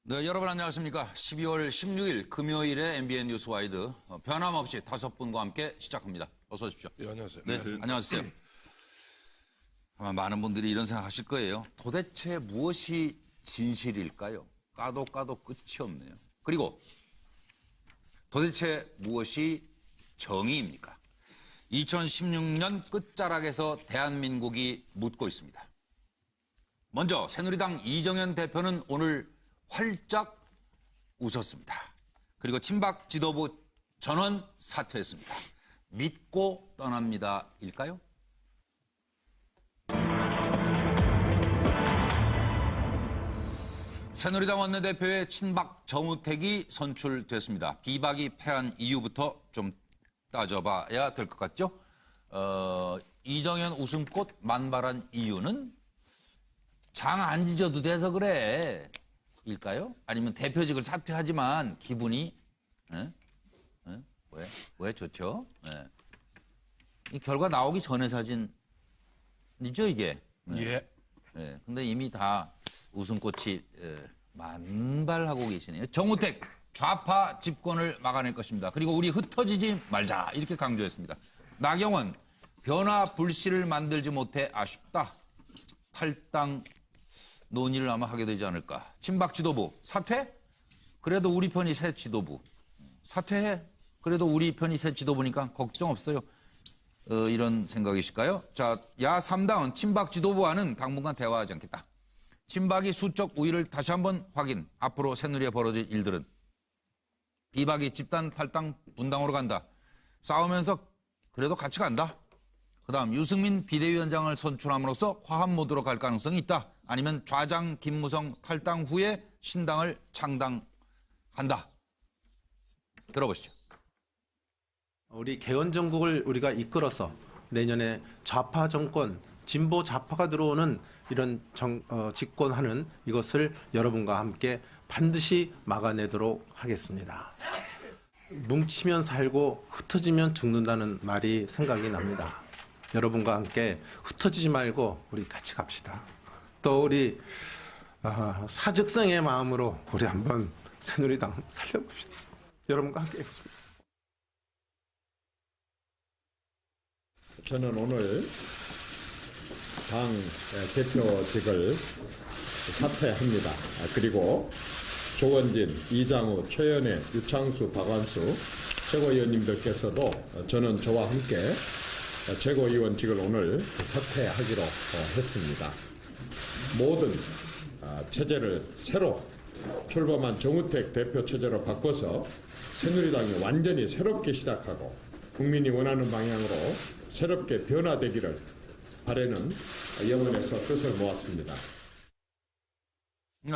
네, 여러분 안녕하십니까. 12월 16일 금요일에 MBN 뉴스와이드 변함없이 5분과 함께 시작합니다. 어서 오십시오. 예, 안녕하세요. 네, 안녕하세요. 아마 많은 분들이 이런 생각 하실 거예요. 도대체 무엇이 진실일까요? 까도 끝이 없네요. 그리고 도대체 무엇이 정의입니까? 2016년 끝자락에서 대한민국이 묻고 있습니다. 먼저 새누리당 이정현 대표는 오늘 활짝 웃었습니다. 그리고 친박 지도부 전원 사퇴했습니다. 믿고 떠납니다일까요? 새누리당 원내대표의 친박 정우택이 선출됐습니다. 비박이 패한 이유부터 좀 따져봐야 될 것 같죠? 이정현 웃음꽃 만발한 이유는 장 안 지져도 돼서 그래. 일까요? 아니면 대표직을 사퇴하지만 기분이 왜 좋죠? 이 결과 나오기 전의 사진이죠 이게. 예. 근데 이미 다 웃음꽃이 만발하고 계시네요. 정우택 좌파 집권을 막아낼 것입니다. 그리고 우리 흩어지지 말자 이렇게 강조했습니다. 나경원 변화 불씨를 만들지 못해 아쉽다. 탈당 논의를 아마 하게 되지 않을까. 친박 지도부 사퇴? 그래도 우리 편이 새 지도부. 사퇴해? 그래도 우리 편이 새 지도부니까 걱정 없어요. 이런 생각이실까요? 자, 야 3당은 친박 지도부와는 당분간 대화하지 않겠다. 친박이 수적 우위를 다시 한번 확인. 앞으로 새누리에 벌어질 일들은. 비박이 집단 탈당 분당으로 간다. 싸우면서 그래도 같이 간다. 그다음 유승민 비대위원장을 선출함으로써 화합 모드로 갈 가능성이 있다. 아니면 좌장 김무성 탈당 후에 신당을 창당한다. 들어보시죠. 우리 개헌 정국을 우리가 이끌어서 내년에 좌파 정권, 진보 좌파가 들어오는 이런 집권하는 이것을 여러분과 함께 반드시 막아내도록 하겠습니다. 뭉치면 살고 흩어지면 죽는다는 말이 생각이 납니다. 여러분과 함께 흩어지지 말고 우리 같이 갑시다. 또 우리 사직성의 마음으로 우리 한번 새누리당 살려봅시다. 여러분과 함께 하겠습니다. 저는 오늘 당 대표직을 사퇴합니다. 그리고 조원진, 이장우, 최연애, 유창수, 박완수 최고위원님들께서도 저는 저와 함께 최고위원직을 오늘 사퇴하기로 했습니다. 모든 체제를 새로 출범한 정우택 대표 체제로 바꿔서 새누리당이 완전히 새롭게 시작하고 국민이 원하는 방향으로 새롭게 변화되기를 바라는 영혼에서 뜻을 모았습니다.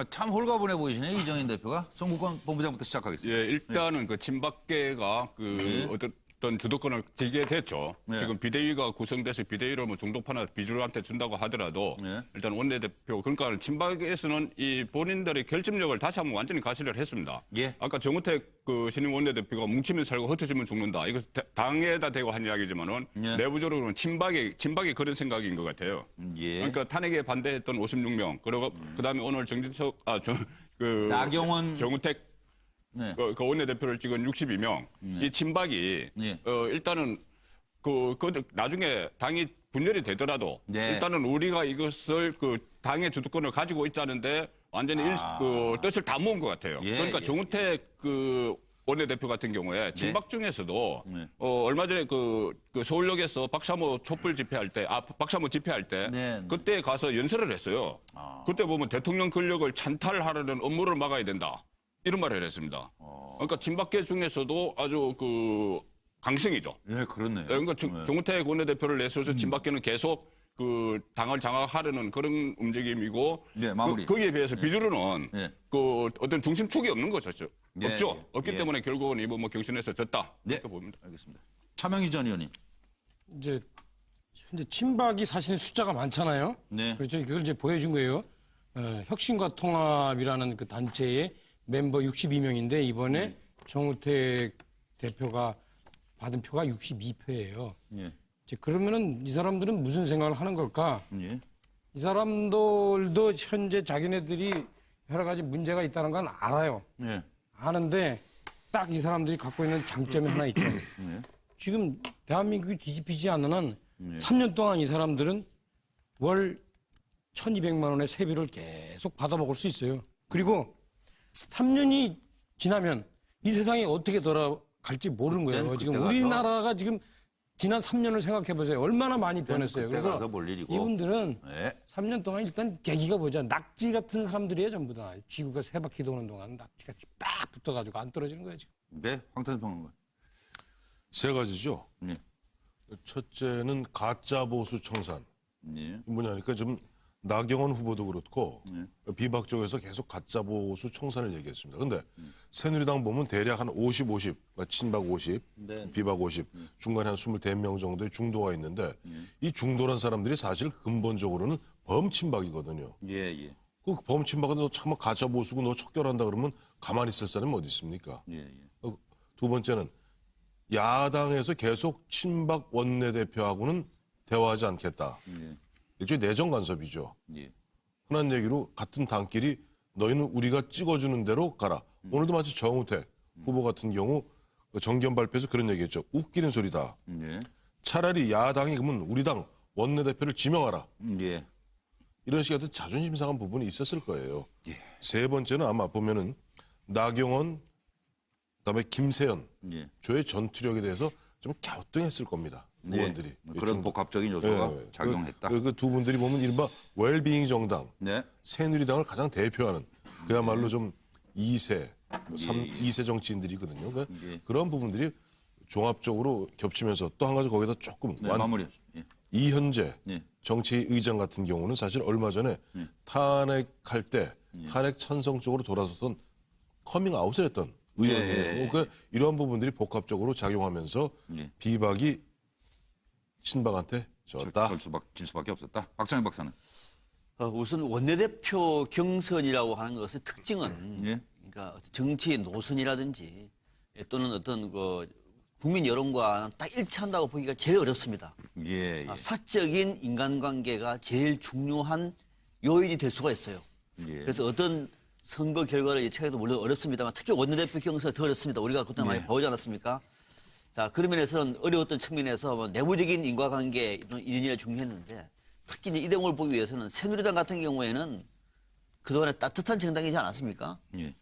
참 홀가분해 보이시네요. 이정현 대표가. 송국권 본부장부터 시작하겠습니다. 예, 일단은 그 친박계가 어떤 주도권을 쥐게 됐죠. 네. 지금 비대위가 구성돼서 비대위를 뭐 종독파나 비주류한테 준다고 하더라도 네. 일단 원내대표 그러니까 친박에서는 이 본인들의 결집력을 다시 한번 완전히 가시를 했습니다. 예. 아까 정우택 그 신임 원내대표가 뭉치면 살고 흩어지면 죽는다. 이거 당에다 대고 한 이야기지만은 예. 내부적으로는 친박이 그런 생각인 것 같아요. 예. 그러니까 탄핵에 반대했던 56명 그리고 그다음에 오늘 나경원 정우택 네. 그 원내대표를 찍은 62명. 이 친박이, 네. 일단은, 나중에 당이 분열이 되더라도, 네. 일단은 우리가 이것을 당의 주도권을 가지고 있자는데 완전히 뜻을 다 모은 것 같아요. 예, 그러니까 예. 정우택 원내대표 같은 경우에 친박 중에서도, 네. 얼마 전에 서울역에서 박사모 촛불 집회할 때, 박사모 집회할 때, 네, 네. 그때 가서 연설을 했어요. 그때 보면 대통령 권력을 찬탈하려는 업무를 막아야 된다. 이런 말을 했습니다. 그러니까 친박계 중에서도 아주 강성이죠. 예, 그렇네요. 그러니까 정우택 원내대표를 내세워서 친박계는 계속 당을 장악하려는 그런 움직임이고 네, 마무리. 거기에 비해서 비주류는 예. 어떤 중심축이 없는 거죠. 예, 없죠. 예. 없기 예. 때문에 결국은 이번 경선에서 졌다. 네. 이렇게 봅니다. 알겠습니다. 차명희 전 의원님. 이제 현재 친박이 사실 숫자가 많잖아요. 네. 그렇죠. 그걸 이제 보여준 거예요. 혁신과 통합이라는 그 단체의 멤버 62명인데 이번에 정우택 대표가 받은 표가 62표예요. 예. 이제 그러면은 이 사람들은 무슨 생각을 하는 걸까? 예. 이 사람들도 현재 자기네들이 여러 가지 문제가 있다는 건 알아요. 예. 아는데 딱 이 사람들이 갖고 있는 장점이 하나 있죠. 지금 대한민국이 뒤집히지 않는 한 3년 동안 이 사람들은 월 1,200만 원의 세비를 계속 받아먹을 수 있어요. 그리고 3년이 지나면 이 세상이 어떻게 돌아갈지 모르는 거예요. 그때는 지금 그때 우리나라가 지금 지난 3년을 생각해 보세요. 얼마나 많이 변했어요. 그때 가서 볼 일이고. 이분들은 네. 3년 동안 일단 계기가 뭐죠? 낙지 같은 사람들이에요, 전부 다. 지구가 세 바퀴 도는 동안 낙지같이 딱 붙어가지고 안 떨어지는 거예요, 지금. 네, 황탄 평론가. 세 가지죠. 네. 첫째는 가짜 보수 청산. 네. 뭐냐니까 지금 나경원 후보도 그렇고 비박 쪽에서 계속 가짜 보수 청산을 얘기했습니다. 근데 새누리당 보면 대략 한 50, 50, 그러니까 친박 50, 비박 50, 중간에 한 24명 정도의 중도가 있는데 이 중도란 사람들이 사실 근본적으로는 범친박이거든요. 예, 예. 그 범친박은 너 참 가짜 보수고 너 척결한다 그러면 가만히 있을 사람이 어디 있습니까? 예, 예. 두 번째는 야당에서 계속 친박 원내대표하고는 대화하지 않겠다. 예. 일종의 내정 간섭이죠. 예. 흔한 얘기로 같은 당끼리 너희는 우리가 찍어주는 대로 가라. 오늘도 마치 정우택 후보 같은 경우 정견 발표에서 그런 얘기했죠. 웃기는 소리다. 예. 차라리 야당이 그러면 우리 당 원내대표를 지명하라. 예. 이런 식의 어떤 자존심 상한 부분이 있었을 거예요. 예. 세 번째는 아마 보면은 나경원, 그다음에 김세연, 예. 조의 전투력에 대해서 좀 갸우뚱했을 겁니다. 의원들이. 예. 그런 복합적인 요소가 작용했다. 그 두 분들이 보면 이른바 웰빙 정당, 네. 새누리당을 가장 대표하는 그야말로 좀 2세, 2세 정치인들이거든요. 그러니까 예. 그런 부분들이 종합적으로 겹치면서 또 한 가지 거기다 조금 네, 마무리. 예. 이현재 예. 정치의장 같은 경우는 사실 얼마 전에 탄핵할 때 탄핵 찬성 쪽으로 돌아섰던 커밍아웃을 했던 의원이에요. 예, 예, 예. 그러니까 이러한 부분들이 복합적으로 작용하면서 예. 비박이 친박한테 졌다. 질 수밖에 없었다. 박찬희 박사는. 우선 원내대표 경선이라고 하는 것의 특징은 예. 그러니까 정치 노선이라든지 또는 어떤 그 국민 여론과 딱 일치한다고 보기가 제일 어렵습니다. 예, 예. 사적인 인간관계가 제일 중요한 요인이 될 수가 있어요. 예. 그래서 어떤 선거 결과를 예측하기도 물론 어렵습니다만 특히 원내대표 경선이 더 어렵습니다. 우리가 그때 많이 보지 않았습니까? 자, 그런 면에서는 어려웠던 측면에서 뭐 내부적인 인과관계 이런 인연이 중요했는데 특히 이제 이 대목을 보기 위해서는 새누리당 같은 경우에는 그동안에 따뜻한 정당이지 않았습니까? 예.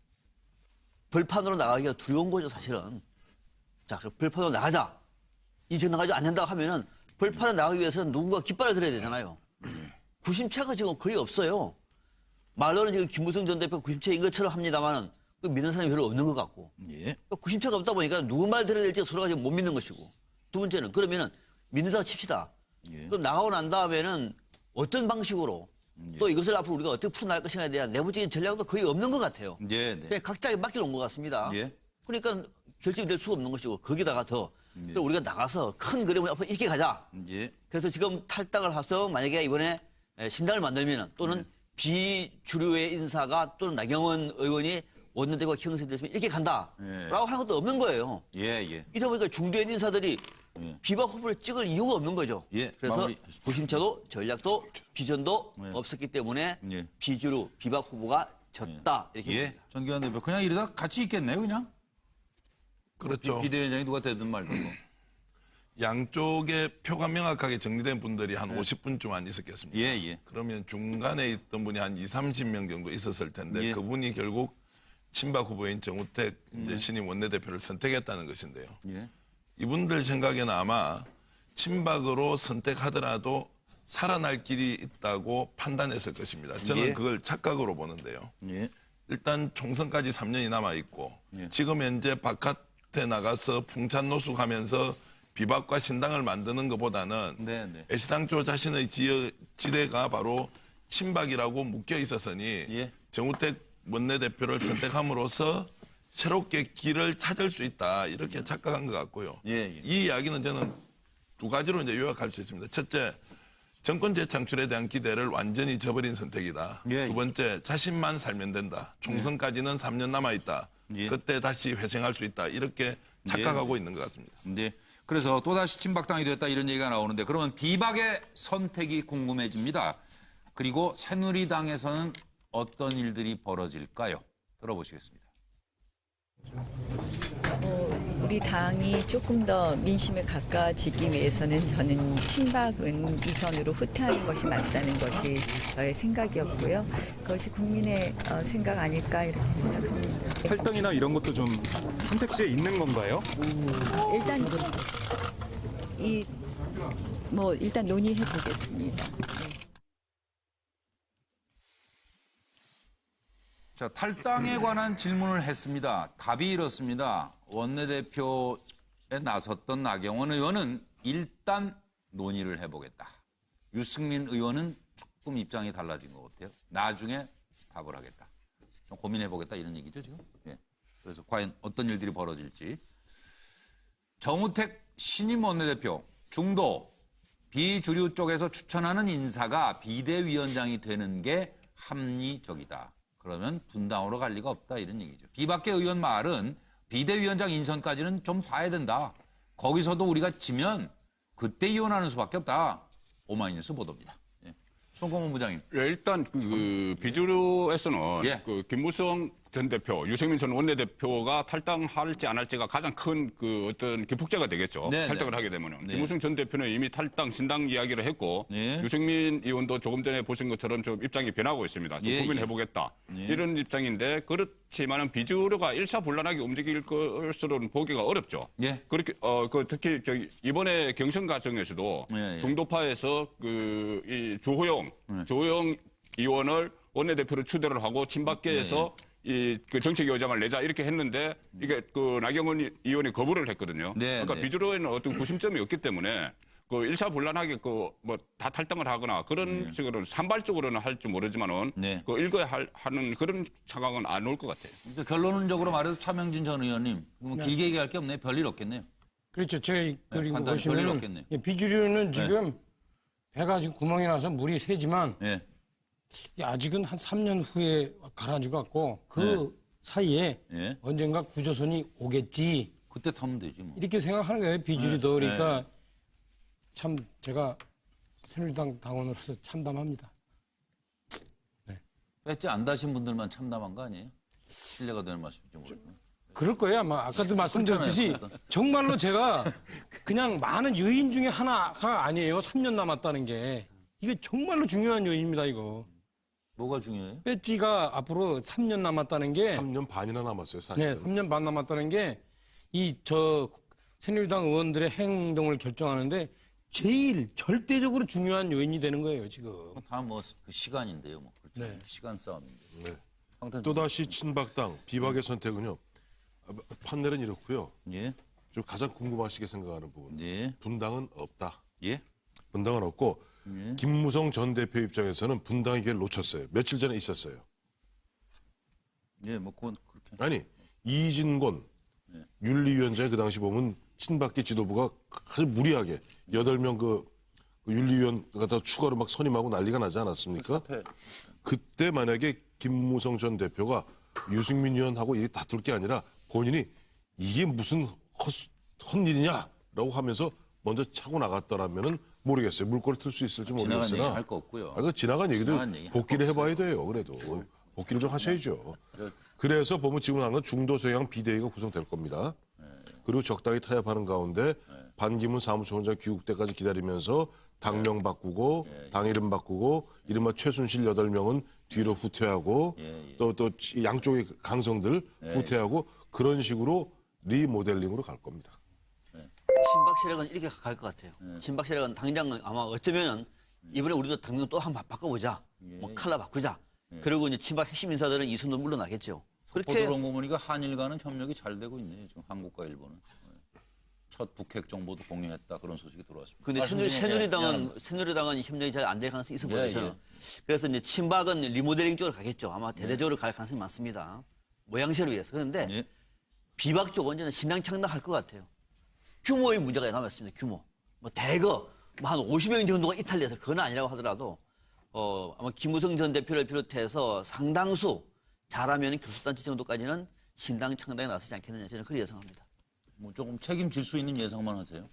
벌판으로 나가기가 두려운 거죠, 사실은. 자, 그럼 벌판으로 나가자. 이 정당 가지고 안 된다고 하면은 벌판에 나가기 위해서는 누군가 깃발을 들어야 되잖아요. 구심차가 지금 거의 없어요. 말로는 지금 김무성 전 대표 구심차인 것처럼 합니다만 믿는 사람이 별로 없는 것 같고. 예. 구심차가 없다 보니까 누구 말 들어야 될지 서로가 지금 못 믿는 것이고. 두 번째는 그러면은 믿는다고 칩시다. 예. 그럼 나가고 난 다음에는 어떤 방식으로 또 이것을 앞으로 우리가 어떻게 풀어나갈 것인가에 대한 내부적인 전략도 거의 없는 것 같아요. 예, 네. 그냥 각자에 맡겨놓은 것 같습니다. 예. 그러니까 결정이 될 수가 없는 것이고 거기다가 더 우리가 나가서 큰 그림을 앞으로 이렇게 가자. 예. 그래서 지금 탈당을 해서 만약에 이번에 신당을 만들면 또는 비주류의 인사가 또는 나경원 의원이 원내대표가 형성됐으면 이렇게 간다라고 하는 것도 없는 거예요. 예, 예. 이러다 보니까 중도의 인사들이 비박 후보를 찍을 이유가 없는 거죠. 예, 그래서 마무리. 구심차도 전략도 비전도 없었기 때문에 예. 비주류 비박 후보가 졌다 이렇게 예. 봅니다. 전기현 대표. 그냥 이러다 같이 있겠네요, 그냥. 그렇죠. 비대위원장이 누가 되든 말든 뭐. 양쪽의 표가 명확하게 정리된 분들이 한 50분쯤 안 있었겠습니까? 예, 예. 그러면 중간에 있던 분이 한 30명 정도 있었을 텐데 예. 그분이 결국 친박 후보인 정우택 이제 신임 원내대표를 선택했다는 것인데요. 예. 이분들 생각에는 아마 친박으로 선택하더라도 살아날 길이 있다고 판단했을 것입니다. 저는 예. 그걸 착각으로 보는데요. 예. 일단 총선까지 3년이 남아 있고 예. 지금 현재 바깥에 나가서 풍찬노숙하면서 비박과 신당을 만드는 것보다는 네, 네. 애시당초 자신의 지대가 바로 친박이라고 묶여 있었으니 예. 정우택 원내대표를 선택함으로써 새롭게 길을 찾을 수 있다 이렇게 착각한 것 같고요. 예, 예. 이 이야기는 저는 두 가지로 이제 요약할 수 있습니다. 첫째, 정권 재창출에 대한 기대를 완전히 저버린 선택이다. 예, 두 번째, 자신만 살면 된다. 총선까지는 3년 남아 있다. 예. 그때 다시 회생할 수 있다. 이렇게 착각하고 있는 것 같습니다. 네. 그래서 또다시 친박당이 됐다 이런 얘기가 나오는데 그러면 비박의 선택이 궁금해집니다. 그리고 새누리당에서는 어떤 일들이 벌어질까요? 들어보시겠습니다. 우리 당이 조금 더 민심에 가까워지기 위해서는 저는 친박은 이선으로 후퇴하는 것이 맞다는 것이 저의 생각이었고요. 그것이 국민의 생각 아닐까 이렇게 생각합니다. 할당이나 이런 것도 좀 선택지에 있는 건가요? 일단 일단 논의해 보겠습니다. 자, 탈당에 관한 질문을 했습니다. 답이 이렇습니다. 원내대표에 나섰던 나경원 의원은 일단 논의를 해보겠다. 유승민 의원은 조금 입장이 달라진 것 같아요. 나중에 답을 하겠다. 좀 고민해보겠다 이런 얘기죠 지금. 예. 그래서 과연 어떤 일들이 벌어질지. 정우택 신임 원내대표 중도 비주류 쪽에서 추천하는 인사가 비대위원장이 되는 게 합리적이다. 그러면 분당으로 갈 리가 없다 이런 얘기죠. 비박계 의원 말은 비대위원장 인선까지는 좀 봐야 된다. 거기서도 우리가 지면 그때 이혼하는 수밖에 없다. 오마이뉴스 보도입니다. 예. 송공문 부장님. 예, 일단 그 비주류에서는 예. 그 김무성 전 대표, 유승민 전 원내대표가 탈당할지 안 할지가 가장 큰 그 어떤 기폭제가 되겠죠. 네, 탈당을 네. 하게 되면은. 네. 김무성 전 대표는 이미 탈당, 신당 이야기를 했고 네. 유승민 의원도 조금 전에 보신 것처럼 좀 입장이 변하고 있습니다. 좀 예, 고민해보겠다. 예. 이런 입장인데 그렇지만은 비주류가 일사불란하게 움직일 것으로는 보기가 어렵죠. 예. 그렇게 특히 이번에 경선 과정에서도 예, 예. 중도파에서 이 조호영 의원을 원내대표로 추대를 하고 친박계에서 그 정책 여장을 내자 이렇게 했는데 이게 그 나경원 의원이 거부를 했거든요. 네, 그러니까 네. 비주류에는 어떤 구심점이 없기 때문에 그 일사불란하게 다 탈당을 하거나 그런 식으로 산발적으로는 할지 모르지만은 네. 그 일거에 하는 그런 상황은 안 올 것 같아요. 그러니까 결론적으로 말해서 차명진 전 의원님 뭐 길게 얘기할 게 없네요. 별일 없겠네요. 그렇죠. 제가 그리고 간단히 별일 보시면 없겠네요. 비주류는 지금 배가 지금 구멍이 나서 물이 새지만 예. 아직은 한 3년 후에 가라앉을 것 같고 그 사이에 예. 언젠가 구조선이 오겠지 그때 타면 되지 뭐. 이렇게 생각하는 거예요. 비주류도. 그러니까 참 제가 새누리당 당원으로서 참담합니다. 배지 안 다신 분들만 참담한 거 아니에요? 신뢰가 되는 말씀인지 모르겠네. 그럴 거예요. 아마 아까도 말씀드렸듯이 그렇잖아요. 정말로 제가 그냥 많은 요인 중에 하나가 아니에요. 3년 남았다는 게. 이게 정말로 중요한 요인입니다. 이거. 뭐가 중요해요? 배지가 앞으로 3년 남았다는 게 3년 반이나 남았어요, 네, 사실은. 3년 반 남았다는 게 새누리당 의원들의 행동을 결정하는데 제일 절대적으로 중요한 요인이 되는 거예요, 지금. 다 뭐 그 시간인데요, 뭐. 그렇죠. 네. 시간 싸움인데. 네. 황탄 또다시 친박당 비박의 선택은요. 판넬은 이렇고요. 예. 좀 가장 궁금하시게 생각하는 부분. 예. 분당은 없다. 예. 분당은 없고 예. 김무성 전 대표 입장에서는 분당의 기회를 놓쳤어요. 며칠 전에 있었어요. 예, 뭐 그건 그렇게. 아니 이진권 윤리위원장이 그 당시 보면 친박계 지도부가 아주 무리하게 8명 그 윤리위원 갖다 추가로 막 선임하고 난리가 나지 않았습니까? 그때 만약에 김무성 전 대표가 유승민 의원하고 이게 다툴 게 아니라 본인이 이게 무슨 헛일이냐라고 하면서 먼저 차고 나갔더라면은 모르겠어요. 물꼬를 틀 수 있을지 지나간 얘기 모르겠으나 할 거 없고요. 그 지나간 얘기도 지나간 얘기 할 복귀를 거 해봐야 돼요. 그래도 복귀를 좀 하셔야죠. 그래서 보면 지금 하는 건 중도 성향 비대위가 구성될 겁니다. 그리고 적당히 타협하는 가운데 반기문 사무총장 귀국 때까지 기다리면서 당명 바꾸고 당 이름 바꾸고 이른바 최순실 8명은 뒤로 후퇴하고 또 양쪽의 강성들 후퇴하고 그런 식으로 리모델링으로 갈 겁니다. 친박 세력은 이렇게 갈 것 같아요. 친박 세력은 당장 아마 어쩌면은 이번에 우리도 당명 또 한번 바꿔보자. 뭐 칼라 바꾸자. 그리고 이제 친박 핵심 인사들은 이 순으로 물러나겠죠. 그렇게 보도론 거 보니까 한일 간은 협력이 잘 되고 있네요. 지금 한국과 일본은. 첫 북핵 정보도 공유했다 그런 소식이 들어왔습니다. 근데 새누리당은 이 협력이 잘 안 될 가능성이 있어 보여요. 저는. 예. 그래서 이제 친박은 리모델링 쪽으로 가겠죠. 아마 대대적으로 갈 가능성이 많습니다. 모양새를 위해서. 그런데 예. 비박 쪽은 저는 신당 창당할 것 같아요. 규모의 문제가 남았습니다. 규모. 뭐 대거 한 50명 정도가 이탈돼서 그건 아니라고 하더라도 아마 김무성 전 대표를 비롯해서 상당수 잘하면 교섭단체 정도까지는 신당 창당에 나서지 않겠느냐 저는 그렇게 예상합니다. 뭐 조금 책임질 수 있는 예상만 하세요.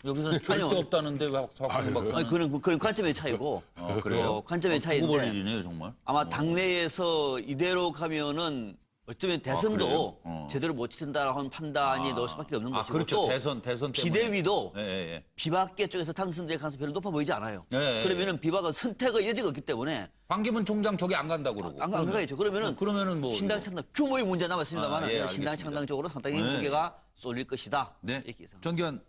여기서는 절대 없다는데 왜 박홍 박사는? 아니, 그건 관점의 차이고. 그래요? 관점의 차이인데. 두고 버리네요, 정말. 아마 당내에서 이대로 가면은 어쩌면 대선도 그래요? 제대로 못 치른다라고 하는 판단이 넣을 수밖에 없는 것이고 그렇죠. 또 대선 때문에. 비대위도 예. 비박계 쪽에서 당선될 가능성이 별로 높아 보이지 않아요. 예. 그러면은 비박은 선택의 여지가 없기 때문에 반기문 총장 저기 안 간다고 그러고. 안 가겠죠. 그러면은 뭐 신당 창당 규모의 문제 남았습니다만 예, 신당 알겠습니다. 창당 쪽으로 상당히 네. 무게가 쏠릴 것이다. 네. 이렇게 예상. 전기현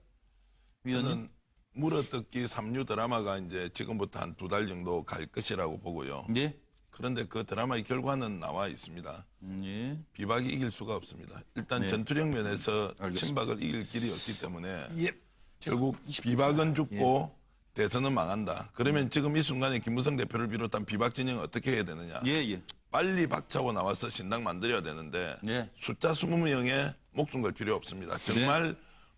위원님. 저는 물어뜯기 3류 드라마가 이제 지금부터 한 2달 정도 갈 것이라고 보고요. 예. 그런데 그 드라마의 결과는 나와 있습니다. 예. 비박이 이길 수가 없습니다. 일단 네. 전투력 면에서 알겠습니다. 친박을 이길 길이 없기 때문에 결국 비박은 죽고 대선은 망한다. 그러면 지금 이 순간에 김무성 대표를 비롯한 비박 진영은 어떻게 해야 되느냐. 예. 빨리 박차고 나와서 신당 만들어야 되는데 예. 숫자 20명에 목숨 걸 필요 없습니다. 정말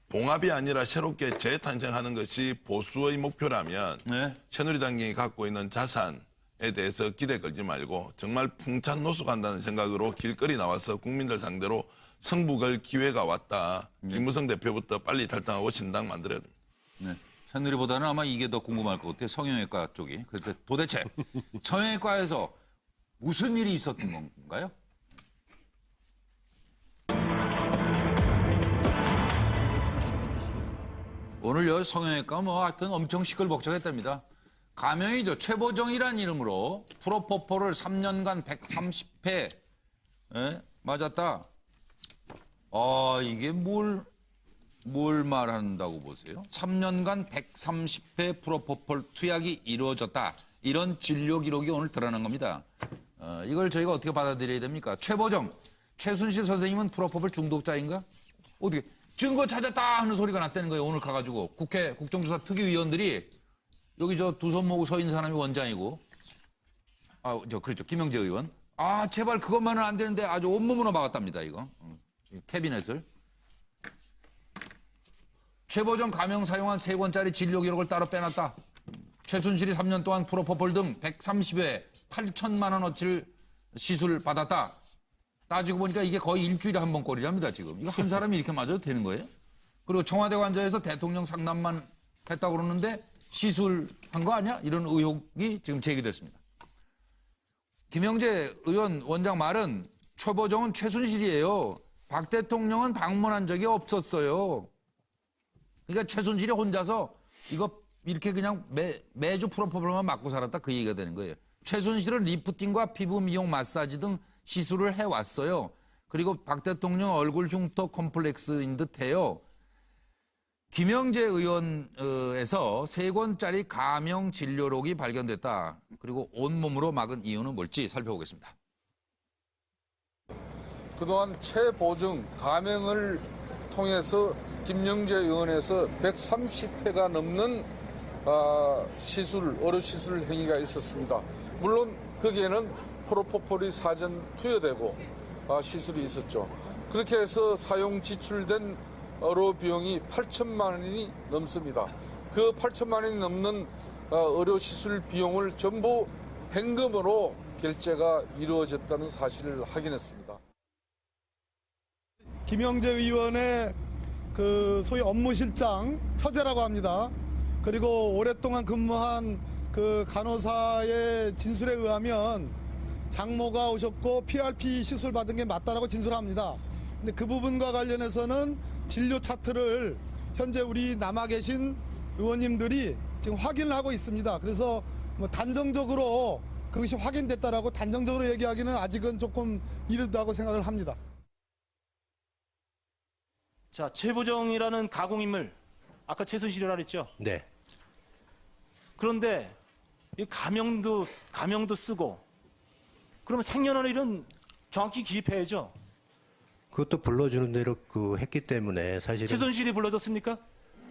봉합이 아니라 새롭게 재탄생하는 것이 보수의 목표라면 네. 새누리당이 갖고 있는 자산에 대해서 기대 걸지 말고 정말 풍찬 노숙한다는 생각으로 길거리 나와서 국민들 상대로 승부 걸 기회가 왔다. 김무성 대표부터 빨리 탈당하고 신당 만들어야 됩니다. 네. 새누리보다는 아마 이게 더 궁금할 것 같아요. 성형외과 쪽이. 그런데 도대체 성형외과에서 무슨 일이 있었던 건가요? 오늘요 성형외과 뭐 하여튼 엄청 시끌벅적했답니다. 가명이죠. 최보정이라는 이름으로 프로포폴을 3년간 130회 맞았다. 이게 뭘 말한다고 보세요? 3년간 130회 프로포폴 투약이 이루어졌다. 이런 진료 기록이 오늘 드러난 겁니다. 이걸 저희가 어떻게 받아들여야 됩니까? 최보정, 최순실 선생님은 프로포폴 중독자인가? 어떻게 증거 찾았다 하는 소리가 났다는 거예요. 오늘 가가지고 국회 국정조사 특위위원들이 여기 저 두 손 모으고 서 있는 사람이 원장이고 그렇죠. 김영재 의원. 제발 그것만은 안 되는데 아주 온몸으로 막았답니다. 이거 캐비넷을. 최보정 가명 사용한 3권짜리 진료 기록을 따로 빼놨다. 최순실이 3년 동안 프로포폴 등 130회 8천만 원어치를 시술 받았다. 따지고 보니까 이게 거의 일주일에 한 번 꼴이랍니다. 지금. 이거 한 사람이 이렇게 맞아도 되는 거예요? 그리고 청와대 관저에서 대통령 상담만 했다고 그러는데 시술한 거 아니야? 이런 의혹이 지금 제기됐습니다. 김영재 의원 원장 말은 최보정은 최순실이에요. 박 대통령은 방문한 적이 없었어요. 그러니까 최순실이 혼자서 이거 이렇게 그냥 매주 프로포폴만 맞고 살았다 그 얘기가 되는 거예요. 최순실은 리프팅과 피부 미용 마사지 등 시술을 해왔어요. 그리고 박 대통령 얼굴 흉터 컴플렉스인 듯해요. 김영재 의원에서 3권짜리 가명 진료록이 발견됐다. 그리고 온몸으로 막은 이유는 뭘지 살펴보겠습니다. 그동안 최보정 가명을 통해서 김영재 의원에서 130회가 넘는 의료 시술 행위가 있었습니다. 물론 거기에는 프로포폴이 사전 투여되고 시술이 있었죠. 그렇게 해서 사용 지출된 의료 비용이 8천만 원이 넘습니다. 그 8천만 원이 넘는 의료 시술 비용을 전부 현금으로 결제가 이루어졌다는 사실을 확인했습니다. 김영재 의원의 그 소위 업무실장 처제라고 합니다. 그리고 오랫동안 근무한 그 간호사의 진술에 의하면 장모가 오셨고 PRP 시술 받은 게 맞다라고 진술합니다. 근데 그 부분과 관련해서는 진료 차트를 현재 우리 남아 계신 의원님들이 지금 확인을 하고 있습니다. 그래서 뭐 단정적으로 그것이 확인됐다라고 단정적으로 얘기하기는 아직은 조금 이르다고 생각을 합니다. 자, 최보정이라는 가공인물, 아까 최순실이라고 그랬죠? 네. 그런데 이 가명도 쓰고, 그러면 생년월일은 정확히 기입해야죠. 그것도 불러주는 대로 했기 때문에 사실은 최순실이 불러줬습니까?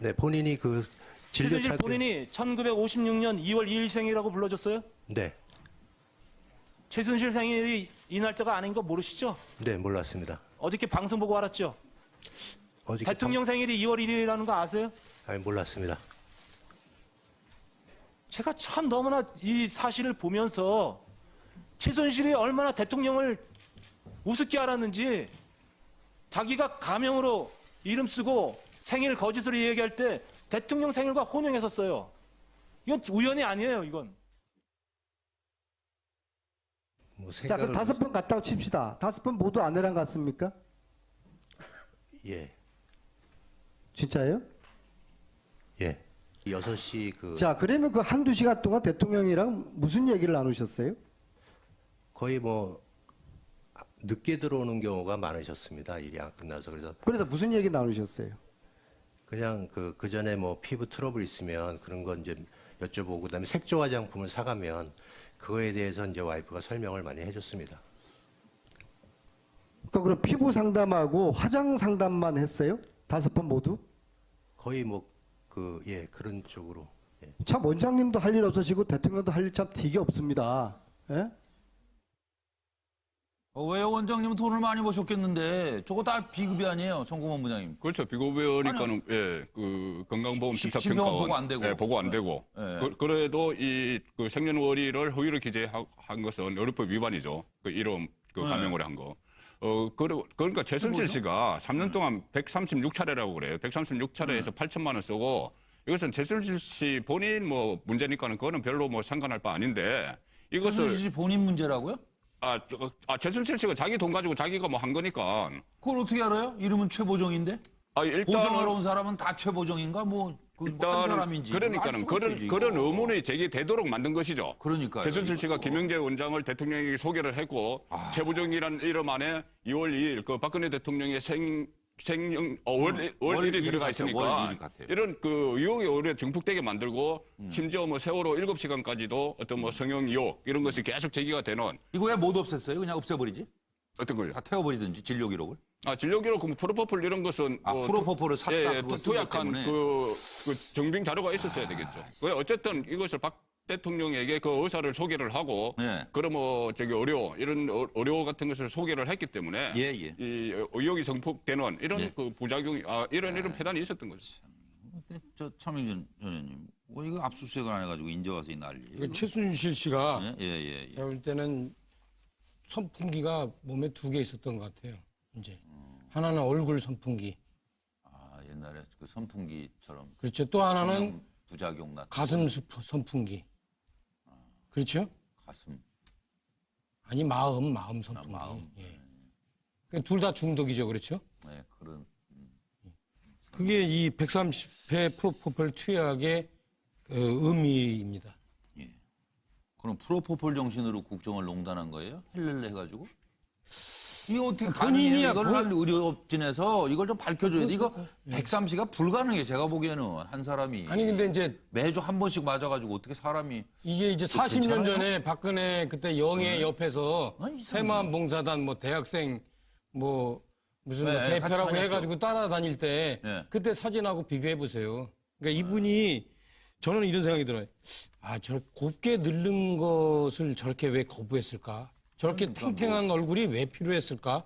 네, 본인이 그 진료 최순실 차트 본인이 1956년 2월 2일 생이라고 불러줬어요? 네. 최순실 생일이 이 날짜가 아닌 거 모르시죠? 네, 몰랐습니다. 어저께 방송 보고 알았죠? 어저께 대통령 생일이 2월 1일이라는 거 아세요? 아니, 몰랐습니다. 제가 참 너무나 이 사실을 보면서 최순실이 얼마나 대통령을 우습게 알았는지, 자기가 가명으로 이름 쓰고 생일 거짓으로 얘기할 때 대통령 생일과 혼용했었어요. 이건 우연이 아니에요, 이건. 자, 그 5번 갔다고 칩시다. 5번 모두 아내랑 갔습니까? 예, 진짜예요? 예. 6시 그 자, 그러면 그 한두 시간 동안 대통령이랑 무슨 얘기를 나누셨어요? 거의 뭐 늦게 들어오는 경우가 많으셨습니다. 일이 안 끝나서. 그래서 무슨 얘기 나누셨어요? 그냥 그 전에 뭐 피부 트러블 있으면 그런 건 이제 여쭤보고 그다음에 색조 화장품을 사가면 그거에 대해서 이제 와이프가 설명을 많이 해줬습니다. 그러니까 그럼 피부 상담하고 화장 상담만 했어요? 5번 모두? 거의 뭐 예, 그런 쪽으로. 예. 참 원장님도 할 일 없으시고 대통령도 할 일 참 되게 없습니다. 예? 왜 원장님은 돈을 많이 버셨겠는데 저거 다 비급이 아니에요, 송구만 부장님. 그렇죠. 비급여니까는 예, 그 건강보험 심사평가원 보고 안 되고. 예, 보고 안 되고. 그래도 이 그 생년월일을 허위로 기재한 것은 의료법 위반이죠. 그 이름 그 감명을 한 거. 그러니까 최순실 씨가 3년 동안 136차례라고 그래요. 136차례에서 8천만 원 쓰고 이것은 최순실 씨 본인 뭐 문제니까는 그거는 별로 뭐 상관할 바 아닌데 이것을 최순실 씨 본인 문제라고요? 최순실 씨가 자기 돈 가지고 자기가 뭐 한 거니까. 그걸 어떻게 알아요? 이름은 최보정인데? 일단 보정하러 온 사람은 다 최보정인가? 한 사람인지. 그러니까는 그런 의문이 제기되도록 만든 것이죠. 그러니까요. 최순실 씨가 김영재 원장을 대통령에게 소개를 했고 최보정이라는 이름 안에 2월 2일 그 박근혜 대통령의 월일이 들어가 있으니까 이런 그 의혹이 오히려 증폭되게 만들고 심지어 뭐 세월호 7시간까지도 어떤 뭐 성형 의혹 이런 것이 계속 제기가 되는. 이거 왜 못 없앴어요? 그냥 없애버리지? 어떤 걸요? 다 태워버리든지 진료 기록을. 진료 기록 그럼 프로포폴 이런 것은 프로포폴을 샀다 그거 쓴 것 투약한 때문에. 그 정빙 자료가 있었어야 되겠죠. 어쨌든 이것을 박 대통령에게 그 의사를 소개를 하고 그럼 뭐 저기 이런 의료 같은 것을 소개를 했기 때문에 이 의혹이 증폭되는 이런 그 부작용이 이런 폐단이 있었던 거죠. 저 차명진 전 의원님, 이거 압수수색을 안 해가지고 인제 와서 이 난리. 최순실 씨가 제가 볼 때는 선풍기가 몸에 2개 있었던 것 같아요. 이제 하나는 얼굴 선풍기. 옛날에 그 선풍기처럼. 그렇죠. 또 하나는 부작용 나. 가슴 선풍기. 그렇죠? 가슴. 아니 마음 선풍기. 마음. 예. 둘 다 중독이죠, 그렇죠? 네, 그런. 그게 이 130회 프로포폴 투약의 의미입니다. 그럼 프로포폴 정신으로 국정을 농단한 거예요? 헬렐레 해가지고? 이거 어떻게 본인이 가능해요? 이걸 의료업진에서 이걸 좀 밝혀줘야 돼. 이거 130가 불가능해. 제가 보기에는 한 사람이. 아니 근데 이제 매주 한 번씩 맞아가지고 어떻게 사람이. 이게 이제 40년 전에 박근혜 그때 영예 옆에서 새마음봉사단 뭐 대학생 뭐 무슨 뭐 대표라고 해가지고 따라다닐 때 그때 사진하고 비교해 보세요. 그러니까 이분이 저는 이런 생각이 들어요. 저 곱게 늙는 것을 저렇게 왜 거부했을까? 저렇게 탱탱한 얼굴이 왜 필요했을까?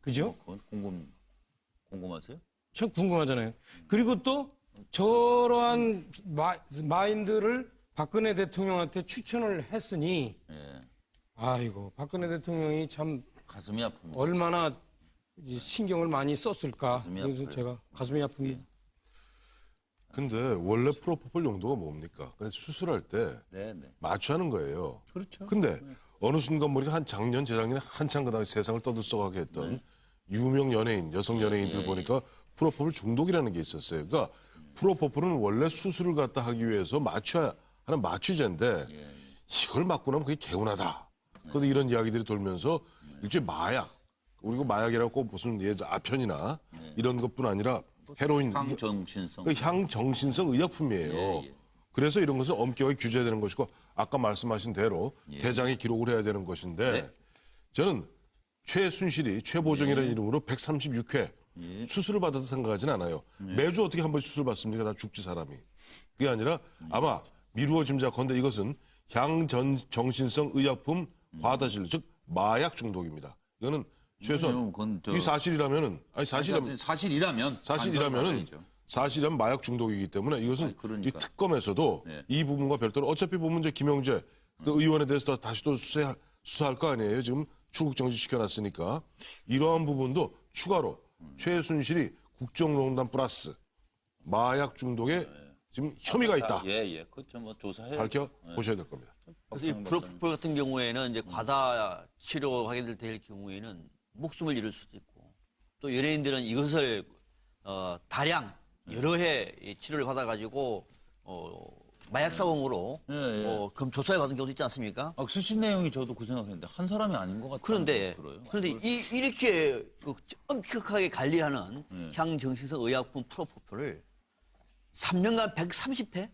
그죠? 궁금하세요? 참 궁금하잖아요. 그리고 또 저러한 마인드를 박근혜 대통령한테 추천을 했으니 아이고 박근혜 대통령이 참 가슴이 아픕니다. 얼마나 신경을 많이 썼을까? 그래서 아파요. 제가 가슴이 아픕니다. 근데 원래 프로포폴 용도가 뭡니까? 그냥 수술할 때 마취하는 거예요. 그렇죠. 근데 어느 순간 보니까 한 작년, 재작년에 한창 그 당시 세상을 떠들썩하게 했던 유명 연예인, 여성 연예인들 보니까 프로포폴 중독이라는 게 있었어요. 그러니까 프로포폴은 원래 수술을 갖다 하기 위해서 마취하는 마취제인데 이걸 맞고 나면 그게 개운하다. 그런데 이런 이야기들이 돌면서 일종의 마약, 우리가 마약이라고 꼭 무슨 아편이나 이런 것뿐 아니라 헤로인, 향정신성 의약품이에요. 그래서 이런 것은 엄격하게 규제되는 것이고 아까 말씀하신 대로 대장에 기록을 해야 되는 것인데 저는 최순실이 최보정이라는 이름으로 136회 수술을 받았다 생각하진 않아요. 매주 어떻게 한 번 수술 받습니까? 다 죽지 사람이. 그게 아니라 아마 미루어짐작컨대 이것은 향정신성 의약품 과다진료, 즉 마약 중독입니다. 이거는 최소한 이 사실이라면은 사실이라면 마약 중독이기 때문에 이것은 이 특검에서도 이 부분과 별도로 어차피 보면 이제 김영재 그 의원에 대해서 다시 또 수사할 거 아니에요. 지금 출국 정지 시켜놨으니까 이러한 부분도 추가로 최순실이 국정농단 플러스 마약 중독에 지금 혐의가 있다. 예. 그렇죠. 뭐 조사해. 밝혀 보셔야 될 겁니다. 그래서 이 프로포폴 같은 경우에는 이제 과다 치료하게 될 경우에는 목숨을 잃을 수도 있고 또 연예인들은 이것을 다량 여러 해 치료를 받아가지고 마약 사범으로 그럼 조사에 받은 경우도 있지 않습니까? 수신 내용이 저도 그 생각했는데 한 사람이 아닌 것 같아요. 그런데 이렇게 엄격하게 관리하는 향정신성 의약품 프로포폴을 3년간 130회?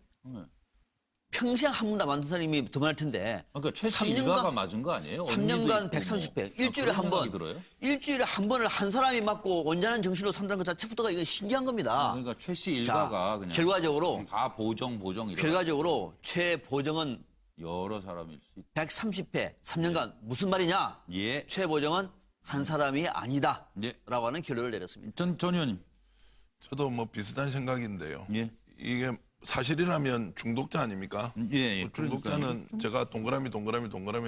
평생 한 번도 만든 사람이 더 많을 텐데. 그러니까 최씨 일가가 맞은 거 아니에요? 3년간 130회. 일주일에 한 번. 일주일에 한 번을 한 사람이 맞고 온전한 정신으로 산다는 것 자체부터가 이건 신기한 겁니다. 그러니까 최씨 일가가 그냥 결과적으로 다 보정 이런. 결과적으로 최보정은 여러 사람일 수 있다. 130회 3년간 무슨 말이냐? 최보정은 한 사람이 아니다. 라고 하는 결론을 내렸습니다. 전 의원님. 저도 뭐 비슷한 생각인데요. 이게 사실이라면 중독자 아닙니까? 중독자는 제가 동그라미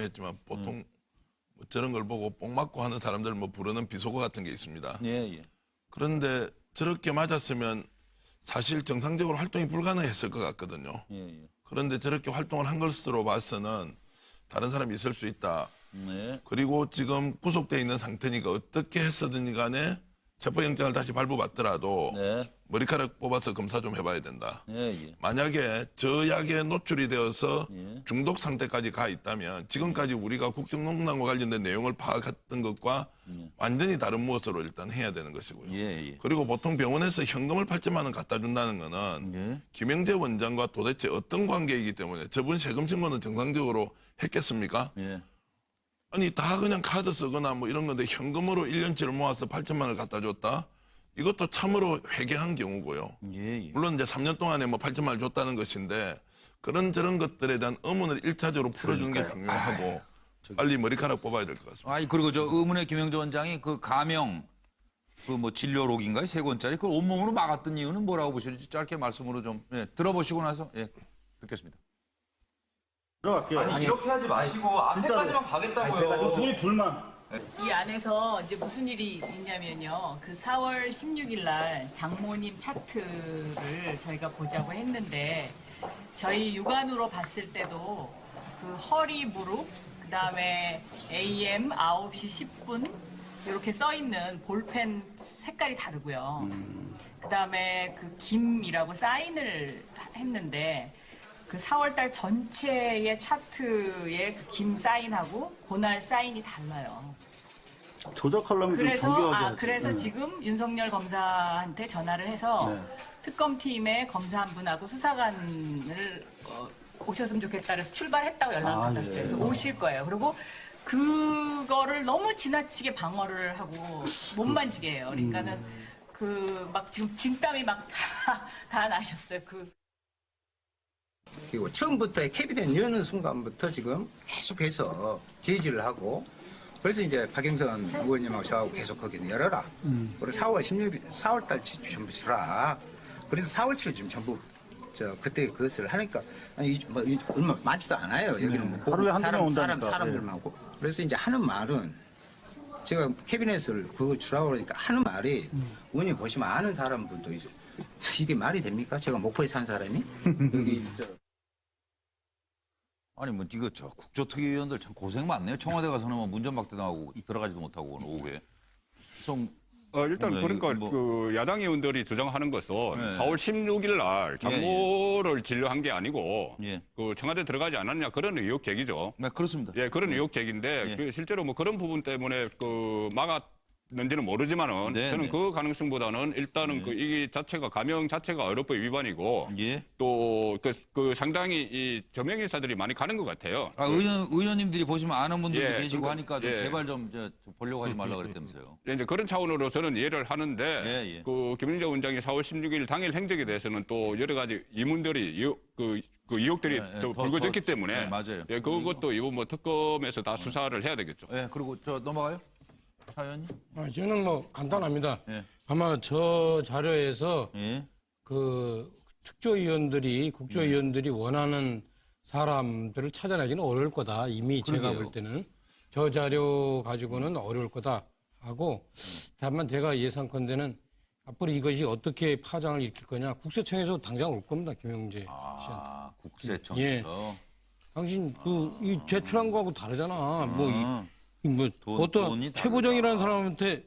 했지만 보통 뭐 저런 걸 보고 뽕 맞고 하는 사람들 뭐 부르는 비속어 같은 게 있습니다. 그런데 저렇게 맞았으면 사실 정상적으로 활동이 불가능했을 것 같거든요. 그런데 저렇게 활동을 한 것으로 봐서는 다른 사람이 있을 수 있다. 그리고 지금 구속돼 있는 상태니까 어떻게 했었든 간에 체포영장을 다시 발부받더라도 머리카락 뽑아서 검사 좀 해봐야 된다. 만약에 저 약에 노출이 되어서 중독 상태까지 가 있다면 지금까지 우리가 국정농단과 관련된 내용을 파악했던 것과 완전히 다른 무엇으로 일단 해야 되는 것이고요. 그리고 보통 병원에서 현금을 8천만 원 갖다 준다는 거는 김영재 원장과 도대체 어떤 관계이기 때문에 저분 세금 신고는 정상적으로 했겠습니까? 아니 다 그냥 카드 쓰거나 뭐 이런 건데 현금으로 1년치를 모아서 8천만 원을 갖다 줬다? 이것도 참으로 회개한 경우고요. 물론 이제 3년 동안에 뭐 8천만 원을 줬다는 것인데 그런 것들에 대한 의문을 1차적으로 풀어주는 게 중요하고 빨리 머리카락 뽑아야 될 것 같습니다. 그리고 저 의문의 김영재 원장이 그 가명 그 뭐 진료록인가요? 3권짜리 그걸 온몸으로 막았던 이유는 뭐라고 보시는지 짧게 말씀으로 좀 들어보시고 나서 듣겠습니다. 들어갈게요. 아니 이렇게 하지 마시고 앞에까지만 가겠다고요. 둘이 불만. 이 안에서 이제 무슨 일이 있냐면요. 그 4월 16일 날 장모님 차트를 저희가 보자고 했는데 저희 육안으로 봤을 때도 그 허리 무릎 그다음에 AM 9시 10분 이렇게 써 있는 볼펜 색깔이 다르고요. 그다음에 그 김이라고 사인을 했는데 그 4월달 전체의 차트의 그 김 사인하고 그날 사인이 달라요. 조작하려면 좀 정교하게 하지. 그래서 지금 윤석열 검사한테 전화를 해서 특검팀의 검사 한 분하고 수사관을 오셨으면 좋겠다 그래서 출발했다고 연락을 받았어요. 그래서 오실 거예요. 그리고 그거를 너무 지나치게 방어를 하고 못 만지게 해요. 그러니까는 그 막 지금 진땀이 막 다 나셨어요. 그리고 처음부터 캐비넷 여는 순간부터 지금 계속해서 제지를 하고 그래서 이제 박영선 의원님하고 저하고 계속 거기는 열어라. 그리고 4월 16일, 4월달 전부 주라. 그래서 4월 7일 지금 전부 그때 그것을 하니까 얼마 많지도 않아요. 여기는 뭐 하루에 한두 명 온다니까. 사람들만 하고. 그래서 이제 하는 말은 제가 캐비넷을 그거 주라고 그러니까 하는 말이 의원님 보시면 아는 사람들도 있어요. 이게 말이 됩니까? 제가 목포에 산 사람이? 여기 아니 뭐 이거 저 국조특위위원들 참 고생 많네요. 청와대 가서는 뭐 문전박대 당하고 들어가지도 못하고 오후에. 일단 그러니까 그 야당 의원들이 주장하는 것은 4월 16일 날 장모를 진료한 게 아니고 그 청와대 들어가지 않았냐 그런 의혹 제기죠. 네, 그렇습니다. 그런 의혹 제기인데 그 실제로 뭐 그런 부분 때문에 그 막았는지는 모르지만은 저는 그 가능성보다는 일단은 이 자체가 가명 자체가 의료법 위반이고 또 그 상당히 이 저명의사들이 많이 가는 것 같아요. 의원님들이 보시면 아는 분들도 계시고 하니까 좀 제발 좀 보려고 하지 말라 그랬다면서요. 이제 그런 차원으로 저는 이해를 하는데 그 김영재 원장이 4월 16일 당일 행적에 대해서는 또 여러 가지 의문들이 의혹들이 또 불거졌기 때문에 맞아요. 그것도 이번 뭐 특검에서 다 수사를 해야 되겠죠. 그리고 넘어가요. 차 의원님? 저는 뭐 간단합니다. 아마 저 자료에서 그 국조위원들이 원하는 사람들을 찾아내기는 어려울 거다. 이미 제가 볼 때는 저 자료 가지고는 어려울 거다 하고 다만 제가 예상컨대는 앞으로 이것이 어떻게 파장을 일으킬 거냐. 국세청에서 당장 올 겁니다. 김영재 씨한테. 국세청에서. 예. 당신 이 제출한 거하고 다르잖아. 어떤 돈이 최보정이라는 사람한테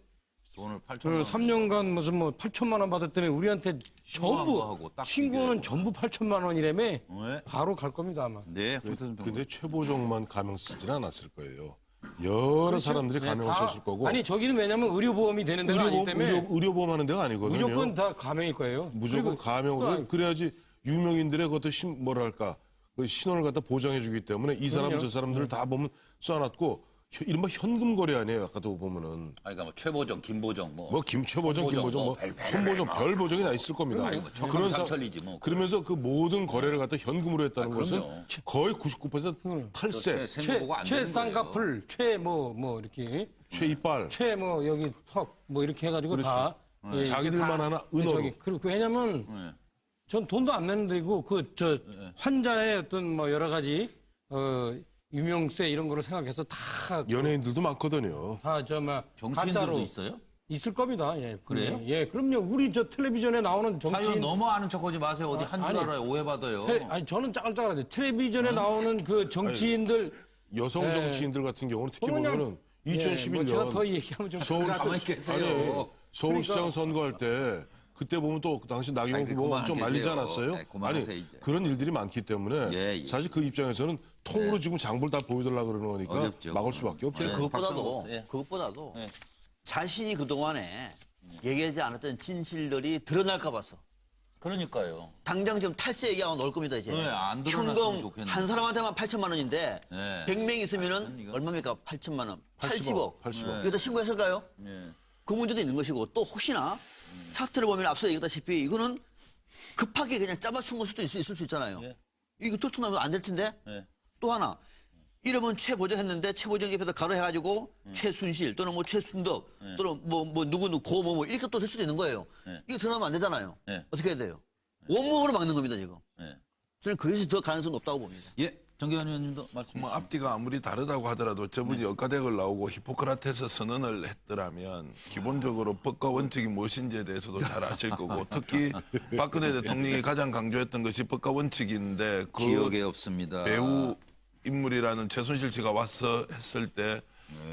돈을 8천만 그 원. 3년간 무슨 8천만 원 받았다며 우리한테 전부 거하고 딱 신고는 전부 8천만 원이라며 네. 바로 갈 겁니다 아마. 네. 근데 최보정만 가명 쓰진 않았을 거예요. 여러 사람들이 가명을 썼을 거고. 아니 저기는 왜냐면 의료보험이 되는 데가 아니기 때문에 의료보험 하는 데가 아니거든요. 무조건 다 가명일 거예요. 무조건 가명으로 그래야지 유명인들의 그것도 뭐랄까 그 신원을 갖다 보장해주기 때문에 이 사람 저 사람들을 다 보면 써놨고 이른바 현금 거래 아니에요. 아까도 보면은. 그러니까 뭐 최보정, 김보정 최보정, 김보정, 손보정, 별 보정이 다 있을 겁니다. 그런 삼천리지 뭐. 그러면서 그 모든 거래를 갖다 현금으로 했다는 것은 거의 99% 탈세. 최쌍꺼풀, 뭐 이렇게. 최이빨. 여기 턱 뭐 이렇게 해가지고 그렇지. 다. 예, 자기들만 하나 은어로. 그리고 왜냐면 전 돈도 안 내는 데고 환자의 어떤 뭐 여러 가지 유명세 이런 거를 생각해서 다 연예인들도 많거든요. 정치인들도 있어요? 있을 겁니다. 예. 그래요? 예, 그럼요. 우리 텔레비전에 나오는 정치인 너무 아는 척하지 마세요. 어디 한 줄 알아요. 오해받아요. 저는 짜글짜글하죠. 텔레비전에 나오는 그 정치인들 여성 정치인들 같은 경우는 특히 보면은 2011년 제가 더 얘기하면 좀 서울시장 선거할 때 그때 보면 또 당시 나경원 후보가 좀 말리지 않았어요? 그런 일들이 많기 때문에 사실 그 입장에서는 통으로 지금 장부를 다 보여달라고 그러는 거니까 어렵죠. 막을 수밖에 없죠. 그것보다도 자신이 그동안에 얘기하지 않았던 진실들이 드러날까 봐서. 그러니까요. 당장 지금 탈세 얘기하고 넣을 겁니다, 이제. 안 드러났으면 현금 좋겠는데. 한 사람한테만 8천만 원인데 100명 있으면은 얼마입니까? 8천만 원. 80억. 이거 다 신고했을까요? 그 문제도 있는 것이고 또 혹시나 차트를 보면 앞서 얘기했다시피 이거는 급하게 그냥 짜맞춘 걸 수도 있을 수 있잖아요. 이거 들통나면 안 될 텐데. 또 하나. 이름은 최보정 했는데 최보정 옆에서 가로해가지고 최순실 또는 뭐 최순덕 또는 뭐 누구 고모 이렇게 또 될 수도 있는 거예요. 이거 드러나면 안 되잖아요. 어떻게 해야 돼요? 온몸으로 막는 겁니다 지금. 저는 그것이 더 가능성이 높다고 봅니다. 예, 정기환 의원님도 말씀. 뭐 앞뒤가 아무리 다르다고 하더라도 저분이 억가덱을 나오고 히포크라테스 선언을 했더라면 기본적으로 법과 원칙이 무엇인지에 대해서도 잘 아실 거고 특히 박근혜 대통령이 가장 강조했던 것이 법과 원칙인데 그 기억에 없습니다. 배우 인물이라는 최순실 씨가 와서 했을 때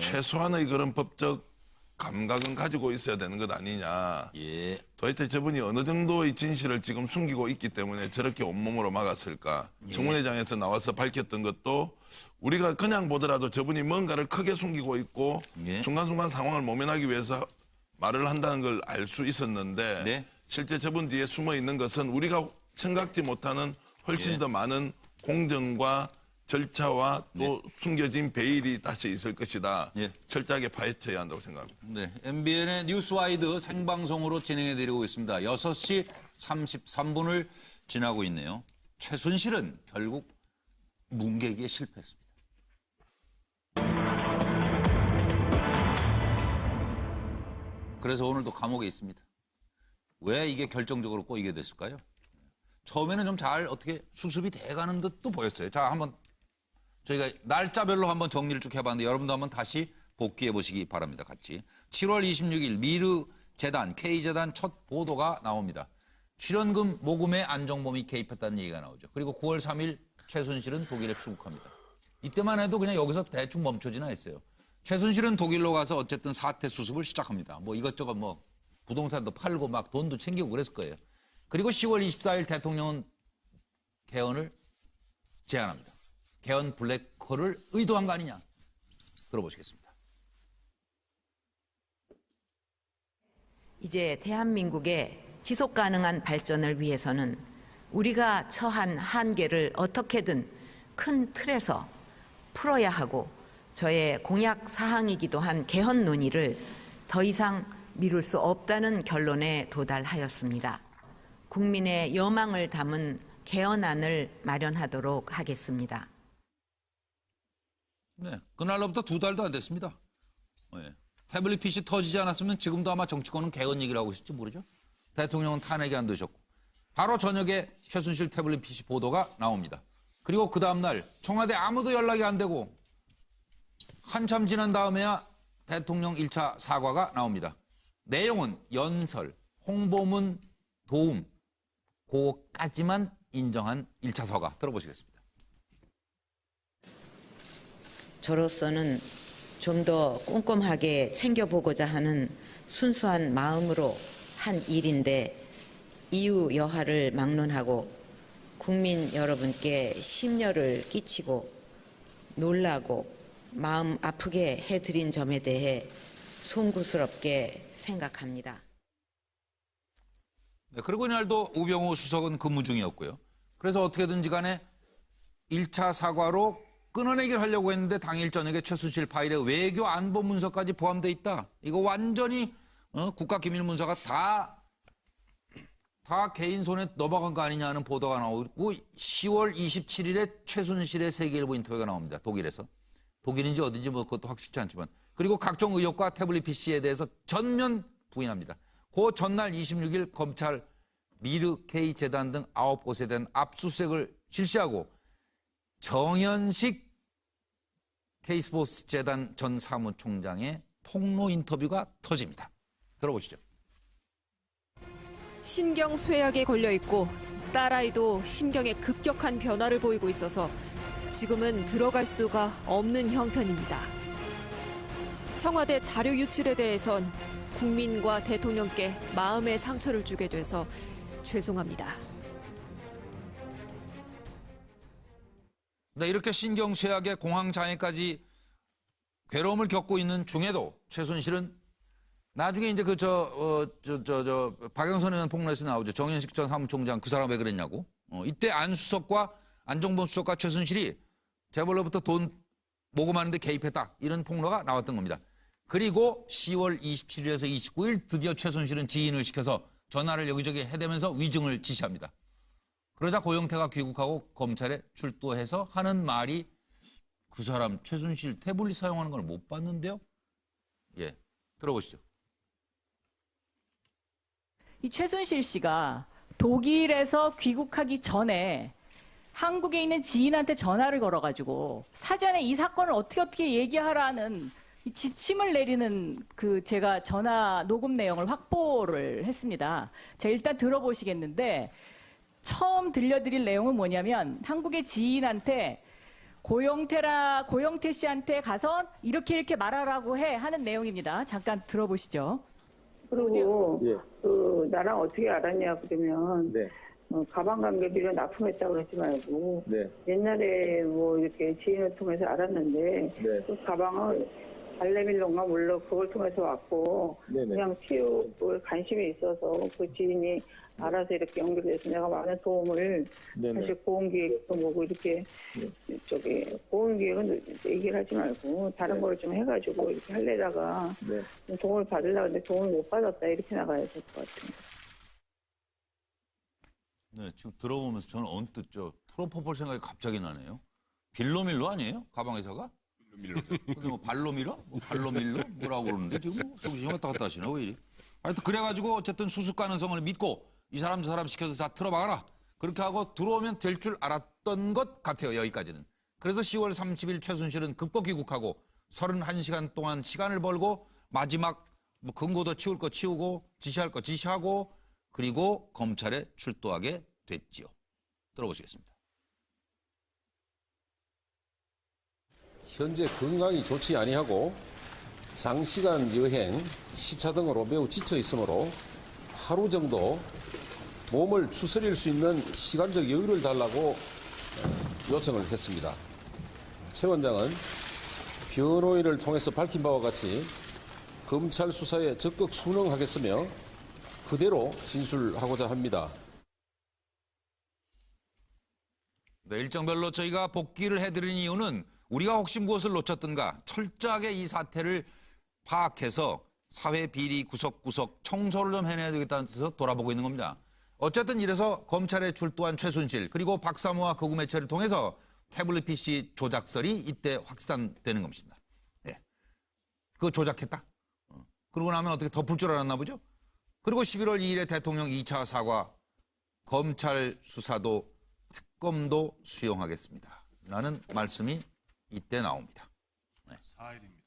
최소한의 그런 법적 감각은 가지고 있어야 되는 것 아니냐. 도대체 저분이 어느 정도의 진실을 지금 숨기고 있기 때문에 저렇게 온몸으로 막았을까. 청문회장에서 나와서 밝혔던 것도 우리가 그냥 보더라도 저분이 뭔가를 크게 숨기고 있고 순간순간 상황을 모면하기 위해서 말을 한다는 걸 알 수 있었는데 실제 저분 뒤에 숨어 있는 것은 우리가 생각지 못하는 훨씬 더 많은 공정과 절차와 또 숨겨진 베일이 다시 있을 것이다. 철저하게 파헤쳐야 한다고 생각합니다. 네, MBN의 뉴스와이드 생방송으로 진행해드리고 있습니다. 6시 33분을 지나고 있네요. 최순실은 결국 뭉개기에 실패했습니다. 그래서 오늘도 감옥에 있습니다. 왜 이게 결정적으로 꼬이게 됐을까요? 처음에는 좀 잘 어떻게 수습이 돼가는 듯도 보였어요. 자, 한번 저희가 날짜별로 한번 정리를 쭉 해봤는데 여러분도 한번 다시 복귀해 보시기 바랍니다. 같이. 7월 26일 미르 재단, K재단 첫 보도가 나옵니다. 출연금 모금에 안종범이 개입했다는 얘기가 나오죠. 그리고 9월 3일 최순실은 독일에 출국합니다. 이때만 해도 그냥 여기서 대충 멈춰지나 했어요. 최순실은 독일로 가서 어쨌든 사태 수습을 시작합니다. 뭐 이것저것 뭐 부동산도 팔고 막 돈도 챙기고 그랬을 거예요. 그리고 10월 24일 대통령은 개헌을 제안합니다. 개헌 블랙홀을 의도한 거 아니냐. 들어보시겠습니다. 이제 대한민국의 지속 가능한 발전을 위해서는 우리가 처한 한계를 어떻게든 큰 틀에서 풀어야 하고 저의 공약 사항이기도 한 개헌 논의를 더 이상 미룰 수 없다는 결론에 도달하였습니다. 국민의 여망을 담은 개헌안을 마련하도록 하겠습니다. 네, 그날로부터 2달도 안 됐습니다. 태블릿 PC 터지지 않았으면 지금도 아마 정치권은 개헌 얘기를 하고 있을지 모르죠. 대통령은 탄핵이 안 되셨고 바로 저녁에 최순실 태블릿 PC 보도가 나옵니다. 그리고 그 다음날 청와대 아무도 연락이 안 되고 한참 지난 다음에야 대통령 1차 사과가 나옵니다. 내용은 연설, 홍보문 도움, 그거까지만 인정한 1차 사과 들어보시겠습니다. 저로서는 좀 더 꼼꼼하게 챙겨보고자 하는 순수한 마음으로 한 일인데 이유 여하를 막론하고 국민 여러분께 심려를 끼치고 놀라고 마음 아프게 해드린 점에 대해 송구스럽게 생각합니다. 네, 그리고 이날도 우병우 수석은 근무 중이었고요. 그래서 어떻게든지 간에 1차 사과로 끊어내기를 하려고 했는데 당일 저녁에 최순실 파일에 외교 안보 문서까지 포함되어 있다. 이거 완전히 국가기밀문서가 다 개인 손에 넘어간 거 아니냐는 보도가 나오고 10월 27일에 최순실의 세계일보 인터뷰가 나옵니다. 독일에서. 독일인지 어딘지 뭐 그것도 확실치 않지만. 그리고 각종 의혹과 태블릿 PC에 대해서 전면 부인합니다. 그 전날 26일 검찰 미르 K 재단 등 9곳에 대한 압수수색을 실시하고 정현식 K스포츠 재단 전 사무총장의 폭로 인터뷰가 터집니다. 들어보시죠. 신경쇠약에 걸려있고 딸아이도 심경에 급격한 변화를 보이고 있어서 지금은 들어갈 수가 없는 형편입니다. 청와대 자료 유출에 대해선 국민과 대통령께 마음의 상처를 주게 돼서 죄송합니다. 네, 이렇게 신경쇠약에 공황장애까지 괴로움을 겪고 있는 중에도 최순실은 나중에 이제 박영선 의원 폭로에서 나오죠. 정현식 전 사무총장 그 사람 왜 그랬냐고. 이때 안종범 수석과 최순실이 재벌로부터 돈 모금하는데 개입했다. 이런 폭로가 나왔던 겁니다. 그리고 10월 27일에서 29일 드디어 최순실은 지인을 시켜서 전화를 여기저기 해대면서 위증을 지시합니다. 그러자 고영태가 귀국하고 검찰에 출두해서 하는 말이 그 사람 최순실 태블릿 사용하는 걸 못 봤는데요. 예, 들어보시죠. 이 최순실 씨가 독일에서 귀국하기 전에 한국에 있는 지인한테 전화를 걸어가지고 사전에 이 사건을 어떻게 얘기하라는 이 지침을 내리는 제가 전화 녹음 내용을 확보를 했습니다. 자, 일단 들어보시겠는데 처음 들려드릴 내용은 뭐냐면 한국의 지인한테 고영태 씨한테 가서 이렇게 말하라고 해 하는 내용입니다. 잠깐 들어보시죠. 그리고 나랑 어떻게 알았냐 그러면 가방 관계비로 납품했다고 그러지 말고 옛날에 뭐 이렇게 지인을 통해서 알았는데 그 가방을 발레밀론가 물론 그걸 통해서 왔고 그냥 치우고 관심이 있어서 그 지인이 알아서 이렇게 연결돼서 내가 많은 도움을 사실 보험기획도 뭐고 이렇게 보험기획은 얘기를 하지 말고 다른 걸 좀 해가지고 이렇게 하려다가 도움을 받으려고 했는데 도움을 못 받았다 이렇게 나가야 될 것 같아요. 네, 지금 들어보면서 저는 언뜻 프로포폴 생각이 갑자기 나네요. 빌로밀로 아니에요? 가방 회사가? 근데 뭐 발로밀어? 발로밀로? 뭐라고 그러는데 지금 속이 왔다 갔다 하시나 왜 이리? 하여튼 그래가지고 어쨌든 수습 가능성을 믿고 이 사람 저 사람 시켜서 다 틀어박아라. 그렇게 하고 들어오면 될 줄 알았던 것 같아요. 여기까지는. 그래서 10월 30일 최순실은 급거 귀국하고 31시간 동안 시간을 벌고 마지막 뭐 금고도 치울 거 치우고 지시할 거 지시하고 그리고 검찰에 출두하게 됐지요. 들어보시겠습니다. 현재 건강이 좋지 아니하고 장시간 여행, 시차 등으로 매우 지쳐 있으므로 하루 정도 몸을 추스릴 수 있는 시간적 여유를 달라고 요청을 했습니다. 최 원장은 변호인을 통해서 밝힌 바와 같이 검찰 수사에 적극 순응하겠으며 그대로 진술하고자 합니다. 네, 일정별로 저희가 복귀를 해드린 이유는 우리가 혹시 무엇을 놓쳤던가 철저하게 이 사태를 파악해서 사회 비리 구석구석 청소를 좀 해내야 되겠다는 뜻에서 돌아보고 있는 겁니다. 어쨌든 이래서 검찰에 출두한 최순실 그리고 박사모와 극우 매체를 통해서 태블릿 PC 조작설이 이때 확산되는 겁니다. 예. 그거 조작했다. 그러고 나면 어떻게 덮을 줄 알았나 보죠. 그리고 11월 2일에 대통령 2차 사과 검찰 수사도 특검도 수용하겠습니다. 라는 말씀이 이때 나옵니다. 네. 4일입니다.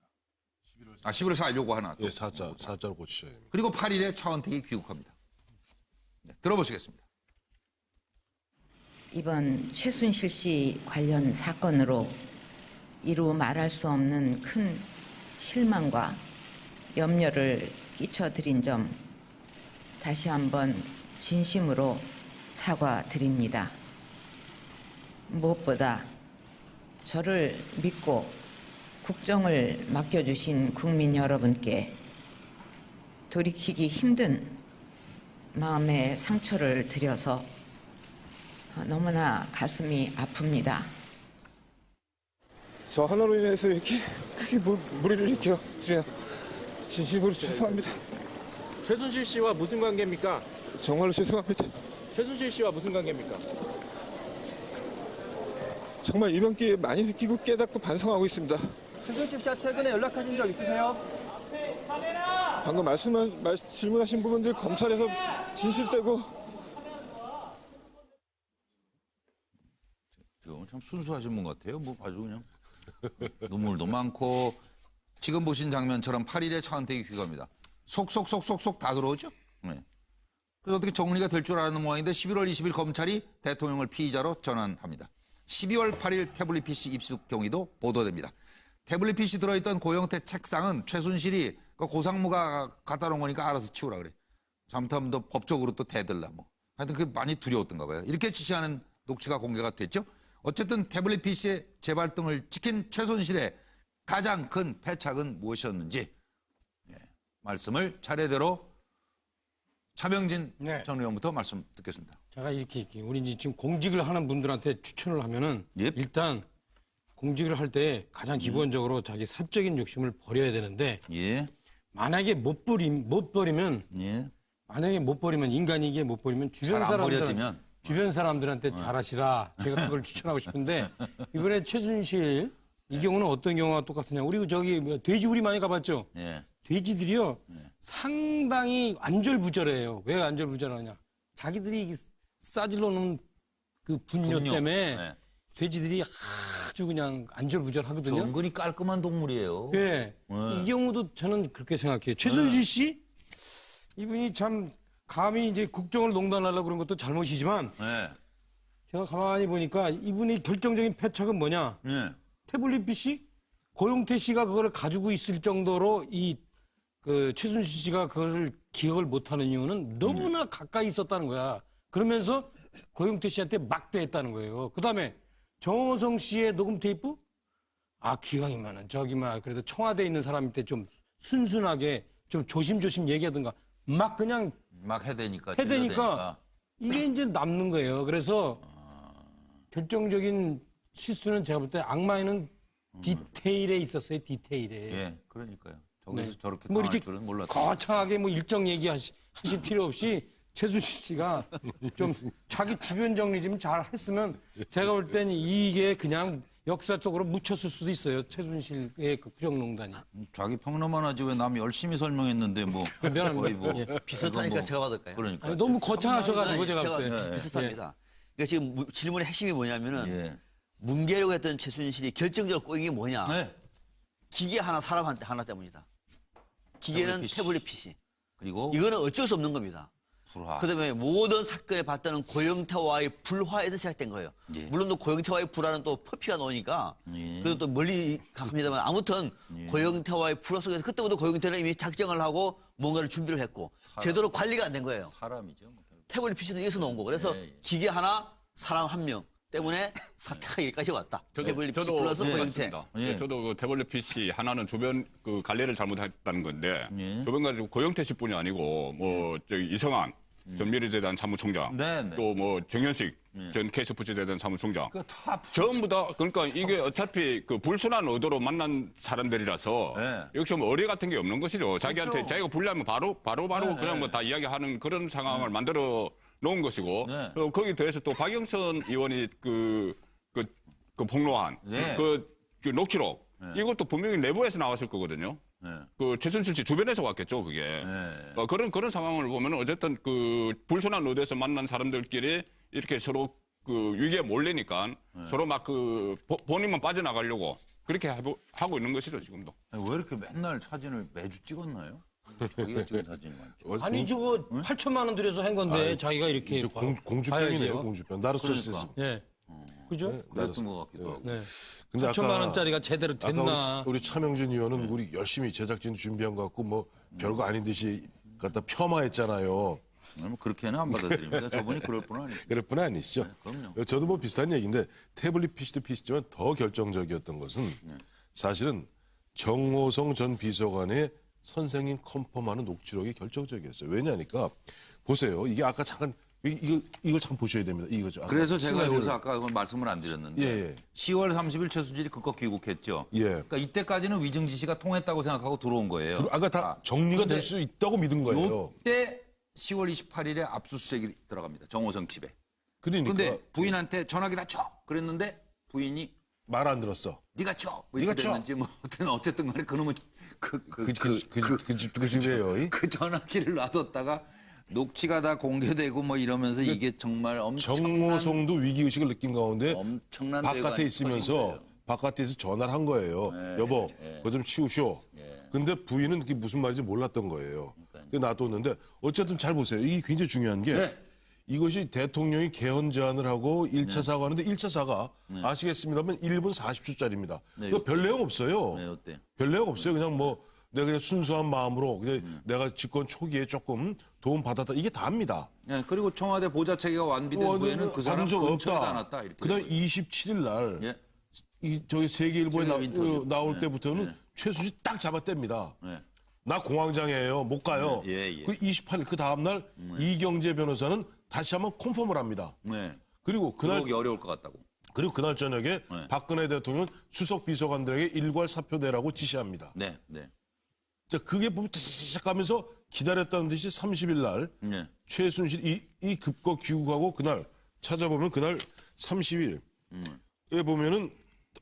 11월 4일 요거 하나. 예, 사자로 고치셔야 됩니다. 그리고 8일에 차은택이 귀국합니다. 들어보시겠습니다. 이번 최순실 씨 관련 사건으로 이루 말할 수 없는 큰 실망과 염려를 끼쳐드린 점 다시 한번 진심으로 사과드립니다. 무엇보다 저를 믿고 국정을 맡겨주신 국민 여러분께 돌이키기 힘든 마음의 상처를 드려서 너무나 가슴이 아픕니다. 저 하나로 인해서 이렇게 크게 무리를 일으켜 드려 진심으로 죄송합니다. 최순실 씨와 무슨 관계입니까? 정말로 죄송합니다. 최순실 씨와 무슨 관계입니까? 정말 이번 기회에 많이 느끼고 깨닫고 반성하고 있습니다. 최순실 씨와 최근에 연락하신 적 있으세요? 방금 질문하신 부분들 검찰에서 진실되고 참 순수하신 분 같아요. 뭐 아주 그냥 눈물도 많고 지금 보신 장면처럼 8일에 차은택이 귀가합니다. 속속속속속 다 들어오죠. 네. 그래서 어떻게 정리가 될 줄 아는 모양인데 11월 20일 검찰이 대통령을 피의자로 전환합니다. 12월 8일 태블릿 PC 입수 경위도 보도됩니다. 태블릿 PC 들어있던 고영태 책상은 최순실이 고상무가 갖다 놓은 거니까 알아서 치우라 그래. 잘못하면 더 법적으로 또 대들라 뭐. 하여튼 그게 많이 두려웠던가 봐요. 이렇게 지시하는 녹취가 공개가 됐죠. 어쨌든 태블릿 PC의 재발등을 지킨 최순실의 가장 큰 패착은 무엇이었는지 말씀을 차례대로 차명진 전 의원부터 말씀 듣겠습니다. 제가 이렇게 우리 이제 지금 공직을 하는 분들한테 추천을 하면은 일단 공직을 할 때 가장 기본적으로 자기 사적인 욕심을 버려야 되는데 만약에 못 버리면 만약에 못 버리면 인간이 이게 못 버리면 주변 사람들한테 잘하시라. 제가 그걸 추천하고 싶은데 이번에 최순실 이 경우는 어떤 경우가 똑같으냐. 우리 저기 돼지우리 많이 가봤죠. 돼지들이요 상당히 안절부절해요. 왜 안절부절하냐? 자기들이 싸질러 놓은 그 분뇨 때문에 돼지들이 아주 그냥 안절부절하거든요. 은근히 깔끔한 동물이에요. 네. 이 경우도 저는 그렇게 생각해요. 최순실 씨 이분이 참 감히 이제 국정을 농단하려고 그런 것도 잘못이지만 제가 가만히 보니까 이분이 결정적인 패착은 뭐냐? 태블릿 PC 고용태 씨가 그걸 가지고 있을 정도로 그 최순실 씨가 그걸 기억을 못하는 이유는 너무나 가까이 있었다는 거야. 그러면서 고용태 씨한테 막대했다는 거예요. 그다음에 정호성 씨의 녹음 테이프? 기왕이면은 그래도 청와대에 있는 사람한테 좀 순순하게 좀 조심조심 얘기하든가 막 그냥 막 해대니까 이게 이제 남는 거예요. 그래서 결정적인 실수는 제가 볼 때 악마에는 디테일에 있었어요. 디테일에. 그러니까요. 저기서 저렇게 뭐 당할 이렇게 줄은 몰랐어요. 거창하게 뭐 일정 얘기하실 필요 없이 최순실 씨가 좀 자기 주변 정리 좀 잘 했으면 제가 볼 때는 이게 그냥 역사 속으로 묻혔을 수도 있어요. 최순실의 그 국정농단이. 자기 평론만 하지 왜 남이 열심히 설명했는데 뭐. 거의 뭐 비슷하니까 제가 받을까요? 그러니까. 너무 거창하셔가지고 제가 볼 때. 비슷합니다. 그러니까 지금 질문의 핵심이 뭐냐면은 뭉개려고 했던 최순실이 결정적으로 꼬인 게 뭐냐? 기계 하나, 사람 하나 때문이다. 기계는 태블릿 PC. 그리고 이거는 어쩔 수 없는 겁니다. 그다음에 모든 사건에 봤다는 고영태와의 불화에서 시작된 거예요. 물론 또 고영태와의 불화는 또 퍼피가 나오니까 그래도 또 멀리 갑니다만 아무튼 고영태와의 불화 속에서 그때부터 고영태는 이미 작정을 하고 뭔가를 준비를 했고 제대로 관리가 안 된 거예요. 사람이죠. 태블릿 PC는 여기서 나온 거고 그래서 기계 하나, 사람 한 명 때문에 사태가 여기까지 왔다. 태블릿 PC 플러스 고영태. 저도 그 태블릿 PC 하나는 주변 그 관리를 잘못했다는 건데 주변 가지고 고영태 씨뿐이 아니고 뭐 저기 이성한 전 미래재단 사무총장 또 뭐 정현식 전 K스포츠재단 사무총장 전부 다 그러니까 이게 어차피 그 불순한 의도로 만난 사람들이라서 역시 뭐 의뢰 같은 게 없는 것이죠. 자기한테 자기가 불리하면 바로 그냥 뭐 다 이야기하는 그런 상황을 만들어 놓은 것이고 거기 더해서 또 박영선 의원이 그 폭로한 그 녹취록 이것도 분명히 내부에서 나왔을 거거든요. 그 최순실 씨 주변에서 왔겠죠, 그게. 그런 상황을 보면 어쨌든 그 불순한 의도에서 만난 사람들끼리 이렇게 서로 그 위기에 몰리니까 서로 막 그 본인만 빠져나가려고 그렇게 하고 있는 것이죠, 지금도. 왜 이렇게 맨날 사진을 매주 찍었나요? 거기가 찍은 사진이 많죠. 아니 저거 8천만 원 들여서 한 건데 자기가 이렇게 공주병이네요. 공주병. 나르시시즘. 예. 그죠? 네, 그랬던 것 같기도 하고. 네. 근데 8천만 원짜리가 제대로 됐나? 아까 우리 차명진 의원은 우리 열심히 제작진 준비한 것 같고 뭐 별거 아닌 듯이 갖다 폄하했잖아요. 그렇게는 안 받아들입니다. 저분이 그럴 뿐 아니죠. 그럴 뿐 아니시죠. 그럼요. 저도 뭐 비슷한 얘기인데 태블릿 PC도 PC지만 더 결정적이었던 것은 사실은 정호성 전 비서관의 선생님 컨펌하는 녹취록이 결정적이었어요. 왜냐니까 보세요. 이게 아까 잠깐 이걸 참 보셔야 됩니다. 이거죠. 그래서 제가 여기서 아까 말씀을 안 드렸는데 예. 10월 30일 최순실이 극거 귀국했죠. 예. 그러니까 이때까지는 위증 지시가 통했다고 생각하고 들어온 거예요. 아까 다 정리가 될 수 있다고 믿은 거예요. 이때 10월 28일에 압수수색이 들어갑니다. 정호성 집에. 그러니까. 근데 부인한테 전화기다 쳐. 그랬는데 부인이 말 안 들었어. 네가 쳐. 뭐 네가 이렇게 됐는지 뭐 어쨌든 간에 그놈은 그 집에요. 그 전화기를 놔뒀다가 녹취가 다 공개되고 뭐 이러면서 이게 정말 엄청난 정호성도 위기의식을 느낀 가운데 엄청난 바깥에 있으면서 바깥에서 전화를 한 거예요. 여보, 그거 좀 치우쇼. 근데 부인은 그게 무슨 말인지 몰랐던 거예요. 놔뒀는데 어쨌든 잘 보세요. 이게 굉장히 중요한 게 이것이 대통령이 개헌 제안을 하고 1차 사과하는데 1차 사과 아시겠습니다만 1분 40초짜리입니다. 이거 별 내용 없어요. 어때? 별 내용 없어요. 그냥 뭐 내가 그냥 순수한 마음으로 그냥 내가 집권 초기에 조금 도움 받았다. 이게 다입니다. 네, 그리고 청와대 보좌 체계가 완비된 후에는 그 사람 근처에 안 왔다. 이렇게. 그다음 27일 날 이 저기 세계일보에 나올 때부터는 최순실 딱 잡아뗍니다. 나 공황장애예요. 못 가요. 그 28일 그 다음 날 이경재 변호사는 다시 한번 컨펌을 합니다. 그리고 그날 들어오기 어려울 것 같다고. 그리고 그날 저녁에 박근혜 대통령 수석 비서관들에게 일괄 사표 내라고 지시합니다. 네. 자, 그게 보면 시작하면서 기다렸다는 듯이 30일 날 최순실이 이 급거 귀국하고 그날 찾아보면 그날 30일에 보면은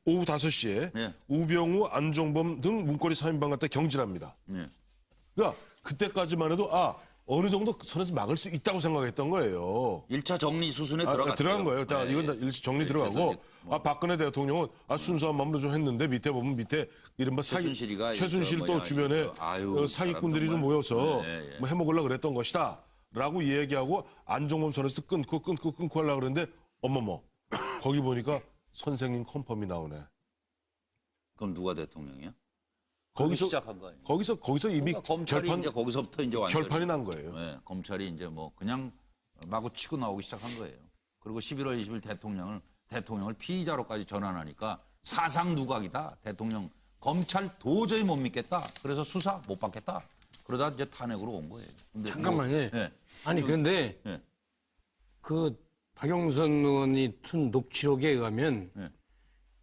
오후 5시에 우병우, 안종범 등 문고리 3인방 갖다 경질합니다. 그러니까 그때까지만 해도 어느 정도 선에서 막을 수 있다고 생각했던 거예요. 1차 정리 수순에 들어갔어요. 들어간 거예요. 자, 이건 다 1차 정리 들어가고 박근혜 대통령은 순수한 마음으로 좀 했는데 밑에 보면 밑에 이른바 최순실 또 주변에 사기꾼들이 좀 모여서 뭐 해먹으려고 그랬던 것이다. 라고 얘기하고 안종범 선에서 끊고 하려고 그랬는데 어머머 거기 보니까 선생님 컨펌이 나오네. 그럼 누가 대통령이야? 거기서 시작한 거예요. 거기서 이미 검찰이 이제 거기서부터 이제 완전히 결판이 난 거예요. 네, 검찰이 이제 뭐 그냥 마구 치고 나오기 시작한 거예요. 그리고 11월 20일 대통령을 피의자로까지 전환하니까 사상 누각이다. 대통령 검찰 도저히 못 믿겠다. 그래서 수사 못 받겠다. 그러다 이제 탄핵으로 온 거예요. 근데 잠깐만요. 아니 그런데 그 박영선 의원이 튼 녹취록에 의하면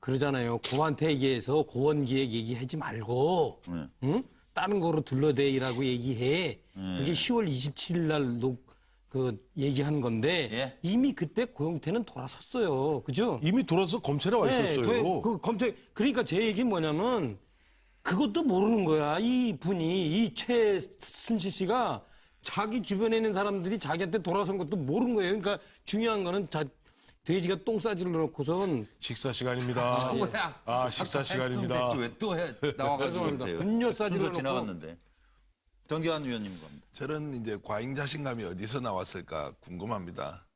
그러잖아요. 고한테 얘기해서 고원기획 얘기하지 말고 응? 다른 거로 둘러대라고 얘기해. 그게 10월 27일 날 얘기한 건데 이미 그때 고영태는 돌아섰어요. 그죠? 이미 돌아서 검찰에 와 있었어요. 그러니까 제 얘기는 뭐냐면 그것도 모르는 거야. 이 분이 이 최순실 씨가 자기 주변에 있는 사람들이 자기한테 돌아선 것도 모르는 거예요. 그러니까 중요한 거는 돼지가 똥 싸지를 놓고선 식사 시간입니다. 식사 시간입니다. 왜 또 나와가지고 그러세요? 분뇨 싸지를 놓고 지나갔는데. 정기환 의원님 겁니다. 저는 이제 과잉 자신감이 어디서 나왔을까 궁금합니다.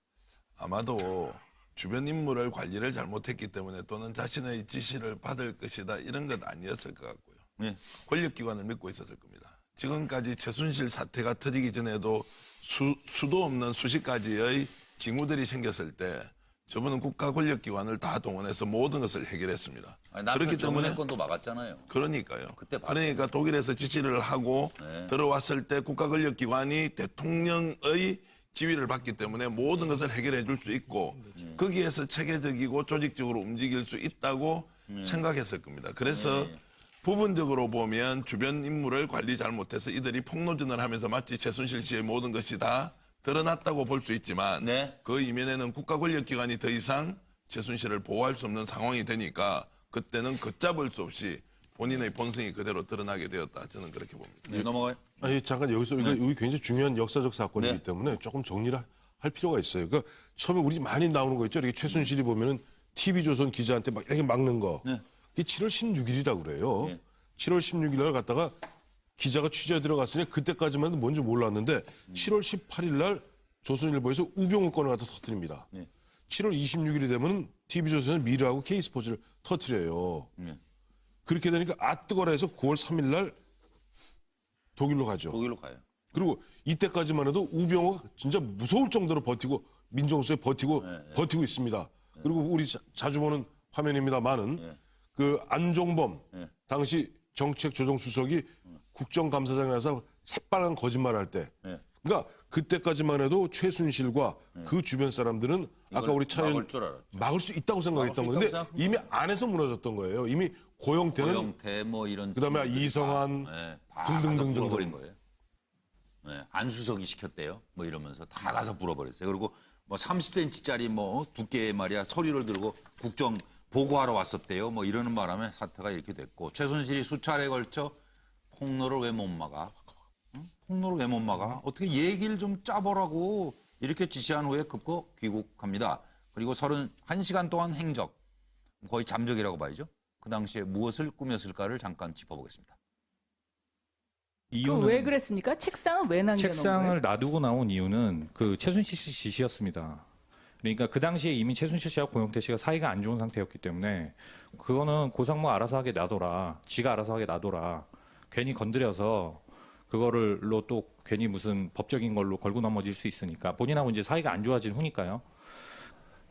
아마도 주변 인물을 관리를 잘못했기 때문에 또는 자신의 지시를 받을 것이다 이런 건 아니었을 것 같고요. 권력기관을 믿고 있었을 겁니다. 지금까지 최순실 사태가 터지기 전에도 수도 없는 수십 가지의 징후들이 생겼을 때 저분은 국가 권력기관을 다 동원해서 모든 것을 해결했습니다. 그렇기 때문에 건도 막았잖아요. 그러니까요. 그러니까 독일에서 지시를 하고 들어왔을 때 국가 권력기관이 대통령의 지휘를 받기 때문에 모든 것을 해결해 줄 수 있고 거기에서 체계적이고 조직적으로 움직일 수 있다고 생각했을 겁니다. 그래서 부분적으로 보면 주변 인물을 관리 잘못해서 이들이 폭로전을 하면서 마치 최순실 씨의 모든 것이 다 드러났다고 볼 수 있지만 그 이면에는 국가 권력기관이 더 이상 최순실을 보호할 수 없는 상황이 되니까 그때는 걷잡을 수 없이 본인의 본성이 그대로 드러나게 되었다. 저는 그렇게 봅니다. 넘어가요. 잠깐 여기서 여기 굉장히 중요한 역사적 사건이기 때문에 조금 정리를 할 필요가 있어요. 그러니까 처음에 우리 많이 나오는 거 있죠. 이렇게 최순실이 보면은 TV조선 기자한테 막 이렇게 막는 거. 그게 7월 16일이라고 그래요. 7월 16일 날 갔다가 기자가 취재에 들어갔으니 그때까지만 해도 뭔지 몰랐는데 7월 18일 날 조선일보에서 우병우 건을 갖다 터뜨립니다. 7월 26일이 되면 TV조선의 미르하고 K스포츠를 터뜨려요. 그렇게 되니까 뜨거라 해서 9월 3일 날 독일로 가죠. 독일로 가요. 그리고 이때까지만 해도 우병우가 진짜 무서울 정도로 버티고 민정수에 버티고 있습니다. 그리고 우리 자주 보는 화면입니다만은 그 안종범 당시 정책조정수석이 국정감사장에 나서 새빨간 거짓말할 때, 그러니까 그때까지만 해도 최순실과 그 주변 사람들은 아까 우리 차 의원 막을 수 있다고 생각했던 건데 이미 안에서 무너졌던 거예요. 이미 고영태 뭐 이런 그다음에 이성한 등등등등 불어버린 거예요. 안수석이 시켰대요. 뭐 이러면서 다 가서 불어버렸어요. 그리고 뭐 30cm짜리 뭐 두께의 말이야 서류를 들고 국정 보고하러 왔었대요. 뭐 이러는 바람에 사태가 이렇게 됐고 최순실이 수차례에 걸쳐 폭로를 왜 못 막아? 폭로를 왜 못 막아? 어떻게 얘기를 좀 짜보라고 이렇게 지시한 후에 급거 귀국합니다. 그리고 31시간 동안 행적, 거의 잠적이라고 봐야죠. 그 당시에 무엇을 꾸몄을까를 잠깐 짚어보겠습니다. 이유는 왜 그랬습니까? 책상은 왜 남겨놓은 거예요? 책상을 놔두고 나온 이유는 그 최순실 씨 지시였습니다. 그러니까 그 당시에 이미 최순실 씨와 고영태 씨가 사이가 안 좋은 상태였기 때문에 그거는 고상무 알아서 하게 놔둬라. 지가 알아서 하게 놔둬라. 괜히 건드려서 그거를로 또 괜히 무슨 법적인 걸로 걸고 넘어질 수 있으니까 본인하고 이제 사이가 안 좋아진 후니까요.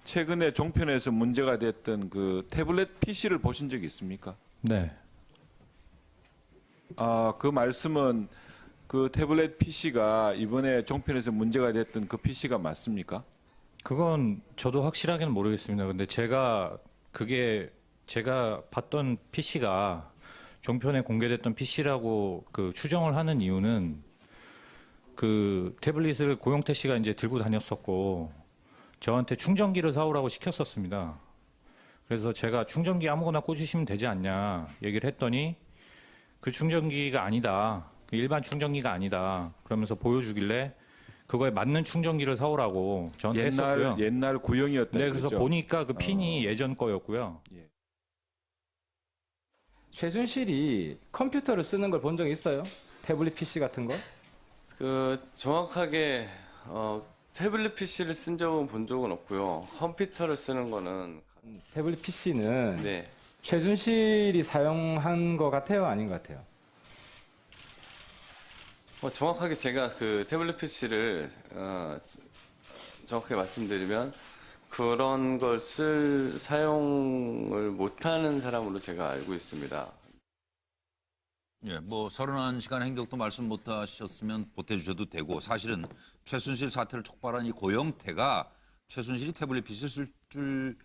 최근에 종편에서 문제가 됐던 그 태블릿 PC를 보신 적이 있습니까? 네. 그 말씀은 그 태블릿 PC가 이번에 종편에서 문제가 됐던 그 PC가 맞습니까? 그건 저도 확실하게는 모르겠습니다. 근데 제가 봤던 PC가 종편에 공개됐던 PC라고 그 추정을 하는 이유는 그 태블릿을 고영태 씨가 이제 들고 다녔었고 저한테 충전기를 사오라고 시켰었습니다. 그래서 제가 충전기 아무거나 꽂으시면 되지 않냐 얘기를 했더니 그 충전기가 아니다. 그 일반 충전기가 아니다. 그러면서 보여주길래 그거에 맞는 충전기를 사오라고 저한테 했었고요. 옛날 구형이었던 네, 그래서 거죠? 보니까 그 핀이 예전 거였고요. 최순실이 컴퓨터를 쓰는 걸 본 적 있어요? 태블릿 PC 같은 거? 정확하게 태블릿 PC를 쓴 적은 본 적은 없고요. 컴퓨터를 쓰는 거는 태블릿 PC는 네. 최순실이 사용한 것 같아요, 아닌 것 같아요? 정확하게 제가 그 태블릿 PC를 정확하게 말씀드리면 그런 걸 사용을 못하는 사람으로 제가 알고 있습니다. 예, 뭐 31시간 행적도 말씀 못 하셨으면 보태주셔도 되고 사실은 최순실 사태를 촉발한 이 고영태가 최순실이 태블릿 PC를 쓸 줄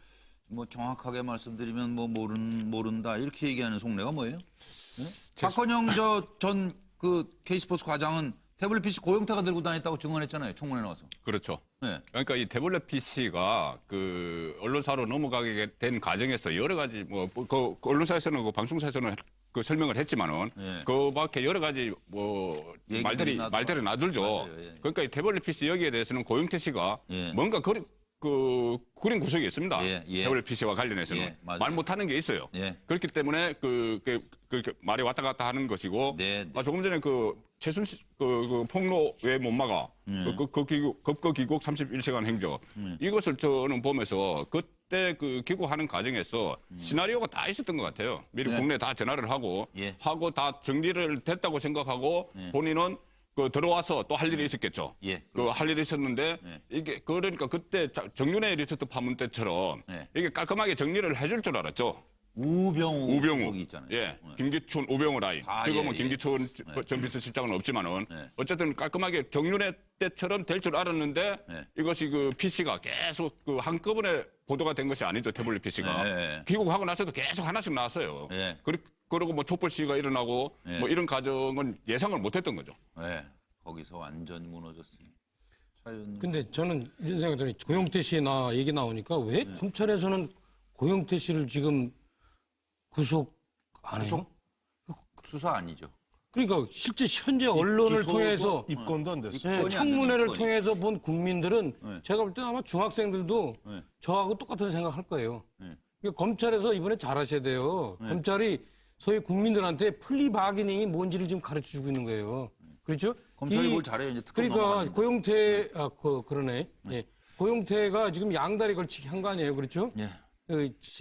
뭐 정확하게 말씀드리면 뭐 모른다 이렇게 얘기하는 속내가 뭐예요? 예? 박건영 전 그 K스포츠 과장은 태블릿 PC 고영태가 들고 다녔다고 증언했잖아요. 청문회 나와서. 그렇죠. 네. 그러니까 이 태블릿 PC가 그 언론사로 넘어가게 된 과정에서 여러 가지 그 언론사에서는 그 방송사에서는 그 설명을 했지만은 그 밖에 여러 가지 뭐 말들이 나들죠. 맞아요, 예. 그러니까 이 태블릿 PC 여기에 대해서는 고영태 씨가 뭔가 그린 구석이 있습니다. 태블릿 PC와 관련해서는 말 못하는 게 있어요. 그렇기 때문에 그렇게 말이 왔다 갔다 하는 것이고 조금 전에 그 최순실 그 폭로 왜 못 막아 급거 귀국 31시간 행적 이것을 저는 보면서 그때 그 귀국하는 과정에서 시나리오가 다 있었던 것 같아요. 미리 국내에 다 전화를 하고 다 정리를 됐다고 생각하고 본인은 그 들어와서 또 할 일이 있었겠죠. 그 할 일이 있었는데 이게 그러니까 그때 정윤회 리스트 파문 때처럼 이게 깔끔하게 정리를 해줄 줄 알았죠. 우병우 있잖아요. 예, 김기춘 우병우 라인. 지금은 김기춘 전 비서실장은 없지만은 어쨌든 깔끔하게 정윤회 때처럼 될 줄 알았는데 이것이 그 PC가 계속 그 한꺼번에 보도가 된 것이 아니죠. 태블릿 PC가 귀국하고 나서도 계속 하나씩 나왔어요. 그리고 뭐 촛불 시위가 일어나고 뭐 이런 과정은 예상을 못했던 거죠. 거기서 완전 무너졌으니. 근데 저는 이런 생각이 들어요. 고영태 씨 얘기 나오니까 왜 검찰에서는 고영태 씨를 지금 구속 안 해요? 수사 아니죠. 그러니까 실제 현재 언론을 통해서 입건도 안 됐어요. 청문회를 통해서 본 국민들은 제가 볼 때는 아마 중학생들도 저하고 똑같은 생각할 거예요. 그러니까 검찰에서 이번에 잘하셔야 돼요. 검찰이 소위 국민들한테 플리바게닝이 뭔지를 지금 가르쳐주고 있는 거예요. 그렇죠? 검찰이 뭘 잘해요? 이제 특검 그러니까 넘어가는데. 고용태, 그러네. 예. 고용태가 지금 양다리 걸치기 한 거 아니에요. 그렇죠? 예.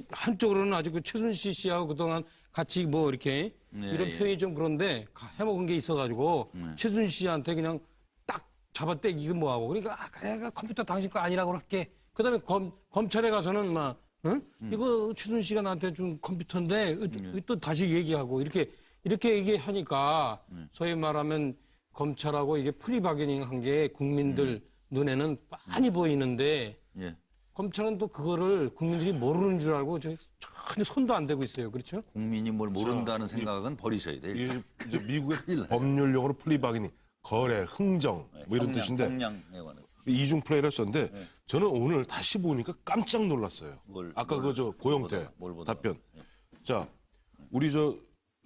한쪽으로는 아주 그 최순실 씨하고 그동안 같이 뭐 이렇게 이런 표현이 좀 그런데 해먹은 게 있어가지고 최순실 씨한테 그냥 딱 잡아떼기 이거 뭐하고 그러니까 그냥 컴퓨터 당신 거 아니라고 할게. 그다음에 검찰에 가서는 막 이거 최순실 씨가 나한테 준 컴퓨터인데 또 다시 얘기하고 이렇게 얘기하니까 소위 말하면 검찰하고 이게 프리바게닝 한 게 국민들 눈에는 많이 보이는데 예. 검찰은 또 그거를 국민들이 모르는 줄 알고 전혀 손도 안 대고 있어요. 그렇죠? 국민이 뭘 모른다는 생각은 버리셔야 돼요. 이제 미국의 법률용어로 플리바게닝, 거래, 흥정 뭐 이런 뜻인데 형량에 관해서. 이중 플레이를 썼는데 저는 오늘 다시 보니까 깜짝 놀랐어요. 아까 그 고용태 답변. 자, 우리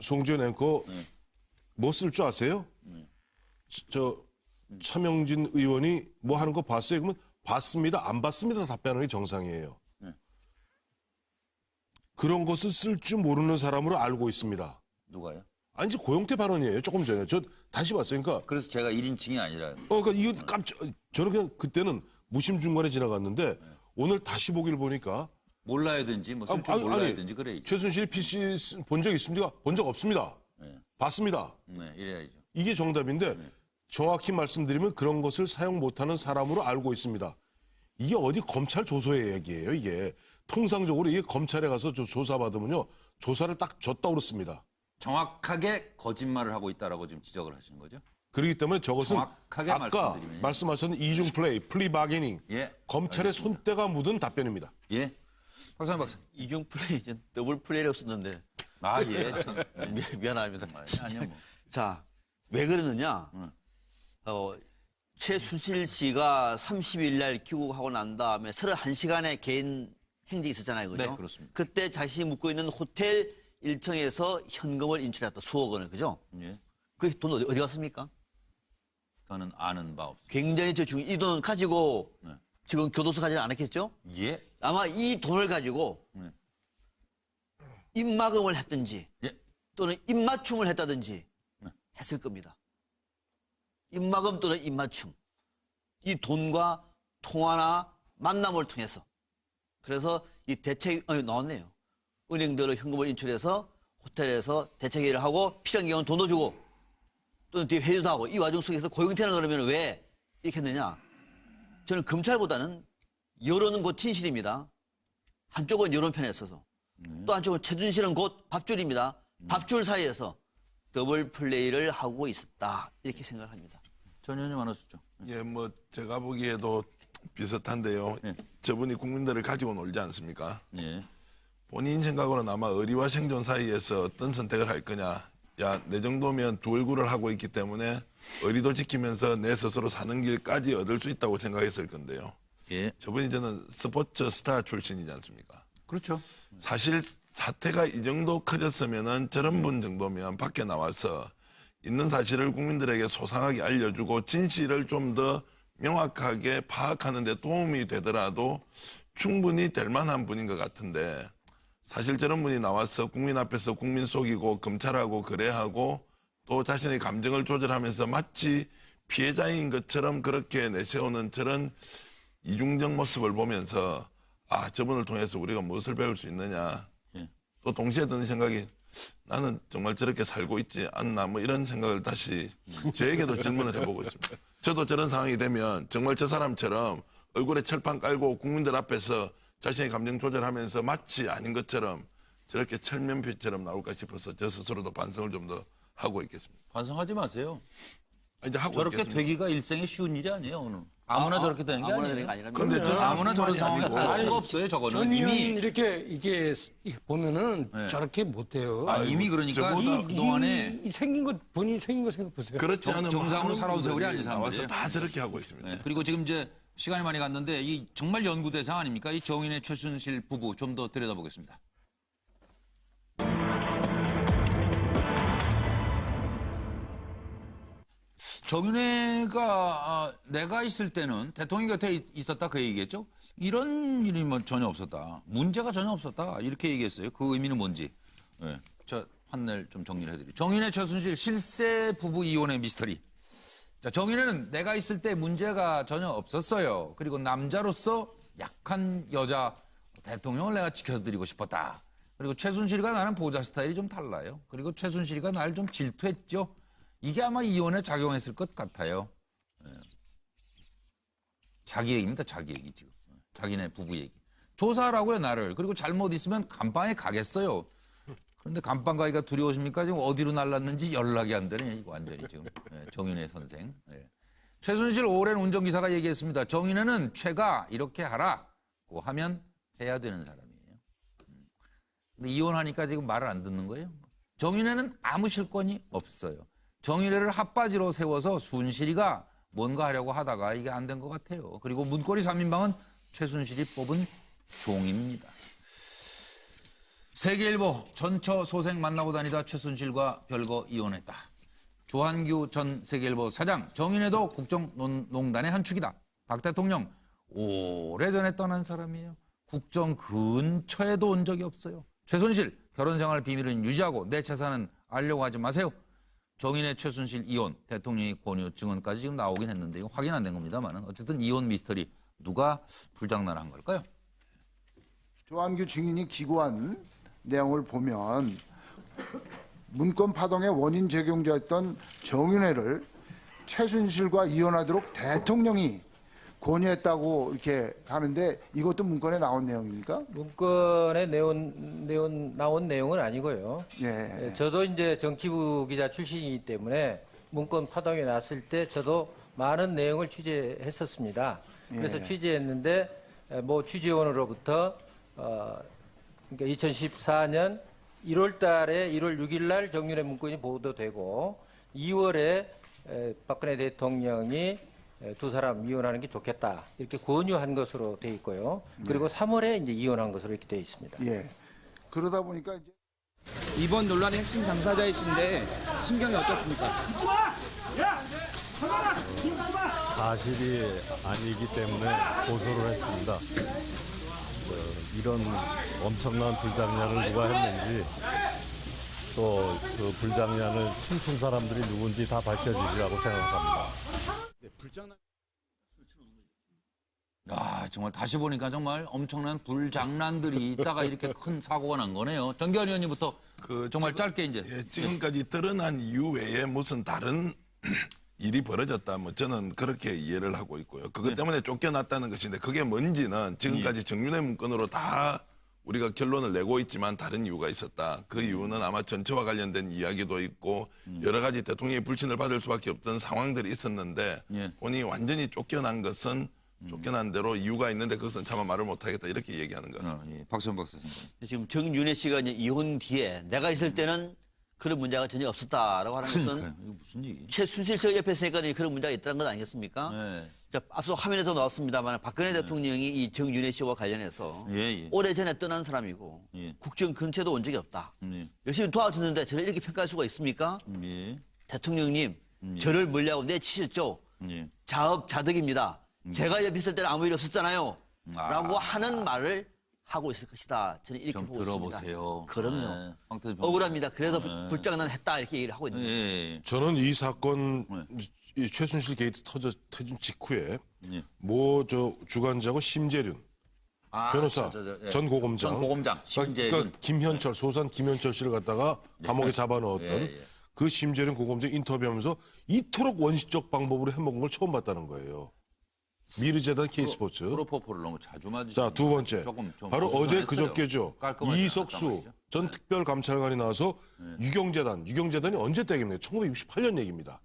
송지현 앵커 뭐 쓸 줄 아세요? 차명진 의원이 뭐 하는 거 봤어요? 그러면 봤습니다, 안 봤습니다 답변하는 게 정상이에요. 그런 것을 쓸 줄 모르는 사람으로 알고 있습니다. 누가요? 아니, 이제 고용태 발언이에요. 조금 전에. 저 다시 봤어요. 그러니까. 그래서 제가 1인칭이 아니라. 그러니까 이거 저는 그냥 그때는 무심 중간에 지나갔는데 오늘 다시 보기를 보니까. 몰라야든지 뭐 쓸 줄 몰라야든지 그래. 최순실 PC 본 적 있습니까? 본 적 없습니다. 봤습니다. 네, 이래야죠. 이게 정답인데 정확히 말씀드리면 그런 것을 사용 못하는 사람으로 알고 있습니다. 이게 어디 검찰 조서의 얘기예요, 이게. 통상적으로 이게 검찰에 가서 조사받으면요. 조사를 딱 줬다 그렇습니다. 정확하게 거짓말을 하고 있다라고 지금 지적을 하시는 거죠? 그렇기 때문에 저것은 정확하게 아까 말씀하셨던 이중 플레이, 플리바게닝, 검찰의 알겠습니다. 손때가 묻은 답변입니다. 예. 박사님 박사. 이중 플레이, 더블 플레이라고 썼는데. 아, 예. 미안합니다. 아니요, 뭐. 자, 왜 그러느냐? 최순실 씨가 30일 날 귀국하고 난 다음에 31시간의 개인 행적이 있었잖아요. 그죠? 네, 그렇습니다. 그때 자신이 묵고 있는 호텔 1층에서 현금을 인출했다. 수억 원을. 그죠? 예. 그 돈 어디 갔습니까? 저는 아는 바 없습니다. 굉장히 이 돈 가지고 지금 교도소 가지는 않았겠죠? 예. 아마 이 돈을 가지고 입막음을 했든지 또는 입맞춤을 했다든지 했을 겁니다. 입막음 또는 입맞춤. 이 돈과 통화나 만남을 통해서. 그래서 이 대책, 나왔네요. 은행들로 현금을 인출해서 호텔에서 대책회의를 하고 필요한 경우는 돈도 주고 또는 뒤에 회의도 하고 이 와중 속에서 고용태는 그러면 왜 이렇게 했느냐. 저는 검찰보다는 여론은 곧 진실입니다. 한쪽은 여론 편에 있어서 또 한쪽은 최순실은 곧 밥줄입니다. 밥줄 사이에서 더블 플레이를 하고 있었다. 이렇게 생각을 합니다. 전 의원님 안 하셨죠? 예, 뭐 제가 보기에도 비슷한데요. 저분이 국민들을 가지고 놀지 않습니까? 예. 본인 생각으로는 아마 의리와 생존 사이에서 어떤 선택을 할 거냐. 야, 내 정도면 두 얼굴을 하고 있기 때문에 의리도 지키면서 내 스스로 사는 길까지 얻을 수 있다고 생각했을 건데요. 예. 저분이 저는 스포츠 스타 출신이지 않습니까? 그렇죠. 사실 사태가 이 정도 커졌으면은 저런 분 정도면 밖에 나와서 있는 사실을 국민들에게 소상하게 알려주고 진실을 좀 더 명확하게 파악하는 데 도움이 되더라도 충분히 될 만한 분인 것 같은데 사실 저런 분이 나와서 국민 앞에서 국민 속이고 검찰하고 거래하고 또 자신의 감정을 조절하면서 마치 피해자인 것처럼 그렇게 내세우는 저런 이중적 모습을 보면서 아, 저분을 통해서 우리가 무엇을 배울 수 있느냐. 또 동시에 드는 생각이 나는 정말 저렇게 살고 있지 않나 뭐 이런 생각을 다시 저에게도 질문을 해보고 있습니다. 저도 저런 상황이 되면 정말 저 사람처럼 얼굴에 철판 깔고 국민들 앞에서 자신의 감정 조절하면서 마치 아닌 것처럼 저렇게 철면피처럼 나올까 싶어서 저 스스로도 반성을 좀 더 하고 있겠습니다. 반성하지 마세요. 이제 하고 저렇게 있겠습니다. 되기가 일생에 쉬운 일이 아니에요, 오늘. 아무나 저렇게 되는 게 아니에요. 근데 저 아무나 저런 상황에 아니고. 갈 수가 없어요, 저거는. 전 의원 이미. 이렇게 이게 보면은 저렇게 못해요. 아, 이미 그러니까 그동안에 이 생긴 것 본인이 생긴 거 생각 보세요. 그렇지 않으면 정상으로 살아온 세월이 아닌 나와서 사람들이에요. 다 저렇게 하고 있습니다. 네, 그리고 지금 이제 시간이 많이 갔는데 이 정말 연구 대상 아닙니까? 이 정인의 최순실 부부 좀 더 들여다보겠습니다. 정윤회가 내가 있을 때는 대통령 곁에 있었다 그 얘기겠죠? 이런 일이 뭐 전혀 없었다. 문제가 전혀 없었다. 이렇게 얘기했어요. 그 의미는 뭔지. 네. 자, 판넬 좀 정리를 해드리죠. 정윤회 최순실 실세 부부 이혼의 미스터리. 자, 정윤회는 내가 있을 때 문제가 전혀 없었어요. 그리고 남자로서 약한 여자 대통령을 내가 지켜드리고 싶었다. 그리고 최순실과 나는 보좌 스타일이 좀 달라요. 그리고 최순실이가 날 좀 질투했죠. 이게 아마 이혼에 작용했을 것 같아요. 예. 자기 얘기입니다. 자기 얘기 지금. 자기네 부부 얘기. 조사하라고요, 나를. 그리고 잘못 있으면 감방에 가겠어요. 그런데 감방 가기가 두려우십니까? 지금 어디로 날랐는지 연락이 안 되네. 이거 완전히 지금. 예, 정윤회 선생. 예. 최순실 오랜 운전기사가 얘기했습니다. 정윤회는 최가 이렇게 하라고 하면 해야 되는 사람이에요. 근데 이혼하니까 지금 말을 안 듣는 거예요. 정윤회는 아무 실권이 없어요. 정윤회를 핫바지로 세워서 순실이가 뭔가 하려고 하다가 이게 안 된 것 같아요. 그리고 문고리 3인방은 최순실이 뽑은 종입니다. 세계일보 전처 소생 만나고 다니다 최순실과 별거 이혼했다. 조한규 전 세계일보 사장, 정윤회도 국정농단의 한 축이다. 박 대통령 오래전에 떠난 사람이에요. 국정 근처에도 온 적이 없어요. 최순실 결혼생활 비밀은 유지하고 내 재산은 알려고 하지 마세요. 정윤회 최순실 이혼 대통령이 권유 증언까지 지금 나오긴 했는데 이거 확인 안 된 겁니다만은 어쨌든 이혼 미스터리 누가 불장난한 걸까요? 조한규 증인이 기고한 내용을 보면 문건 파동의 원인 제공자였던 정윤회를 최순실과 이혼하도록 대통령이 권유했다고 이렇게 하는데 이것도 문건에 나온 내용입니까? 문건에 나온 내용은 아니고요. 예. 저도 이제 정치부 기자 출신이기 때문에 문건 파동이 났을 때 저도 많은 내용을 취재했었습니다. 그래서 예. 취재했는데 뭐 취재원으로부터 그러니까 2014년 1월 달에 1월 6일 날 정윤회 문건이 보도되고 2월에 박근혜 대통령이 두 사람 이혼하는 게 좋겠다 이렇게 권유한 것으로 돼 있고요. 그리고 3월에 이제 이혼한 것으로 이렇게 돼 있습니다. 예. 그러다 보니까 이제 이번 논란의 핵심 당사자이신데 심경이 어떻습니까? 사실이 아니기 때문에 고소를 했습니다. 이런 엄청난 불장난을 누가 했는지 또 그 불장난을 춤춘 사람들이 누군지 다 밝혀지리라고 생각합니다. 아, 정말 다시 보니까 정말 엄청난 불장난들이 있다가 이렇게 큰 사고가 난 거네요. 정기환 의원님부터 정말 짧게 이제. 예, 지금까지 드러난 이유 외에 무슨 다른 일이 벌어졌다. 뭐 저는 그렇게 이해를 하고 있고요. 그것 때문에 쫓겨났다는 것인데 그게 뭔지는 지금까지 정윤회 문건으로 다 우리가 결론을 내고 있지만 다른 이유가 있었다. 그 이유는 아마 전처와 관련된 이야기도 있고 여러 가지 대통령의 불신을 받을 수밖에 없던 상황들이 있었는데 본인이 완전히 쫓겨난 것은 쫓겨난 대로 이유가 있는데 그것은 차마 말을 못하겠다 이렇게 얘기하는 것 같습니다. 박수현 박사 선생님. 지금 정윤회 씨가 이제 이혼 뒤에 내가 있을 때는 그런 문제가 전혀 없었다라고 하는 것은 무슨 얘기? 최순실 씨 옆에 있으니까 그런 문제가 있다는 건 아니겠습니까? 네. 자, 앞서 화면에서 나왔습니다만 박근혜 대통령이 이 정윤회 씨와 관련해서 오래전에 떠난 사람이고 국정 근처에도 온 적이 없다. 열심히 도와줬는데 저를 이렇게 평가할 수가 있습니까? 대통령님, 저를 멀리하고 내치셨죠? 자업자득입니다. 제가 옆에 있을 때는 아무 일 없었잖아요. 라고 하는 말을 하고 있을 것이다. 저는 이렇게 보고 들어보세요. 있습니다. 그럼요. 네. 억울합니다. 그래서 불장난 했다 이렇게 얘기를 하고 있는 거예요. 저는 이 사건 이 최순실 게이트 터진 직후에 주관자고 심재륜 변호사 전 고검장 그러니까 김현철 소산 김현철 씨를 갖다가 감옥에 잡아넣었던 그 심재륜 고검장 인터뷰하면서 이토록 원시적 방법으로 해먹은 걸 처음 봤다는 거예요. 미르재단 K스포츠. 프로포폴을 너무 자주 맞으시죠. 자, 두 번째. 바로 어제 그저께죠. 이석수 전 특별감찰관이 나와서 유경재단이 언제 때 얘기입니까? 1968년 얘기입니다.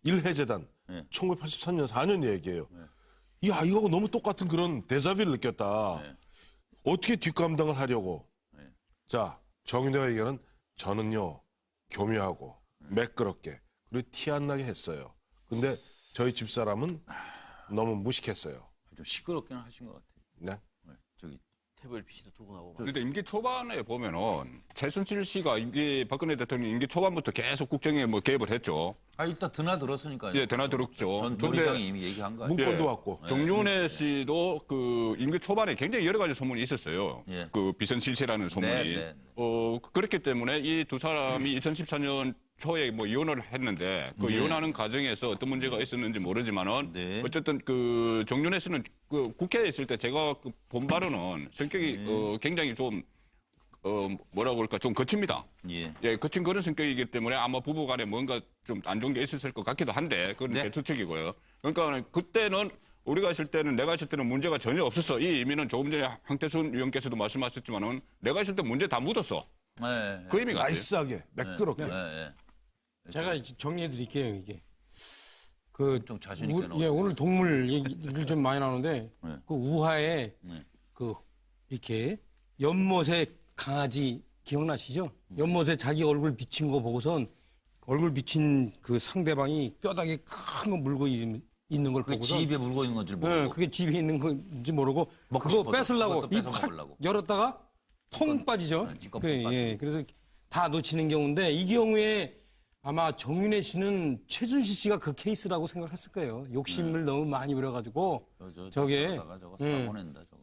일해재단 1983년 4년 얘기예요. 이 아이하고 너무 똑같은 그런 데자뷰를 느꼈다. 어떻게 뒷감당을 하려고. 자, 정윤회가 얘기하는 저는요. 교묘하고 매끄럽게 그리고 티 안 나게 했어요. 근데 저희 집사람은 너무 무식했어요. 좀 시끄럽게는 하신 것 같아요. 네? 저기 태블릿 PC도 두고 나오고. 그런데 임기 초반에 보면은 최순실 씨가 박근혜 대통령 임기 초반부터 계속 국정에 뭐 개입을 했죠. 일단 드나들었으니까요. 예, 드나들었죠. 전 조리장이 이미 얘기한 거 아니에요? 문건도 왔고. 정윤회 씨도 그 임기 초반에 굉장히 여러 가지 소문이 있었어요. 예. 그 비선 실세라는 소문이. 네. 그렇기 때문에 이 두 사람이 2014년 초에 뭐 이혼을 했는데 그 네. 이혼하는 과정에서 어떤 문제가 있었는지 모르지만은 어쨌든 그 정윤회 씨는 그 국회에 있을 때 제가 그 본 바로는 성격이 굉장히 좀 뭐라고 할까 좀 거칩니다. 예, 거친 그런 성격이기 때문에 아마 부부간에 뭔가 좀 안 좋은 게 있었을 것 같기도 한데 그건 제 추측이고요. 그러니까 그때는 우리가 있을 때는 내가 있을 때는 문제가 전혀 없었어. 이 의미는 조금 전에 황태순 의원께서도 말씀하셨지만은 내가 있을 때 문제 다 묻었어. 그 의미가 나이스하게 매끄럽게. 제가 정리해 드릴게요, 이게. 그 좀 자신 있게 예, 오늘 동물 얘기를 좀 많이 나오는데 그 우하에 그 이렇게 연못에 강아지 기억나시죠? 연못에 자기 얼굴 비친 거 보고선 얼굴 비친 그 상대방이 뼈다귀 큰 거 물고 있는 걸 그게 보고선 집에 물고 있는 건지 모르고. 네, 그게 집에 있는 건지 모르고 먹고 그거 싶어서 뺏으려고 그것도 뺏어 입 확 먹으려고. 열었다가 통 빠지죠. 그래, 예. 그래서 다 놓치는 경우인데 이 경우에 아마 정윤회 씨는 최순실 씨가 그 케이스라고 생각했을 거예요. 욕심을 너무 많이 부려가지고 저게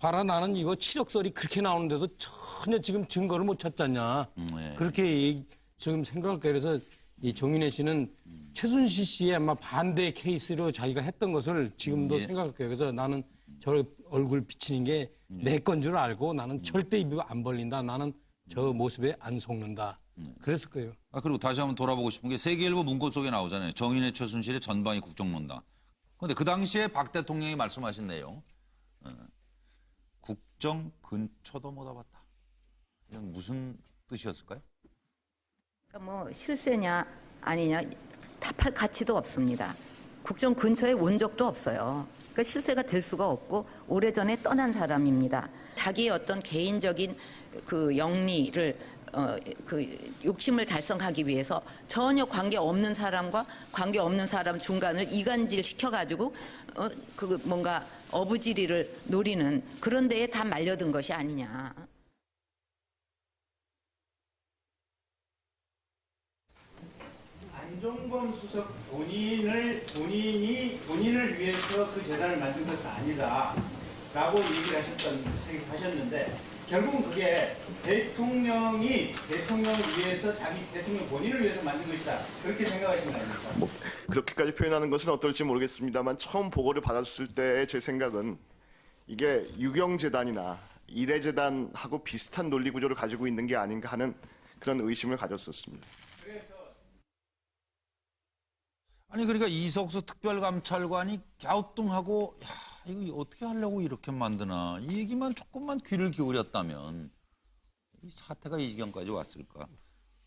봐라 나는 이거 치력설이 그렇게 나오는데도 전혀 지금 증거를 못 찾잖냐. 그렇게 지금 생각할 거예요. 그래서 이 정윤회 씨는 최순실 씨의 아마 반대 케이스로 자기가 했던 것을 지금도 생각할 거예요. 그래서 나는 저 얼굴 비치는 게 내 건 줄 알고 나는 절대 입 안 벌린다. 나는 저 모습에 안 속는다. 그랬을 거예요. 그리고 다시 한번 돌아보고 싶은 게 세계일보 문건 속에 나오잖아요. 정윤회 최순실의 전방위 국정농단. 그런데 그 당시에 박 대통령이 말씀하신 내용. 국정 근처도 못 와봤다. 이건 무슨 뜻이었을까요? 그러니까 뭐 실세냐 아니냐 답할 가치도 없습니다. 국정 근처에 온 적도 없어요. 그러니까 실세가 될 수가 없고 오래전에 떠난 사람입니다. 자기의 어떤 개인적인 그 영리를 그 욕심을 달성하기 위해서 전혀 관계 없는 사람과 관계 없는 사람 중간을 이간질 시켜가지고 그 뭔가 어부지리를 노리는 그런 데에 다 말려든 것이 아니냐. 안종범 수석 본인을 위해서 그 재단을 만든 것은 아니다라고 얘기를 하셨는데 결국은 그게 대통령을 위해서 자기 대통령 본인을 위해서 만든 것이다 그렇게 생각하시는 겁니까? 뭐 그렇게까지 표현하는 것은 어떨지 모르겠습니다만 처음 보고를 받았을 때의 제 생각은 이게 유경재단이나 이래재단하고 비슷한 논리 구조를 가지고 있는 게 아닌가 하는 그런 의심을 가졌었습니다. 아니 그러니까 이석수 특별감찰관이 갸우뚱하고 야 이거 어떻게 하려고 이렇게 만드나 이 얘기만 조금만 귀를 기울였다면 이 사태가 이 지경까지 왔을까?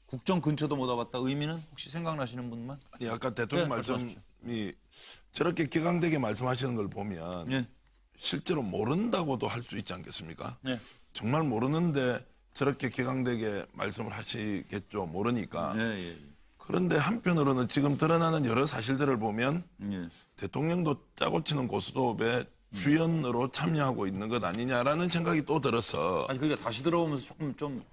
국정 근처도 못 와봤다 의미는 혹시 생각나시는 분만? 아니 아까 대통령 말씀이 저렇게 격앙되게 말씀하시는 걸 보면 실제로 모른다고도 할 수 있지 않겠습니까? 정말 모르는데 저렇게 격앙되게 말씀을 하시겠죠. 모르니까. 그런데 한편으로는 지금 드러나는 여러 사실들을 보면 대통령도 짜고 치는 고스톱에 주연으로 참여하고 있는 것 아니냐라는 생각이 또 들어서. 아니 그러니까 다시 들어보면서 조금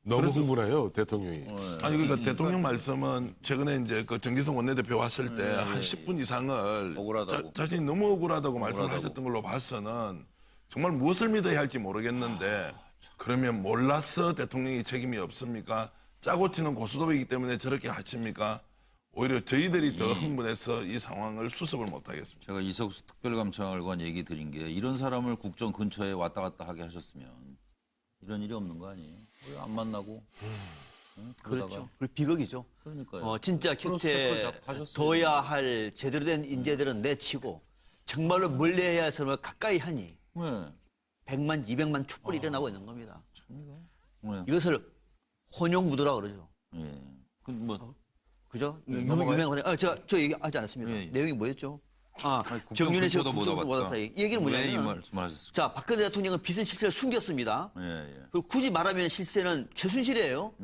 너무 흥분해요 대통령이. 아니 그러니까 대통령 말씀은 최근에 이제 그 정기성 원내대표 왔을 때 한 10분 이상을 자신이 너무 억울하다고 말씀을 하셨던 걸로 봐서는 정말 무엇을 믿어야 할지 모르겠는데 그러면 몰라서 대통령이 책임이 없습니까? 짜고 치는 고스톱이기 때문에 저렇게 하십니까? 오히려 저희들이 더 흥분해서 이 상황을 수습을 못하겠습니다. 제가 이석수 특별감찰관 얘기 드린 게 이런 사람을 국정 근처에 왔다 갔다 하게 하셨으면 이런 일이 없는 거 아니에요? 왜 안 만나고? 그렇죠. 그리고 비극이죠. 그러니까요. 진짜 격퇴 둬야 할 제대로 된 인재들은 내치고 정말로 멀리해야 할 사람을 가까이 하니 100만, 200만 촛불이 일어나고 있는 겁니다. 이것을 혼용무도라 그러죠. 그죠? 유명한 저 얘기하지 않았습니다. 내용이 뭐였죠? 정윤회 씨가 국정도 못 왔다. 이 얘기는 뭐냐면 자, 박근혜 대통령은 빚은 실세를 숨겼습니다. 그리고 굳이 말하면 실세는 최순실이에요.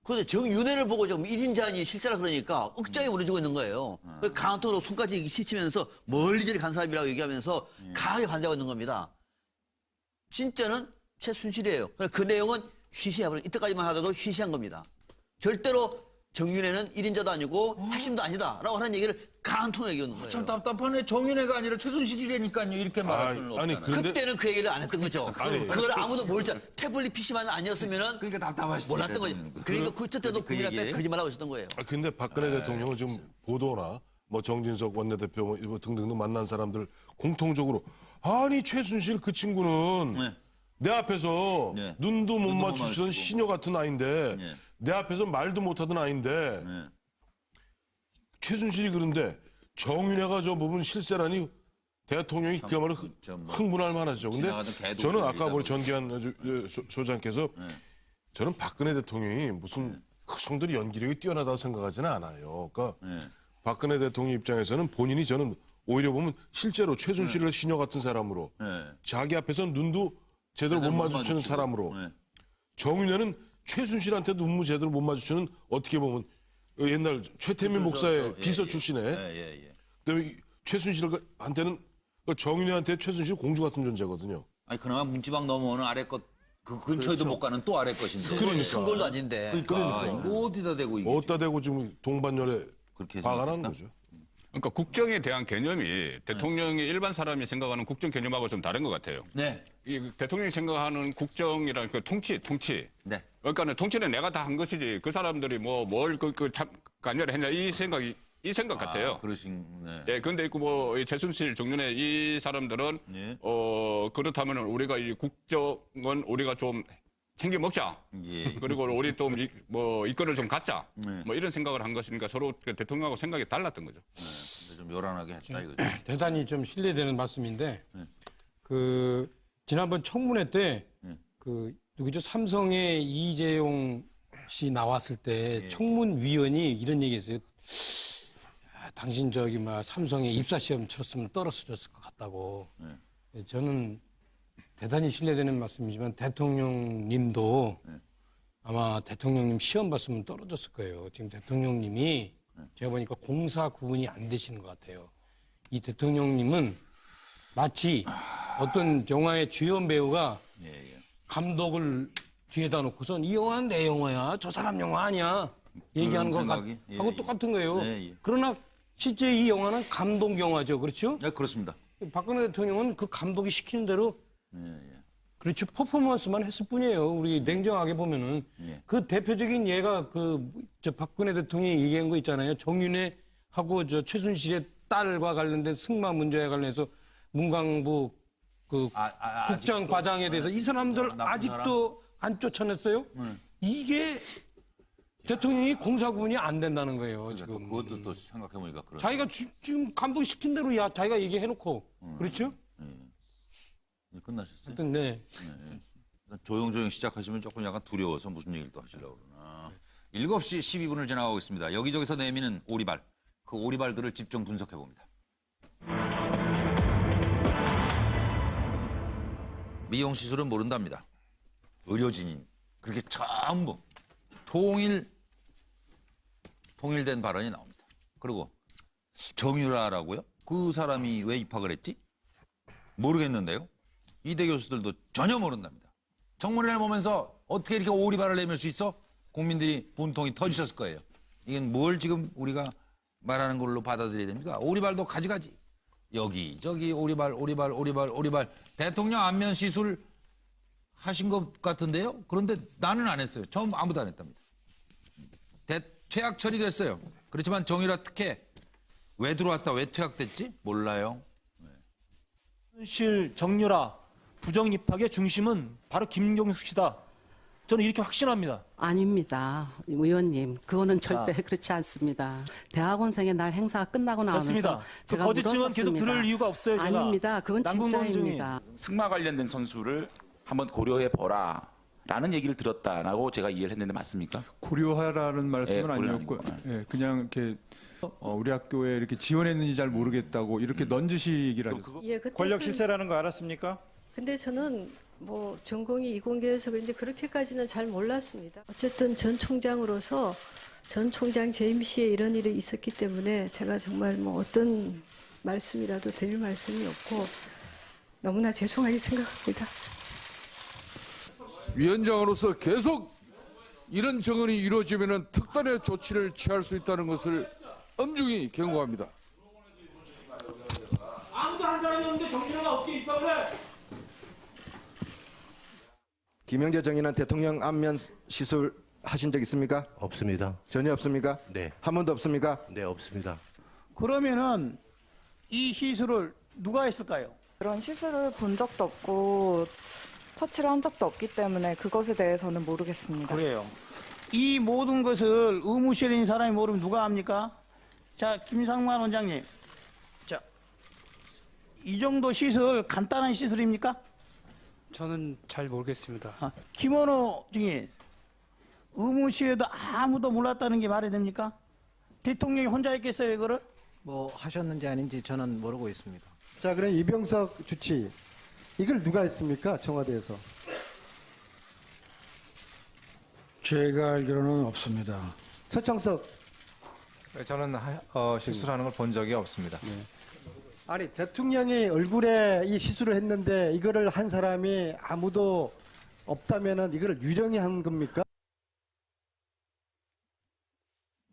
그런데 정윤회를 보고 지금 1인자니 실세라 그러니까 억장이 무너지고 있는 거예요. 강한토로 손까지 스치면서 멀리 저리 간 사람이라고 얘기하면서 강하게 반대하고 있는 겁니다. 진짜는 최순실이에요. 그 내용은 쉬쉬해버려. 이때까지만 하더라도 쉬쉬한 겁니다. 절대로 정윤회는 1인자도 아니고 핵심도 아니다라고 하는 얘기를 강한 톤으로 얘기하는 거예요. 참 답답하네. 정윤회가 아니라 최순실이라니까요. 이렇게 말할 수는 없잖아요. 그때는 그 얘기를 안 했던 거죠. 아니, 그걸 아무도 모르잖아. 태블릿 PC만 아니었으면은 그러니까 답답하시죠. 몰랐던 거죠. 그러니까 그때도 국민 앞에 거짓말하고 있었던 거예요. 근데 박근혜 대통령은 지금 보도나 뭐 정진석 원내대표 뭐 등등 만난 사람들 공통적으로 아니 최순실 그 친구는 내 앞에서 눈도 못 맞추시던 시녀 같은 아이인데 내 앞에서 말도 못하던 아이인데 최순실이 그런데 정윤회가 저 부분 실세라니 대통령이 그야말로 흥분할 만하죠. 근데 저는 아까 우리 전기한 소장께서 저는 박근혜 대통령이 무슨 성들이 연기력이 뛰어나다고 생각하지는 않아요. 그러니까 박근혜 대통령 입장에서는 본인이 저는 오히려 보면 실제로 최순실을 시녀 같은 사람으로 자기 앞에서 눈도 제대로 못 마주치는 사람으로 정윤회는 최순실한테도 눈무 제대로 못 마주치는 어떻게 보면 옛날 최태민 목사의 비서 출신에 그다음에 최순실한테는 정윤회한테 최순실 공주 같은 존재거든요. 아니 그나마 문지방 넘어오는 아래 것 그 근처에도 못 가는 또 아래 것인데. 그러니까. 선골도 아닌데. 그러니까 이거 어디다 대고 이게. 어디다 대고 지금 동반열에 박아나는 거죠. 그러니까 국정에 대한 개념이 대통령이 일반 사람이 생각하는 국정 개념하고 좀 다른 것 같아요. 네. 이 대통령이 생각하는 국정이라는 그 통치. 네. 그러니까 통치는 내가 다 한 것이지 그 사람들이 뭐 뭘 관여를 했냐 이 생각 같아요. 그러시네. 예, 근데 있고 뭐 이 최순실, 정윤회 이 사람들은 그렇다면 우리가 이 국정은 우리가 좀 챙겨 먹자. 그리고 우리 좀 뭐 이거를 좀 갖자. 뭐 이런 생각을 한 것이니까 서로 대통령하고 생각이 달랐던 거죠. 근데 좀 요란하게 했다 이거죠. 대단히 좀 신뢰되는 말씀인데 그 지난번 청문회 때 그 누구죠? 삼성의 이재용 씨 나왔을 때 청문위원이 이런 얘기했어요. 당신 저기 막 삼성에 입사 시험 쳤으면 떨어졌을 것 같다고. 저는 대단히 신뢰되는 말씀이지만 대통령님도 아마 대통령님 시험 봤으면 떨어졌을 거예요. 지금 대통령님이 제가 보니까 공사 구분이 안 되시는 것 같아요. 이 대통령님은 마치 어떤 영화의 주연 배우가 감독을 뒤에다 놓고선 이 영화는 내 영화야. 저 사람 영화 아니야. 얘기하는 것하고 똑같은 거예요. 그러나 실제 이 영화는 감독 영화죠. 그렇죠? 네, 그렇습니다. 박근혜 대통령은 그 감독이 시키는 대로 그렇죠. 퍼포먼스만 했을 뿐이에요. 우리 냉정하게 보면은 그 대표적인 예가 저 박근혜 대통령이 얘기한 거 있잖아요. 정윤회하고 저 최순실의 딸과 관련된 승마 문제에 관련해서 문광부 국장 과장에 대해서 이 사람들 아직도 안 쫓아냈어요. 이게 대통령이 공사구분이 안 된다는 거예요. 지금 그것도 또 생각해보니까 그런. 자기가 지금 감독 시킨 대로 자기가 얘기해놓고 그렇죠? 끝나셨어요? 하여튼 네. 조용조용 시작하시면 조금 약간 두려워서 무슨 얘기를 또 하시려고 그러나. 7시 12분을 지나가고 있습니다. 여기저기서 내미는 오리발. 그 오리발들을 집중 분석해봅니다. 미용시술은 모른답니다. 의료진인. 그렇게 전부 통일된 발언이 나옵니다. 그리고 정유라라고요? 그 사람이 왜 입학을 했지? 모르겠는데요. 이대 교수들도 전혀 모른답니다. 청문회를 보면서 어떻게 이렇게 오리발을 내밀 수 있어? 국민들이 분통이 터지셨을 거예요. 이건 뭘 지금 우리가 말하는 걸로 받아들여야 됩니까? 오리발도 가지가지. 여기 저기 오리발. 대통령 안면 시술 하신 것 같은데요? 그런데 나는 안 했어요. 처음 아무도 안 했답니다. 퇴학 처리됐어요. 그렇지만 정유라 특혜 왜 들어왔다 왜 퇴학됐지? 몰라요. 최순실, 정유라 부정 입학의 중심은 바로 김경숙 씨다. 저는 이렇게 확신합니다. 아닙니다. 의원님. 그거는 절대 그렇지 않습니다. 대학원생의 날 행사가 끝나고 나면서 됐습니다. 제가 거짓증은 계속 들을 이유가 없어요. 제가. 아닙니다. 그건 진짜입니다. 승마 관련된 선수를 한번 고려해 보라. 라는 얘기를 들었다라고 제가 이해를 했는데 맞습니까? 고려하라는 말씀은 네, 아니었고 그냥 이렇게 우리 학교에 이렇게 지원했는지 잘 모르겠다고 이렇게 넌지시 얘기를 하셨어요. 예, 그때 권력 실세라는 거 알았습니까? 근데 저는 뭐 전공이 이공계여서 그런지 그렇게까지는 잘 몰랐습니다. 어쨌든 전 총장으로서 전 총장 재임 시에 이런 일이 있었기 때문에 제가 정말 뭐 어떤 말씀이라도 드릴 말씀이 없고 너무나 죄송하게 생각합니다. 위원장으로서 계속 이런 정언이 이루어지면 특단의 조치를 취할 수 있다는 것을 엄중히 경고합니다. 아무도 한 사람이 없는데 정진호가 어떻게 입학을 해? 김영재 정의는 대통령 안면 시술 하신 적 있습니까? 없습니다. 전혀 없습니까? 네. 한 번도 없습니까? 네, 없습니다. 그러면은 이 시술을 누가 했을까요? 그런 시술을 본 적도 없고 처치를 한 적도 없기 때문에 그것에 대해서는 모르겠습니다. 그래요. 이 모든 것을 의무실에 있는 사람이 모르면 누가 합니까? 자, 김상만 원장님. 자, 이 정도 시술 간단한 시술입니까? 저는 잘 모르겠습니다. 김원호 증인, 의무실에도 아무도 몰랐다는 게 말이 됩니까? 대통령이 혼자 했겠어요, 이거를? 뭐 하셨는지 아닌지 저는 모르고 있습니다. 자, 그럼 이병석 주치 이걸 누가 했습니까? 청와대에서. 제가 알기로는 없습니다. 서창석. 저는 실수하는 걸 본 적이 없습니다. 아니, 대통령이 얼굴에 이 시술을 했는데 이거를 한 사람이 아무도 없다면은 이거를 유령이 한 겁니까?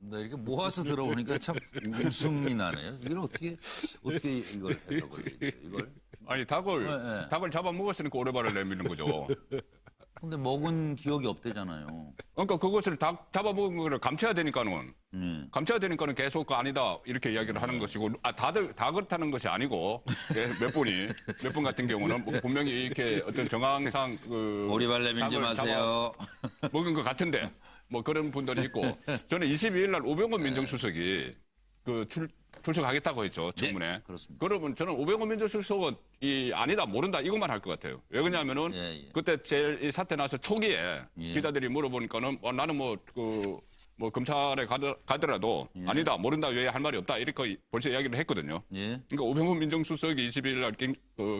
네, 이렇게 모아서 들어보니까 참 웃음이 나네요. 이걸 어떻게 이걸 해석을 이걸? 아니 닭을 잡아먹었으니까 오래발을 내미는 거죠. 근데 먹은 기억이 없대잖아요. 그러니까 그것을 닭 잡아먹은 거를 감춰야 되니까는 계속 아니다 이렇게 이야기를 하는 것이고 다들 다 그렇다는 것이 아니고 몇 분 같은 경우는 뭐 분명히 이렇게 어떤 정황상 오리발 내밀지 마세요. 먹은 것 같은데 뭐 그런 분들이 있고 저는 22일 날 우병우 민정수석이 출석하겠다고 했죠, 청문회. 네, 그렇습니다. 그러면 저는 우병우 민정수석은 아니다, 모른다, 이것만 할 것 같아요. 왜 그러냐면은, 그때 제일 이 사태 나서 초기에 기자들이 물어보니까는, 나는 검찰에 가더라도, 아니다, 모른다, 왜 할 말이 없다, 이렇게 벌써 이야기를 했거든요. 그러니까 우병우 민정수석이 22일 날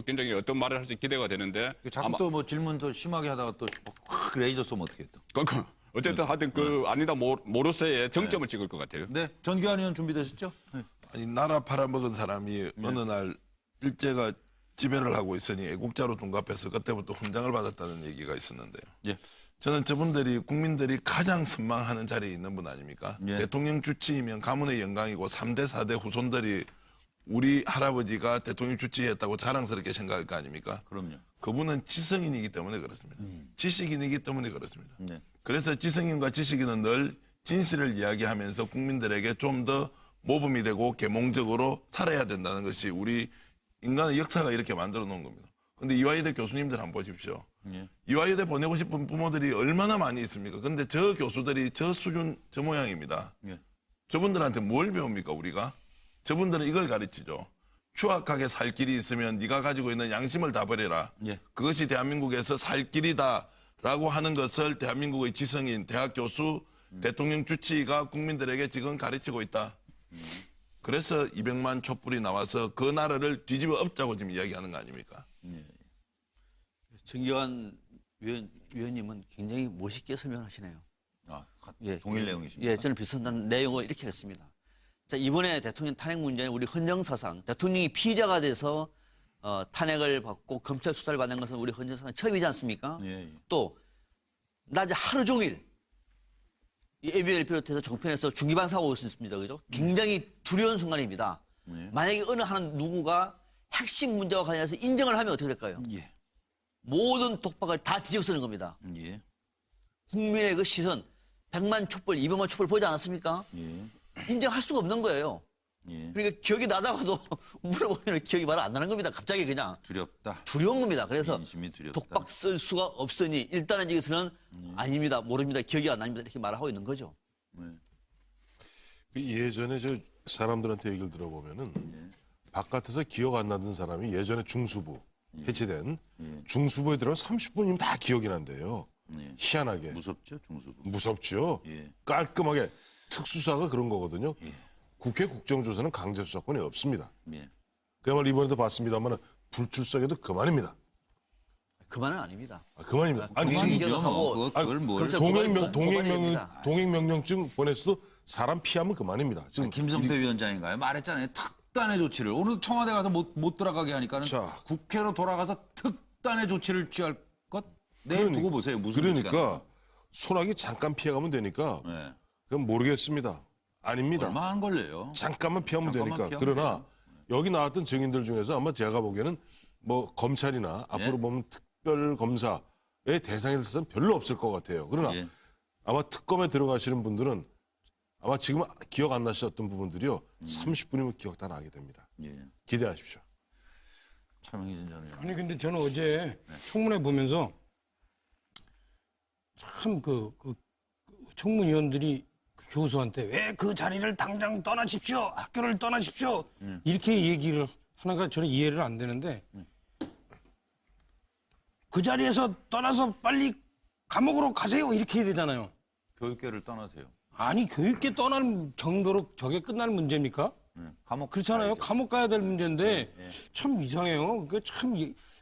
굉장히 어떤 말을 할지 기대가 되는데. 자꾸 또 뭐 질문 더 심하게 하다가 또 확 레이저 쏘면 어떻게 또. 그러니까 어쨌든 하여튼 아니다, 모로서의 정점을 찍을 것 같아요. 네. 전기환 의원 준비되셨죠? 네. 아니, 나라 팔아먹은 사람이 어느 날 일제가 지배를 하고 있으니 애국자로 둔갑해서 그때부터 훈장을 받았다는 얘기가 있었는데요. 저는 저분들이 국민들이 가장 선망하는 자리에 있는 분 아닙니까? 대통령 주치이면 가문의 영광이고 3대, 4대 후손들이 우리 할아버지가 대통령 주치했다고 자랑스럽게 생각할 거 아닙니까? 그럼요. 그분은 지성인이기 때문에 그렇습니다. 지식인이기 때문에 그렇습니다. 그래서 지성인과 지식인은 늘 진실을 이야기하면서 국민들에게 좀 더 모범이 되고 계몽적으로 살아야 된다는 것이 우리 인간의 역사가 이렇게 만들어 놓은 겁니다. 근데 이화여대 교수님들 한번 보십시오. 이화여대 보내고 싶은 부모들이 얼마나 많이 있습니까? 근데 저 교수들이 저 수준, 저 모양입니다. 저분들한테 뭘 배웁니까, 우리가? 저분들은 이걸 가르치죠. 추악하게 살 길이 있으면 네가 가지고 있는 양심을 다 버려라. 그것이 대한민국에서 살 길이다라고 하는 것을 대한민국의 지성인, 대학 교수, 대통령 주치의가 국민들에게 지금 가르치고 있다. 그래서 200만 촛불이 나와서 그 나라를 뒤집어 엎자고 지금 이야기하는 거 아닙니까? 정기환 위원님은 굉장히 멋있게 설명하시네요. 동일 내용이십니까? 예, 저는 비슷한 내용을 이렇게 했습니다. 자, 이번에 대통령 탄핵 문제는 우리 헌정사상, 대통령이 피의자가 돼서 탄핵을 받고 검찰 수사를 받는 것은 우리 헌정사상 처음이지 않습니까? 또 낮에 하루 종일 이 ABL을 비롯해서 정편에서 중기반 사고가 있었습니다. 그죠? 굉장히 두려운 순간입니다. 만약에 어느 한 누구가 핵심 문제와 관련해서 인정을 하면 어떻게 될까요? 모든 독박을 다 뒤집어 쓰는 겁니다. 국민의 그 시선, 100만 촛불, 200만 촛불 보지 않았습니까? 인정할 수가 없는 거예요. 그러니까 기억이 나다가도 물어보면 기억이 바로 안 나는 겁니다. 갑자기 그냥. 두렵다. 두려운 겁니다. 그래서 독박 쓸 수가 없으니 일단은 여기서는 아닙니다. 모릅니다. 기억이 안 납니다. 이렇게 말을 하고 있는 거죠. 예전에 저 사람들한테 얘기를 들어보면은 바깥에서 기억 안 나던 사람이 예전에 중수부 해체된 중수부에 들어가면 30분이면 다 기억이 난대요. 희한하게. 무섭죠, 중수부. 무섭죠. 깔끔하게 특수사가 그런 거거든요. 국회 국정조사는 강제수사권이 없습니다. 그야말로 이번에도 봤습니다만 불출석에도 그만입니다. 그만은 아닙니다. 그만입니다. 아니, 동행명령증 보냈어도 사람 피하면 그만입니다. 지금 김성태 위원장인가요? 말했잖아요. 특단의 조치를. 오늘 청와대 가서 못 들어가게 하니까는 국회로 돌아가서 특단의 조치를 취할 것? 내일 두고 보세요. 무슨 그러니까 소나기 잠깐 피해가면 되니까 그건 모르겠습니다. 아닙니다. 얼마 안 걸려요. 잠깐만 피하면 잠깐만 되니까. 피하면 그러나 여기 나왔던 증인들 중에서 아마 제가 보기에는 뭐 검찰이나 앞으로 보면 특별 검사의 대상이 될 사람은 별로 없을 것 같아요. 그러나 아마 특검에 들어가시는 분들은 아마 지금 기억 안 나셨던 부분들이요. 30분이면 기억 다 나게 됩니다. 기대하십시오. 차명희 전 의원. 아니 근데 저는 어제 청문회 보면서 참 그 청문위원들이 그 교수한테 왜 그 자리를 당장 떠나십시오, 학교를 떠나십시오 이렇게 얘기를 하나가 저는 이해를 안 되는데 그 자리에서 떠나서 빨리 감옥으로 가세요 이렇게 해야 되잖아요. 교육계를 떠나세요. 아니 교육계 떠날 정도로 저게 끝날 문제입니까? 감옥 그렇잖아요. 감옥 가야 될 문제인데 참 이상해요. 그 참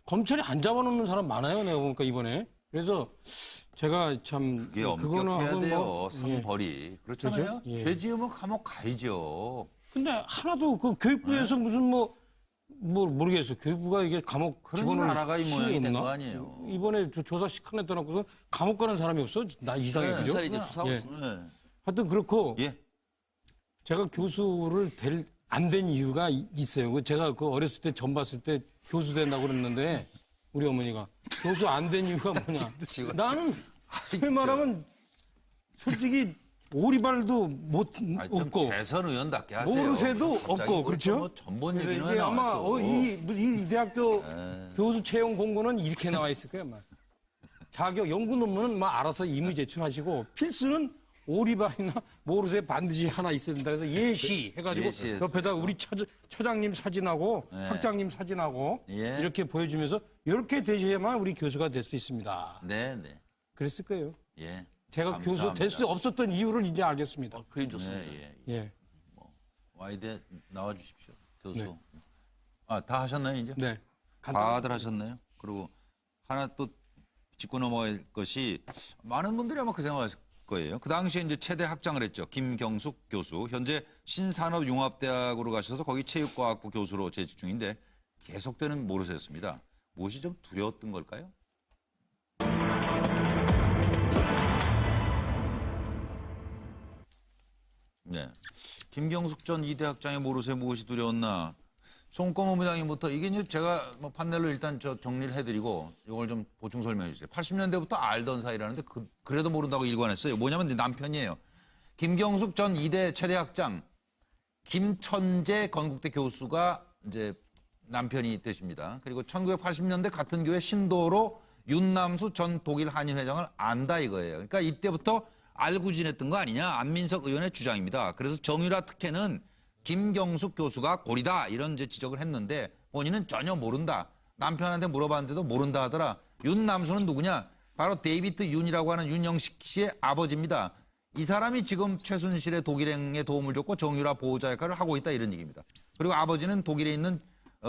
검찰이 안 잡아놓는 사람 많아요. 내가 보니까 이번에. 그래서 제가 참 그게 그거는 엄격해야 하고 돼요. 뭐, 상벌이. 그렇잖아요. 그렇죠? 죄 지으면 감옥 가야죠. 근데 하나도 그 교육부에서 무슨 뭐 모르겠어요. 교육부가 이게 감옥 그러니 집어넣을 나라가 이 모양이 힘이 된 없나? 거 아니에요. 이번에 조사 시간에 떠나고서 감옥 가는 사람이 없어? 나 이상해 그죠? 검찰이 이제 수사하고 있습니다. 하여튼 그렇고 제가 교수를 안 된 이유가 있어요. 제가 그 어렸을 때 전 봤을 때 교수 된다고 그랬는데 우리 어머니가 교수 안 된 이유가 뭐냐? 나는 소위 말하면 솔직히 오리발도 없고 대선 의원답게 하세요. 모르쇠도 없고 그렇죠? 뭐 전본 그래서 얘기는 이게 아마 나와도. 이 대학교 교수 채용 공고는 이렇게 나와 있을 거예요. 아마. 자격 연구 논문은 막 알아서 임의 제출하시고 필수는 오리발이나 모르쇠 반드시 하나 있어야 된다. 그래서 예시 해가지고 예시에서. 옆에다 우리 처장님 사진하고 학장님 사진하고 이렇게 보여주면서 이렇게 되셔야만 우리 교수가 될 수 있습니다. 네. 그랬을 거예요. 예. 제가 감사합니다. 교수 될 수 없었던 이유를 이제 알겠습니다. 그림 좋습니다. 예. 와이드 나와 주십시오. 교수. 다 하셨나요, 이제? 네. 다들 하셨나요? 그리고 하나 또 짚고 넘어갈 것이 많은 분들이 아마 그 생각하실 거예요. 그 당시에 이제 최대 학장을 했죠. 김경숙 교수. 현재 신산업융합대학으로 가셔서 거기 체육과학부 교수로 재직 중인데 계속되는 모르쇠였습니다. 무엇이 좀 두려웠던 걸까요? 네. 김경숙 전 이대 학장의 모르쇠 무엇이 두려웠나? 송권모 부장님부터 이게 이제 제가 뭐 판넬로 일단 정리를 해드리고 이걸 좀 보충 설명해 주세요. 80년대부터 알던 사이라는데 그래도 모른다고 일관했어요. 뭐냐면 이제 남편이에요. 김경숙 전 이대 최대 학장 김천재 건국대 교수가 이제 남편이 되십니다. 그리고 1980년대 같은 교회 신도로 윤남수 전 독일 한인회장을 안다 이거예요. 그러니까 이때부터 알고 지냈던 거 아니냐 안민석 의원의 주장입니다. 그래서 정유라 특혜는 김경숙 교수가 고리다 이런 이제 지적을 했는데 본인은 전혀 모른다. 남편한테 물어봤는데도 모른다 하더라. 윤남수는 누구냐? 바로 데이비드 윤이라고 하는 윤영식 씨의 아버지입니다. 이 사람이 지금 최순실의 독일행에 도움을 줬고 정유라 보호자 역할을 하고 있다 이런 얘기입니다. 그리고 아버지는 독일에 있는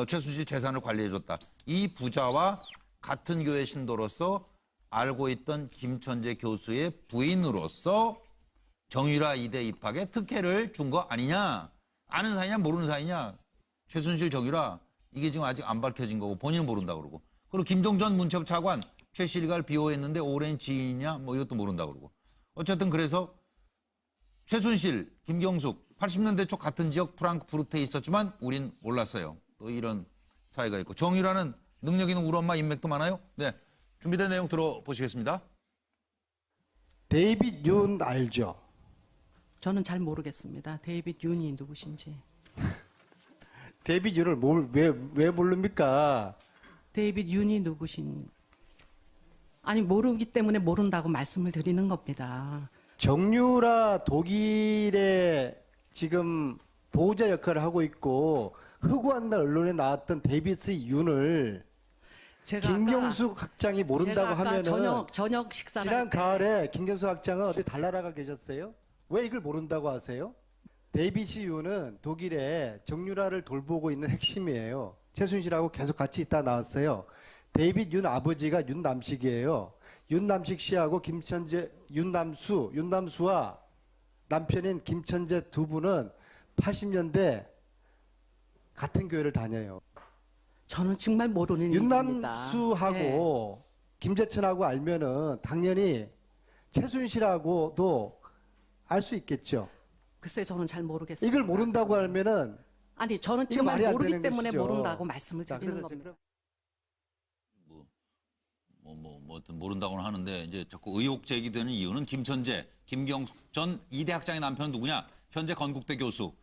최순실 재산을 관리해줬다. 이 부자와 같은 교회 신도로서 알고 있던 김천재 교수의 부인으로서 정유라 이대 입학에 특혜를 준 거 아니냐. 아는 사이냐 모르는 사이냐. 최순실 정유라 이게 지금 아직 안 밝혀진 거고 본인은 모른다 그러고. 그리고 김종전 문체부 차관 최실갈 비호했는데 오랜 지인이냐 뭐 이것도 모른다 그러고. 어쨌든 그래서 최순실, 김경숙 80년대 초 같은 지역 프랑크푸르트에 있었지만 우린 몰랐어요. 또 이런 사이가 있고. 정유라는 능력 있는 우리 엄마 인맥도 많아요. 네, 준비된 내용 들어보시겠습니다. 데이빗 윤 알죠? 저는 잘 모르겠습니다. 데이빗 윤이 누구신지. 데이빗 윤을 왜 모릅니까? 데이빗 윤이 누구신? 아니 모르기 때문에 모른다고 말씀을 드리는 겁니다. 정유라 독일에 지금 보호자 역할을 하고 있고 허구한 날 언론에 나왔던 데이비드 윤을 김경숙 학장이 모른다고 하면은 저녁 식사를 지난 가을에 김경숙 학장은 어디 달나라가 계셨어요? 왜 이걸 모른다고 하세요? 데이비드 윤은 독일에 정유라를 돌보고 있는 핵심이에요. 최순실하고 계속 같이 있다 나왔어요. 데이비드 윤 아버지가 윤남식이에요. 윤남식 씨하고 윤남수와 남편인 김천재 두 분은 80년대 같은 교회를 다녀요. 저는 정말 모르는 일입니다. 윤남수하고 김재천하고 알면은 당연히 최순실하고도 알 수 있겠죠. 글쎄 저는 잘 모르겠어요. 이걸 모른다고 하면은 아니 저는 이거 정말 말이 안 모르기 되는 때문에 것이죠. 모른다고 말씀을 자, 드리는 그래서 겁니다. 어떤 모른다고는 하는데 이제 자꾸 의혹 제기되는 이유는 김천재, 김경숙 전 이대학장의 남편은 누구냐? 현재 건국대 교수,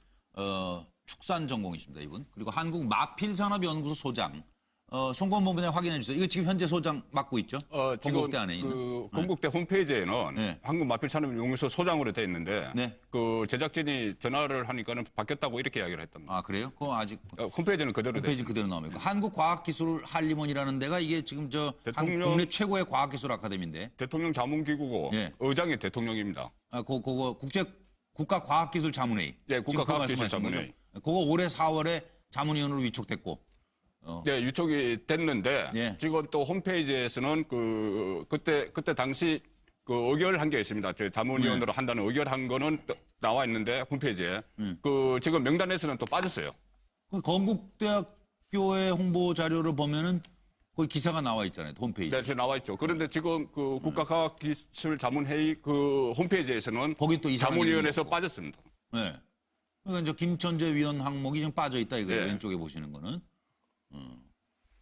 축산 전공이십니다, 이분. 그리고 한국 마필산업연구소 소장. 송건범 확인해 주세요. 이거 지금 현재 소장 맡고 있죠? 건국대 안에 있는. 건국대 홈페이지에는 네. 한국마필산업연구소 소장으로 돼 있는데 네. 그 제작진이 전화를 하니까는 바뀌었다고 이렇게 이야기를 했답니다. 아 그래요? 그거 아직 홈페이지는 그대로 돼. 홈페이지 그대로 나옵니까? 한국과학기술한림원이라는 데가 이게 지금 저 국내 최고의 과학기술 아카데미인데. 대통령 자문기구고 의장이 대통령입니다. 아, 그거 국가과학기술자문회의. 네, 국가과학기술자문회의. 그거 올해 4월에 자문위원으로 위촉됐고. 네, 위촉이 됐는데 지금 또 홈페이지에서는 그때 당시 그 의결한 게 있습니다. 저 자문위원으로 한다는 의결한 거는 나와 있는데 홈페이지에 그 지금 명단에서는 또 빠졌어요. 건국대학교의 홍보 자료를 보면은 거기 기사가 나와 있잖아요. 홈페이지. 네, 저 나와 있죠. 그런데 지금 그 국가과학기술자문회의 그 홈페이지에서는 거기 또 자문위원회에서 빠졌습니다. 네. 그러니까 이제 김천재 위원 항목이 좀 빠져 있다 이거예요. 네. 왼쪽에 보시는 거는.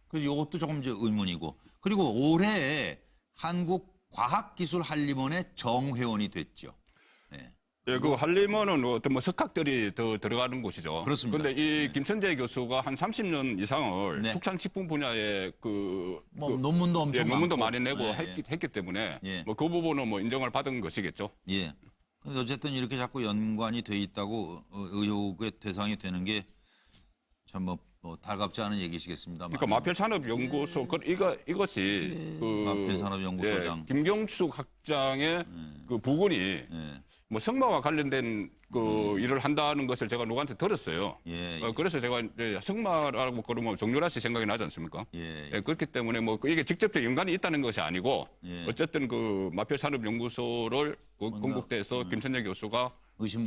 그래서 이것도 조금 이제 의문이고. 그리고 올해 한국과학기술한림원의 정회원이 됐죠. 예, 그 한림원은 어떤 뭐 석학들이 더 들어가는 곳이죠. 그렇습니다. 그런데 이 김천재 교수가 한 30년 이상을 축산식품 분야에 논문도 엄청 논문도 많고. 많이 내고 했기 때문에 뭐 그 부분은 뭐 인정을 받은 것이겠죠. 예. 그래서 어쨌든 이렇게 자꾸 연관이 돼 있다고 의혹의 대상이 되는 게 참 뭐 달갑지 않은 얘기시겠습니다. 그러니까 마필산업연구소 이것이 마필산업연구소장 김경숙 학장의 그 부군이 뭐 성마와 관련된 그 일을 한다는 것을 제가 누구한테 들었어요. 그래서 제가 이제 성마라고 그러면 정유라 씨 생각이 나지 않습니까? 그렇기 때문에 뭐 이게 직접적 연관이 있다는 것이 아니고 어쨌든 그 마필산업연구소를 건국대에서 김천재 교수가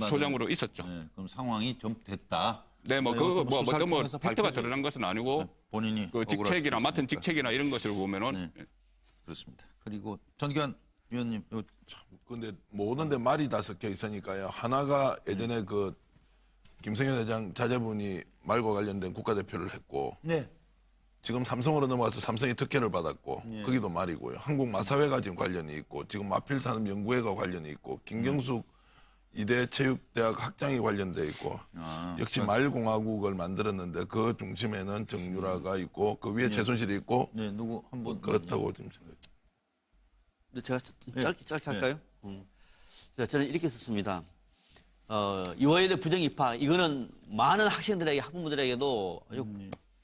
소장으로 있었죠. 그럼 상황이 좀 됐다. 네, 뭐 어떤 팩트가 드러난 것은 아니고 본인이 그 직책이나 맡은 직책이나 이런 것을 보면은 그렇습니다. 그리고 전기환 위원님, 근데 모든 데 말이 다 섞여 있으니까요. 하나가 예전에 그 김성현 회장 자제분이 말과 관련된 국가대표를 했고, 지금 삼성으로 넘어가서 삼성이 특혜를 받았고, 거기도 말이고요. 한국마사회가 지금 관련이 있고, 지금 마필산업연구회가 관련이 있고, 김경숙 이대 체육대학 학장이 관련돼 있고 역시 말공화국을 만들었는데 그 중심에는 정유라가 있고 그 위에 최순실이 있고 누구 한번 그렇다고 지금 제가 짧게 할까요? 저는 이렇게 썼습니다. 이화여대 부정 입학 이거는 많은 학생들에게 학부모들에게도 아주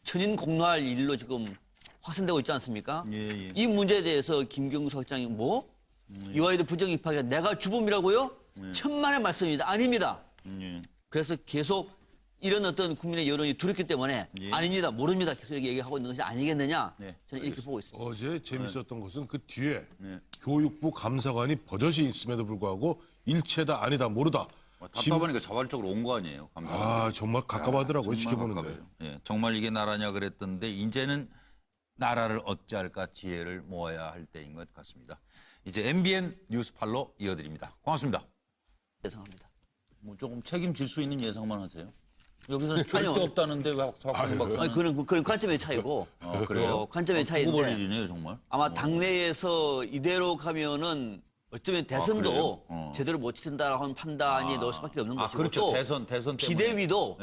천인공노할 일로 지금 확산되고 있지 않습니까? 이 문제에 대해서 김경수 학장이 이화여대 부정 입학이 내가 주범이라고요? 천만의 말씀입니다. 아닙니다. 그래서 계속 이런 어떤 국민의 여론이 두렵기 때문에 아닙니다. 모릅니다. 계속 얘기하고 있는 것이 아니겠느냐. 저는 이렇게 보고 있습니다. 어제 재밌었던 것은 그 뒤에 교육부 감사관이 버젓이 있음에도 불구하고 일체다 아니다 모르다. 답답하니까 자발적으로 온 거 아니에요. 감사합니다. 아 정말 갑갑하더라고요. 지켜보는데. 정말 이게 나라냐 그랬던데 이제는 나라를 어찌할까 지혜를 모아야 할 때인 것 같습니다. 이제 MBN 뉴스팔로 이어드립니다. 고맙습니다. 예상합니다. 뭐 조금 책임질 수 있는 예상만 하세요. 여기서 절대 없다는데 왜 박수 박수? 아니 그런 관점의 차이고. 그래요? 관점의 차이인데. 두고 볼 일이네요 정말. 아마 당내에서 이대로 가면은 어쩌면 대선도 제대로 못 치른다라고 하는 판단이 넣을 수밖에 없는 것이고 그렇죠. 또 대선 때문에. 비대위도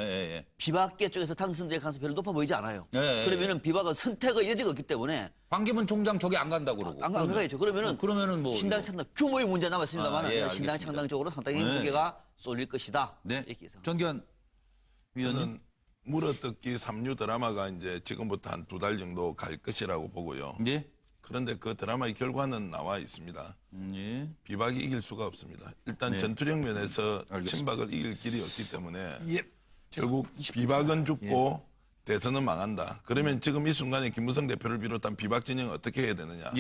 비박계 쪽에서 당선될 가능성이 별로 높아 보이지 않아요. 그러면은 비박은 선택의 여지가 없기 때문에 반기문 총장 저기 안 간다고 그러고. 안 가야죠. 그러면은 뭐 신당 창당 규모의 문제 남았습니다만 신당 창당 쪽으로 상당히 무게가 쏠릴 것이다. 이렇게 예상합니다. 전기환 위원님. 물어뜯기 3류 드라마가 이제 지금부터 한 2달 정도 갈 것이라고 보고요. 그런데 그 드라마의 결과는 나와 있습니다. 비박이 이길 수가 없습니다. 일단 전투력 면에서 친박을 이길 길이 없기 때문에 결국 비박은 죽고 대선은 망한다. 그러면 지금 이 순간에 김무성 대표를 비롯한 비박 진영은 어떻게 해야 되느냐.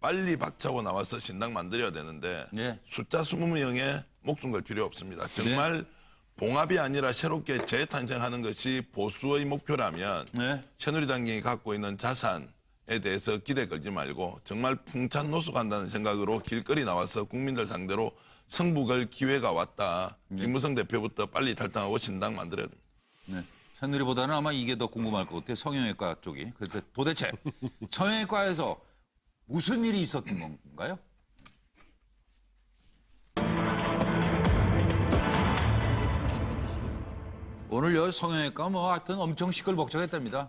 빨리 박차고 나와서 신당 만들어야 되는데 숫자 20명에 목숨 걸 필요 없습니다. 정말 봉합이 아니라 새롭게 재탄생하는 것이 보수의 목표라면 새누리당이 갖고 있는 자산 대해서 기대 걸지 말고 정말 풍찬 노숙한다는 생각으로 길거리 나와서 국민들 상대로 성북을 기회가 왔다. 김무성 대표부터 빨리 탈당하고 신당 만들어야 됩니다. 네. 새누리보다는 아마 이게 더 궁금할 것 같아요. 성형외과 쪽이. 그런데 도대체 성형외과에서 무슨 일이 있었던 건가요? 오늘요 성형외과 뭐 하여튼 엄청 시끌벅적했답니다.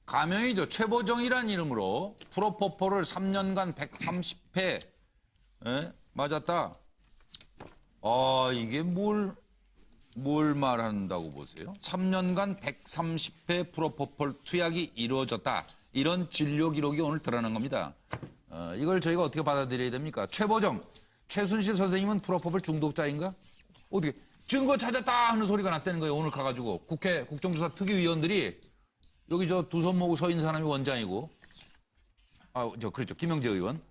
가명이죠. 최보정이란 이름으로 프로포폴을 3년간 130회 맞았다. 이게 뭘 말한다고 보세요? 3년간 130회 프로포폴 투약이 이루어졌다. 이런 진료 기록이 오늘 드러난 겁니다. 이걸 저희가 어떻게 받아들여야 됩니까? 최보정, 최순실 선생님은 프로포폴 중독자인가? 어떻게 증거 찾았다 하는 소리가 났다는 거예요. 오늘 가가지고 국회 국정조사 특위위원들이 여기 저 두 손 모으고 서 있는 사람이 원장이고 그렇죠. 김영재 의원.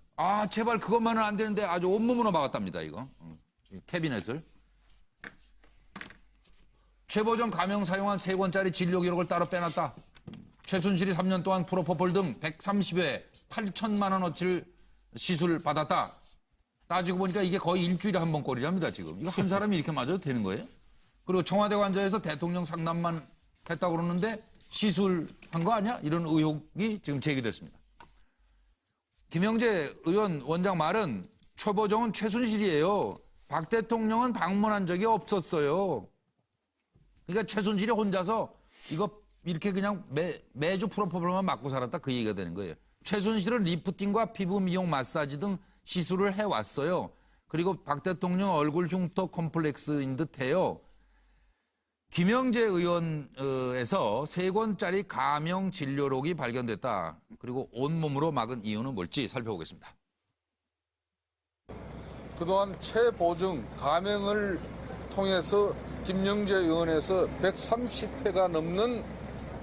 제발 그것만은 안 되는데 아주 온몸으로 막았답니다. 이거 캐비넷을. 최보정 가명 사용한 3권짜리 진료 기록을 따로 빼놨다. 최순실이 3년 동안 프로포폴 등 130회 8천만 원어치를 시술 받았다. 따지고 보니까 이게 거의 일주일에 한 번 꼴이랍니다. 지금. 이거 한 사람이 이렇게 맞아도 되는 거예요? 그리고 청와대 관저에서 대통령 상담만 했다고 그러는데 시술한 거 아니야? 이런 의혹이 지금 제기됐습니다. 김영재 의원 원장 말은 최보정은 최순실이에요. 박 대통령은 방문한 적이 없었어요. 그러니까 최순실이 혼자서 이거 이렇게 그냥 매주 프로포폴만 맞고 살았다 그 얘기가 되는 거예요. 최순실은 리프팅과 피부 미용 마사지 등 시술을 해왔어요. 그리고 박 대통령 얼굴 흉터 컴플렉스인 듯해요. 김영재 의원에서 3권짜리 가명 진료록이 발견됐다. 그리고 온몸으로 막은 이유는 뭘지 살펴보겠습니다. 그동안 최보정 가명을 통해서 김영재 의원에서 130회가 넘는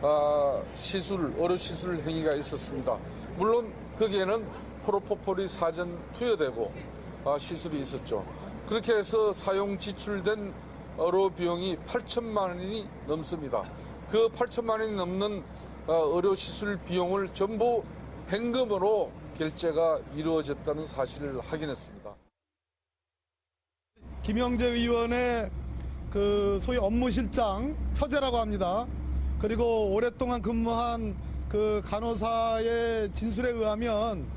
의료 시술 행위가 있었습니다. 물론 거기에는 프로포폴이 사전 투여되고 시술이 있었죠. 그렇게 해서 사용 지출된 의료 비용이 8천만 원이 넘습니다. 그 8천만 원이 넘는 의료 시술 비용을 전부 현금으로 결제가 이루어졌다는 사실을 확인했습니다. 김영재 의원의 그 소위 업무실장 처제라고 합니다. 그리고 오랫동안 근무한 그 간호사의 진술에 의하면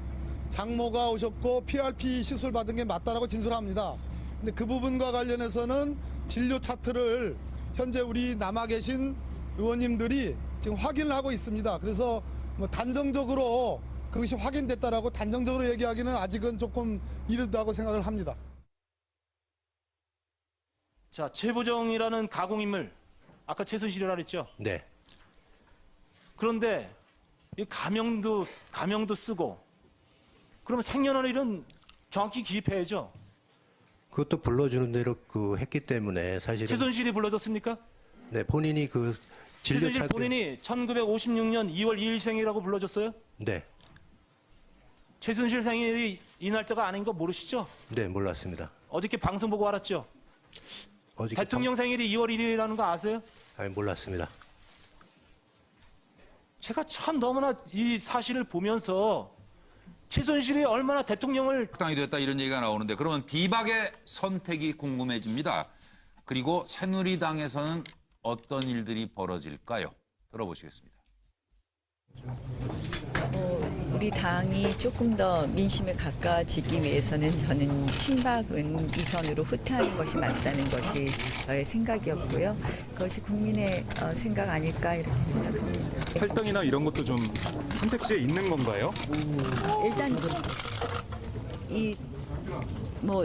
장모가 오셨고 PRP 시술 받은 게 맞다라고 진술합니다. 근데 그 부분과 관련해서는 진료 차트를 현재 우리 남아 계신 의원님들이 지금 확인을 하고 있습니다. 그래서 뭐 단정적으로 그것이 확인됐다라고 단정적으로 얘기하기는 아직은 조금 이르다고 생각을 합니다. 자, 최보정이라는 가공인물 아까 최순실이라 그랬죠? 네. 그런데 이 가명도 쓰고 그러면 생년월일은 정확히 기입해야죠. 그것도 불러주는 대로 했기 때문에 사실은 최순실이 불러줬습니까? 네, 본인이 그 진료 최순실 본인이 1956년 2월 2일 생일이라고 불러줬어요? 네. 최순실 생일이 이 날짜가 아닌 거 모르시죠? 네, 몰랐습니다. 어저께 방송 보고 알았죠? 어저께 대통령 생일이 2월 1일이라는 거 아세요? 아니, 몰랐습니다. 제가 참 너무나 이 사실을 보면서 최순실이 얼마나 대통령을 당이 됐다 이런 얘기가 나오는데 그러면 비박의 선택이 궁금해집니다. 그리고 새누리당에서는 어떤 일들이 벌어질까요? 들어보시겠습니다. 우리 당이 조금 더 민심에 가까워지기 위해서는 저는 친박은 이선으로 후퇴하는 것이 맞다는 것이 저의 생각이었고요. 그것이 국민의 생각 아닐까 이렇게 생각합니다. 탈당이나 이런 것도 좀 선택지에 있는 건가요? 일단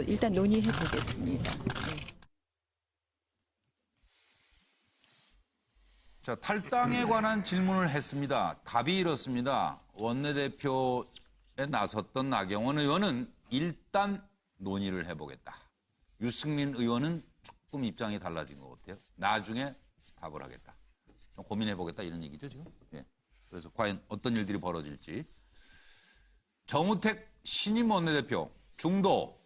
일단 논의해 보겠습니다. 자, 탈당에 관한 질문을 했습니다. 답이 이렇습니다. 원내대표에 나섰던 나경원 의원은 일단 논의를 해보겠다. 유승민 의원은 조금 입장이 달라진 것 같아요. 나중에 답을 하겠다. 좀 고민해보겠다 이런 얘기죠 지금. 예. 그래서 과연 어떤 일들이 벌어질지. 정우택 신임 원내대표 중도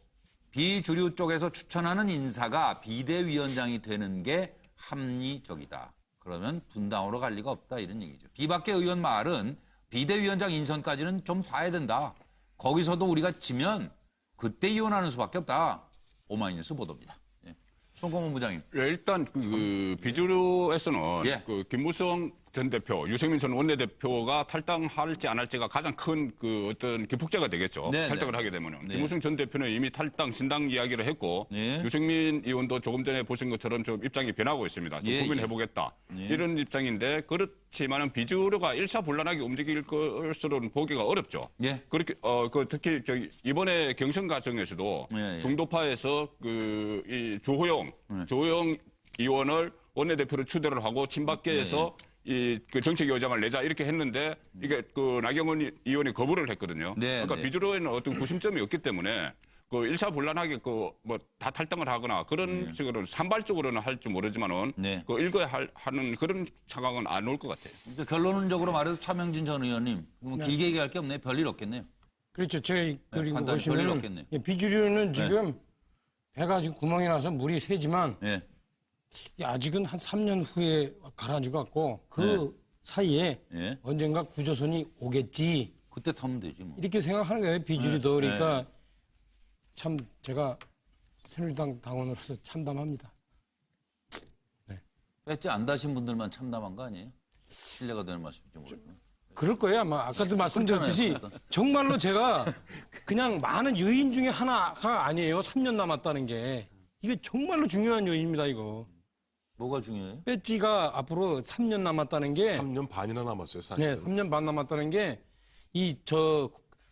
비주류 쪽에서 추천하는 인사가 비대위원장이 되는 게 합리적이다. 그러면 분당으로 갈 리가 없다 이런 얘기죠. 비박계 의원 말은 비대위원장 인선까지는 좀 봐야 된다. 거기서도 우리가 지면 그때 이혼하는 수밖에 없다. 오마이뉴스 보도입니다. 예. 송공문 부장님. 예, 일단 그 비주류에서는 예. 그 김무성 전 대표, 유승민 전 원내대표가 탈당할지 안 할지가 가장 큰 그 어떤 기폭제가 되겠죠. 네, 탈당을 네. 하게 되면은. 네. 김무성 전 대표는 이미 탈당, 신당 이야기를 했고 예. 유승민 의원도 조금 전에 보신 것처럼 좀 입장이 변하고 있습니다. 좀 예, 고민해보겠다. 예. 이런 입장인데 그렇지만은 비주류가 일사불란하게 움직일 것으로는 보기가 어렵죠. 예. 그렇게 그 특히 저기 이번에 경선 과정에서도 예, 예. 중도파에서 이 조호영 의원을 원내대표로 추대를 하고 친박계에서 그 정책위원장을 내자 이렇게 했는데 이게 그 나경원 의원이 거부를 했거든요. 네, 그러니까 네. 비주류에는 어떤 구심점이 없기 때문에 그 일사불란하게 그 뭐 다 탈당을 하거나 그런 식으로 산발적으로는 할지 모르지만은 그 일거에 하는 그런 상황은 안 올 것 같아요. 그러니까 결론적으로 말해서 차명진 전 의원님 뭐 네. 길게 얘기할 게 없네요. 별일 없겠네요. 그렇죠. 제가 그리고 간단히 별일 보시면 없겠네요. 비주류는 지금 배가 지금 구멍이 나서 물이 새지만 예. 아직은 한 3년 후에 가라앉을 것 같고 그 네. 사이에 예. 언젠가 구조선이 오겠지. 그때 타면 되지 뭐. 이렇게 생각하는 거예요. 비주류도. 네. 그러니까 참 제가 새누리당 당원으로서 참담합니다. 배지 안 다신 분들만 참담한 거 아니에요? 신뢰가 되는 말씀인지 모르겠네. 그럴 거예요. 아마 아까도 말씀드렸듯이 그렇잖아요. 정말로 제가 그냥 많은 요인 중에 하나가 아니에요. 3년 남았다는 게. 이게 정말로 중요한 요인입니다, 이거. 뭐가 중요해요? 배지가 앞으로 3년 남았다는 게 3년 반이나 남았어요, 사실. 네, 3년 반 남았다는 게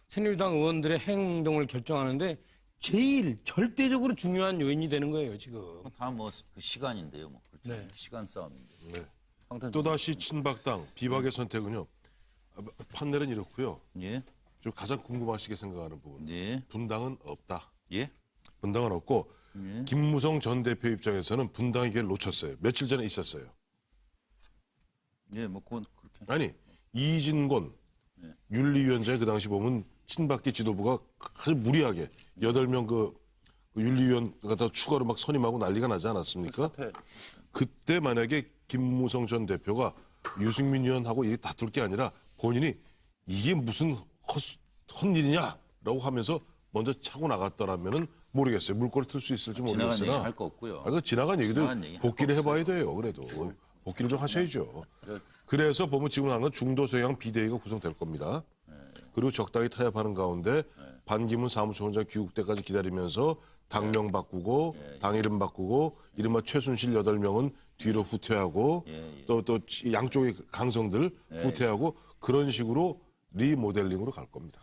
새누리당 의원들의 행동을 결정하는데 제일 절대적으로 중요한 요인이 되는 거예요, 지금. 다 뭐 그 시간인데요, 뭐. 그렇죠. 네. 시간 싸움인데. 네. 또다시 친박당 비박의 선택은요. 판넬은 이렇고요. 예. 좀 가장 궁금하시게 생각하는 부분. 예. 분당은 없다. 예. 분당은 없고 예. 김무성 전 대표 입장에서는 분당의 기회를 놓쳤어요. 며칠 전에 있었어요. 예, 뭐 그건 그렇게. 아니 이진곤 윤리위원장이 그 당시 보면 친박계 지도부가 아주 무리하게 8명 그 윤리위원 갖다 추가로 막 선임하고 난리가 나지 않았습니까? 그때 만약에 김무성 전 대표가 유승민 의원하고 이게 다툴 게 아니라 본인이 이게 무슨 헛일이냐라고 하면서 먼저 차고 나갔더라면은 모르겠어요. 물꼬를 틀 수 있을지 지나간 모르겠으나. 얘기 할 거 없고요. 그 지나간 얘기도 지나간 얘기 복귀를 해봐야 돼요. 그래도 복귀를 좀 하셔야죠. 그래서 보면 지금 하는 건 중도 성향 비대위가 구성될 겁니다. 그리고 적당히 타협하는 가운데 반기문 사무총장 귀국때까지 기다리면서 당명 바꾸고 당 이름 바꾸고 이른바 최순실 8명은 뒤로 후퇴하고 또 양쪽의 강성들 후퇴하고 그런 식으로 리모델링으로 갈 겁니다.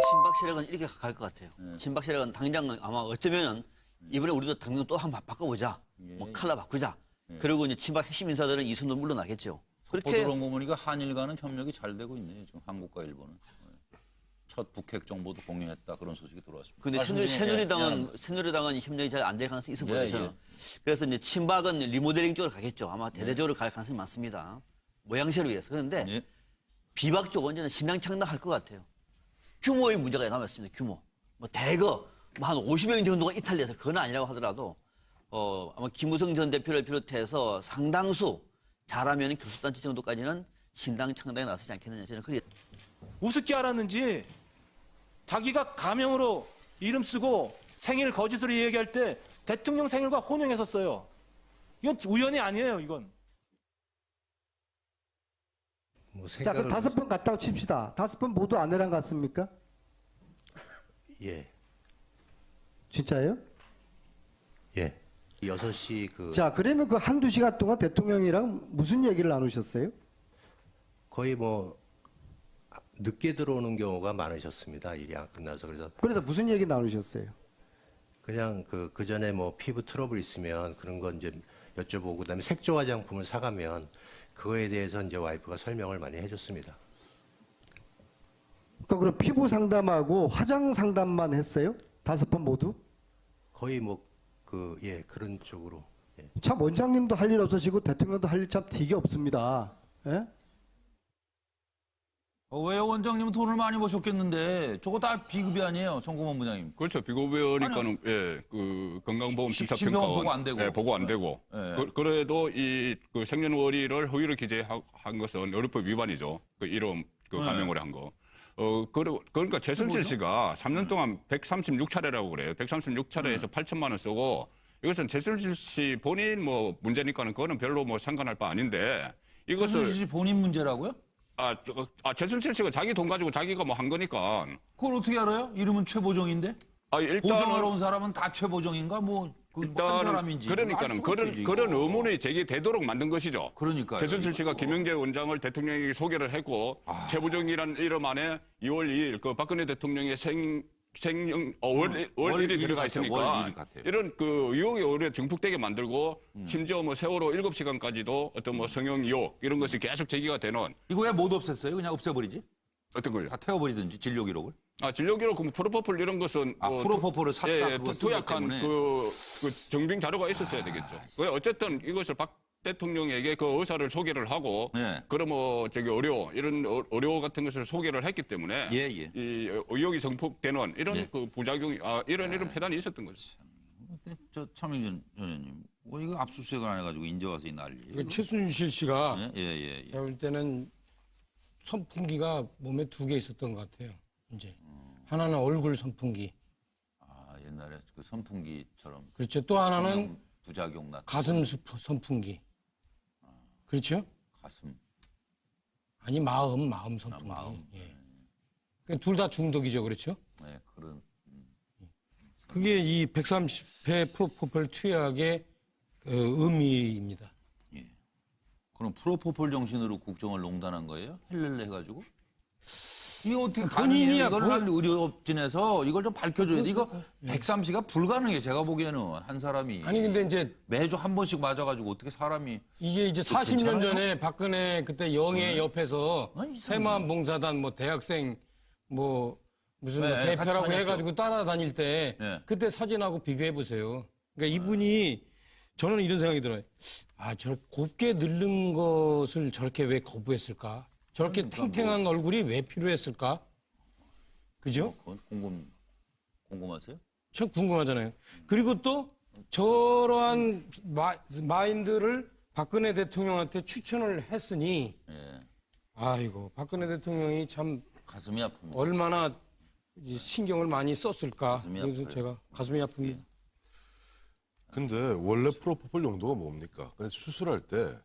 친박 세력은 이렇게 갈 것 같아요. 친박 세력은 당장 아마 어쩌면은 이번에 우리도 당명 또 한번 바꿔보자. 뭐 칼라 바꾸자. 그리고 이제 친박 핵심 인사들은 이 순으로 물러나겠죠. 그렇게 보도로 보니까 한일과는 협력이 잘 되고 있네요. 지금 한국과 일본은. 첫 북핵 정보도 공유했다 그런 소식이 들어왔습니다. 근데 새누리당은 협력이 잘 안 될 가능성이 있어 보여요. 예. 그래서 이제 친박은 리모델링 쪽으로 가겠죠. 아마 대대적으로 갈 가능성이 많습니다. 모양새를 위해서. 그런데 비박 쪽은 이제는 신당 창당할 것 같아요. 규모의 문제가 남았습니다. 규모. 뭐 대거 뭐 한 50명 정도가 이탈돼서 그건 아니라고 하더라도 아마 김무성 전 대표를 비롯해서 상당수 잘하면 교섭단체 정도까지는 신당 창당에 나서지 않겠느냐. 저는 그게 우습게 알았는지 자기가 가명으로 이름 쓰고 생일 거짓으로 얘기할 때 대통령 생일과 혼용했었어요. 이건 우연이 아니에요, 이건. 자, 그 5번 갔다고 칩시다. 5번 모두 아내랑 갔습니까? 예. 진짜예요? 예. 6시 자, 그러면 그 한두 시간 동안 대통령이랑 무슨 얘기를 나누셨어요? 거의 뭐 늦게 들어오는 경우가 많으셨습니다. 일이 안 끝나서. 그래서 무슨 얘기 나누셨어요? 그냥 그 전에 뭐 피부 트러블 있으면 그런 건 이제 여쭤보고 그다음에 색조 화장품을 사가면 그거에 대해서 이제 와이프가 설명을 많이 해줬습니다. 그러니까 그럼 피부 상담하고 화장 상담만 했어요? 5번 모두? 거의 뭐 그런 쪽으로. 예. 참 원장님도 할 일 없으시고 대통령도 할 일 참 되게 없습니다. 예? 왜요? 원장님은 돈을 많이 버셨겠는데 저거 다 비급이 아니에요, 송공문 부장님. 그렇죠. 비급여니까는 그 건강보험 심사평가원 보고 안 되고. 보고 안 되고. 그래도 그 생년월일을 허위로 기재한 것은 의료법 위반이죠. 그 이름 그 감명을 한 거. 그러니까 최순실 씨가 3년 동안 136차례라고 그래요. 136차례에서 8천만 원 쓰고 이것은 최순실 씨 본인 뭐 문제니까는 그거는 별로 뭐 상관할 바 아닌데 이것을 최순실 씨 본인 문제라고요? 최순실 씨가 자기 돈 가지고 자기가 뭐 한 거니까. 그걸 어떻게 알아요? 이름은 최보정인데? 보정하러 온 사람은 다 최보정인가? 한 사람인지. 그러니까는 그런 의문이 제기되도록 만든 것이죠. 그러니까요. 최순실 씨가 김영재 원장을 대통령에게 소개를 했고 최보정이라는 이름 안에 2월 2일 그 박근혜 대통령의 월 1이 들어가 있으니까 이런 그 의혹이 오히려 증폭되게 만들고 심지어 뭐 세월호 7시간까지도 어떤 뭐 성형 의혹 이런 것이 계속 제기가 되는. 이거 왜 못 없앴어요? 그냥 없애버리지? 어떤 걸요? 다 태워버리든지 진료 기록을. 진료 기록 그럼 프로포폴 이런 것은 프로포폴을 샀다 그거 쓴 것 투약한 때문에. 그 정빙 자료가 있었어야 되겠죠. 어쨌든 이것을 박 대통령에게 그 의사를 소개를 하고 그럼 뭐 저기 이런 의료 같은 것을 소개를 했기 때문에 이 의혹이 정폭되는 이런 그 부작용이 이런 폐단이 있었던 거죠. 저 차명진 의원님, 이거 압수수색을 안 해가지고 인제 와서 이 난리. 최순실 씨가 제가 볼 때는 선풍기가 몸에 2개 있었던 것 같아요. 이제 하나는 얼굴 선풍기. 옛날에 그 선풍기처럼. 그렇죠. 또 하나는 부작용 나. 가슴 선풍기. 그렇죠? 가슴. 아니 마음 선풍기. 예. 둘 다 중독이죠, 그렇죠? 네, 그런. 그게 이 130회 프로포폴 투약의 의미입니다. 그럼 프로포폴 정신으로 국정을 농단한 거예요? 헬렐레 해가지고? 이게 어떻게 본인이야, 가능해요? 이걸 의료업진에서 이걸 좀 밝혀줘야 돼. 이거 130가 불가능해. 제가 보기에는 한 사람이. 아니 근데 이제 매주 한 번씩 맞아가지고 어떻게 사람이. 이게 이제 40년 전에 박근혜 그때 영예 옆에서 새마을봉사단 뭐 대학생 뭐 무슨 뭐 대표라고 해가지고 따라다닐 때 그때 사진하고 비교해 보세요. 그러니까 이분이 저는 이런 생각이 들어요. 저 곱게 늙는 것을 저렇게 왜 거부했을까? 저렇게 탱탱한 얼굴이 왜 필요했을까? 그죠? 궁금하세요? 참 궁금하잖아요. 그리고 또 저러한 마인드를 박근혜 대통령한테 추천을 했으니 아이고 박근혜 대통령이 참 가슴이 아픕니다. 얼마나 신경을 많이 썼을까? 그래서 아파요. 제가 가슴이 아픕니다. 근데 원래 프로포폴 용도가 뭡니까? 그냥 수술할 때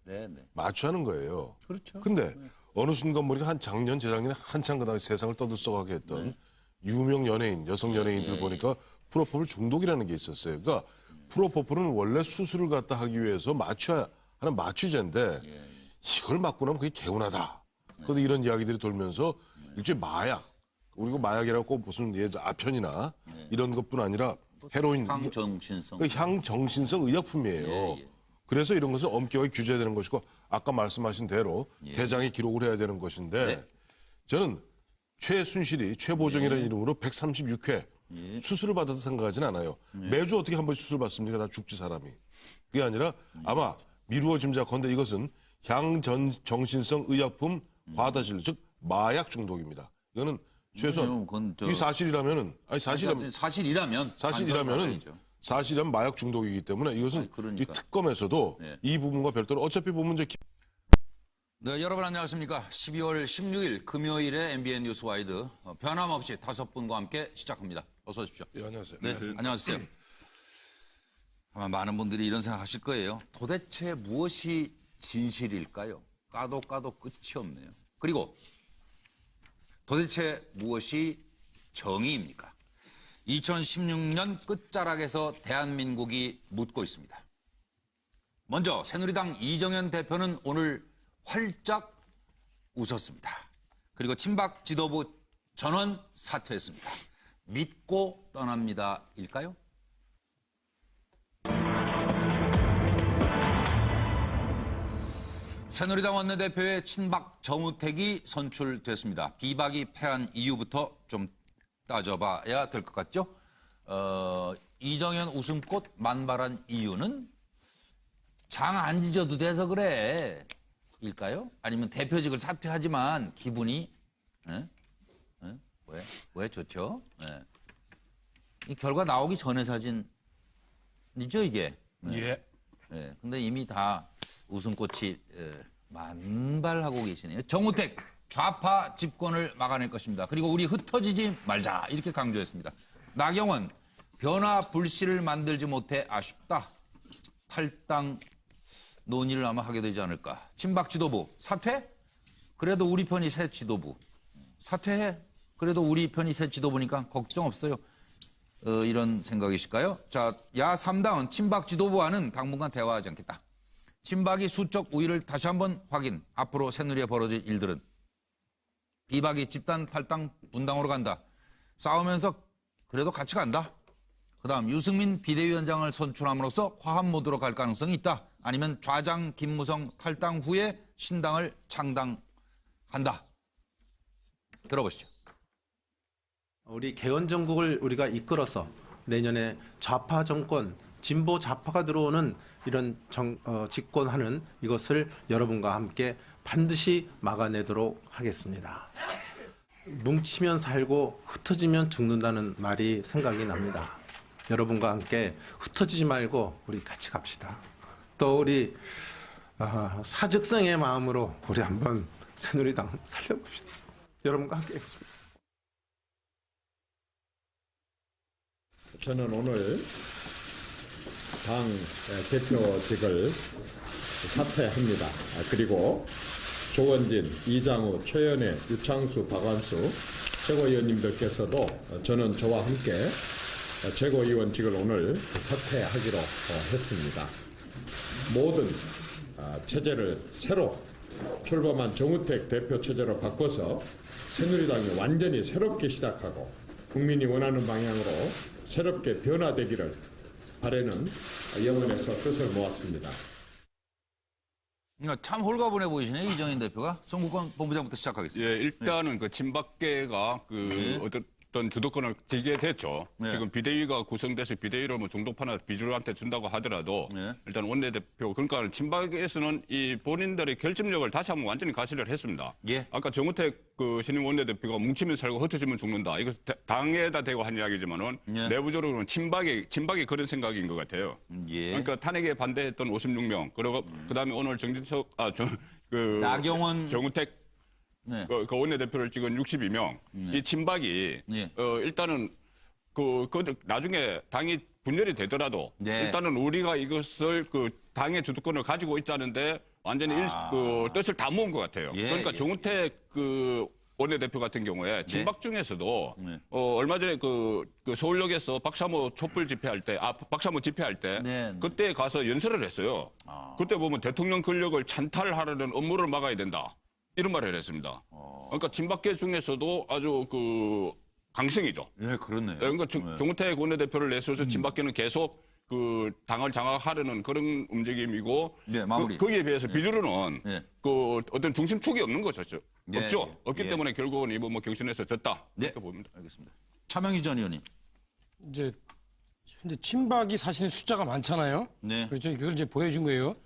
마취하는 거예요. 그렇죠. 근데 어느 순간 보니까 한 작년, 재작년에 한창 그 당시 세상을 떠들썩하게 했던 유명 연예인, 여성 연예인들 보니까 프로포폴 중독이라는 게 있었어요. 그러니까 프로포폴은 원래 수술을 갖다 하기 위해서 마취하는 마취제인데 이걸 맞고 나면 그게 개운하다. 그래도 이런 이야기들이 돌면서 일종의 마약, 우리가 마약이라고 꼭 무슨 아편이나 이런 것뿐 아니라 헤로인, 향정신성 의약품이에요. 그래서 이런 것은 엄격하게 규제되는 것이고 아까 말씀하신 대로 대장에 기록을 해야 되는 것인데 저는 최순실이 최보정이라는 이름으로 136회 수술을 받았다 생각하진 않아요. 매주 어떻게 한 번 수술 받습니까? 다 죽지 사람이. 그게 아니라 아마 미루어짐작컨대 이것은 향정신성 의약품 과다질, 즉 마약 중독입니다. 이거는 최소한 이 사실이라면은 사실이라면 마약 중독이기 때문에 이것은 이 특검에서도 이 부분과 별도로 어차피 보면 이제 네, 여러분 안녕하십니까? 12월 16일 금요일에 MBN 뉴스와이드 변함없이 5분과 함께 시작합니다. 어서 오십시오. 안녕하세요. 네, 안녕하세요. 아마 많은 분들이 이런 생각하실 거예요. 도대체 무엇이 진실일까요? 까도 끝이 없네요. 그리고 도대체 무엇이 정의입니까? 2016년 끝자락에서 대한민국이 묻고 있습니다. 먼저 새누리당 이정현 대표는 오늘 활짝 웃었습니다. 그리고 친박 지도부 전원 사퇴했습니다. 믿고 떠납니다일까요? 새누리당 원내대표의 친박 정우택이 선출됐습니다. 비박이 패한 이유부터 좀 따져봐야 될 것 같죠? 이정현 웃음꽃 만발한 이유는 장 안 지져도 돼서 그래 일까요? 아니면 대표직을 사퇴하지만 기분이 왜 좋죠? 이 결과 나오기 전의 사진이죠 이게? 근데 이미 다 웃음꽃이 만발하고 계시네요. 정우택 좌파 집권을 막아낼 것입니다. 그리고 우리 흩어지지 말자 이렇게 강조했습니다. 나경원 변화 불씨를 만들지 못해 아쉽다. 탈당 논의를 아마 하게 되지 않을까. 친박 지도부 사퇴? 그래도 우리 편이 새 지도부. 사퇴해? 그래도 우리 편이 새 지도부니까 걱정 없어요. 이런 생각이실까요? 자, 야 3당은 친박 지도부와는 당분간 대화하지 않겠다. 친박이 수적 우위를 다시 한번 확인. 앞으로 새누리에 벌어질 일들은 비박이 집단 탈당 분당으로 간다. 싸우면서 그래도 같이 간다. 그다음 유승민 비대위원장을 선출함으로써 화합 모드로 갈 가능성이 있다. 아니면 좌장 김무성 탈당 후에 신당을 창당한다. 들어보시죠. 우리 개헌 정국을 우리가 이끌어서 내년에 좌파 정권, 진보 좌파가 들어오는 이런 집권하는 이것을 여러분과 함께 반드시 막아내도록 하겠습니다. 뭉치면 살고 흩어지면 죽는다는 말이 생각이 납니다. 여러분과 함께 흩어지지 말고 우리 같이 갑시다. 또 우리 사직성의 마음으로 우리 한번 새누리당 살려봅시다. 여러분과 함께 하겠습니다. 저는 오늘 당 대표직을 사퇴합니다. 그리고 조원진, 이장우, 최연애, 유창수, 박완수 최고위원님들께서도 저는 저와 함께 최고위원직을 오늘 사퇴하기로 했습니다. 모든 체제를 새로 출범한 정우택 대표 체제로 바꿔서 새누리당이 완전히 새롭게 시작하고 국민이 원하는 방향으로 새롭게 변화되기를 바라는 영원에서 뜻을 모았습니다. 참 홀가분해 보이시네요, 이정인 대표가. 송국권 본부장부터 시작하겠습니다. 예, 일단은 그 친박계가 어떤 주도권을 쥐게 됐죠. 지금 비대위가 구성돼서 비대위를 뭐 종독파나 비주류한테 준다고 하더라도 일단 원내대표, 그러니까 친박에서는 이 본인들의 결집력을 다시 한번 완전히 가시를 했습니다. 아까 정우택 신임 원내대표가 뭉치면 살고 흩어지면 죽는다. 이거 당에다 대고 한 이야기지만은 내부적으로는 친박이 그런 생각인 것 같아요. 그러니까 탄핵에 반대했던 56명, 그리고 그다음에 오늘 나경원, 정우택 그 원내대표를 찍은 62명. 이 친박이 일단은 나중에 당이 분열이 되더라도 일단은 우리가 이것을 당의 주도권을 가지고 있자는데 완전히 뜻을 다 모은 것 같아요. 그러니까 정우택 원내대표 같은 경우에 친박 중에서도 얼마 전에 서울역에서 박사모 촛불 집회할 때, 박사모 집회할 때 그때 가서 연설을 했어요. 그때 보면 대통령 권력을 찬탈하려는 업무를 막아야 된다. 이런 말을 했습니다. 그러니까 친박계 중에서도 아주 강성이죠. 예, 그렇네요. 그러니까 정우택 원내대표를 내세워서 친박계는 계속 당을 장악하려는 그런 움직임이고, 마무리. 거기에 비해서 비주류는 어떤 중심축이 없는 거죠. 없죠. 없기 때문에 결국은 이번 경선에서 졌다. 이렇게 봅니다. 알겠습니다. 차명희 전 의원님. 이제 현재 친박이 사실 숫자가 많잖아요. 그렇죠. 그걸 이제 보여준 거예요.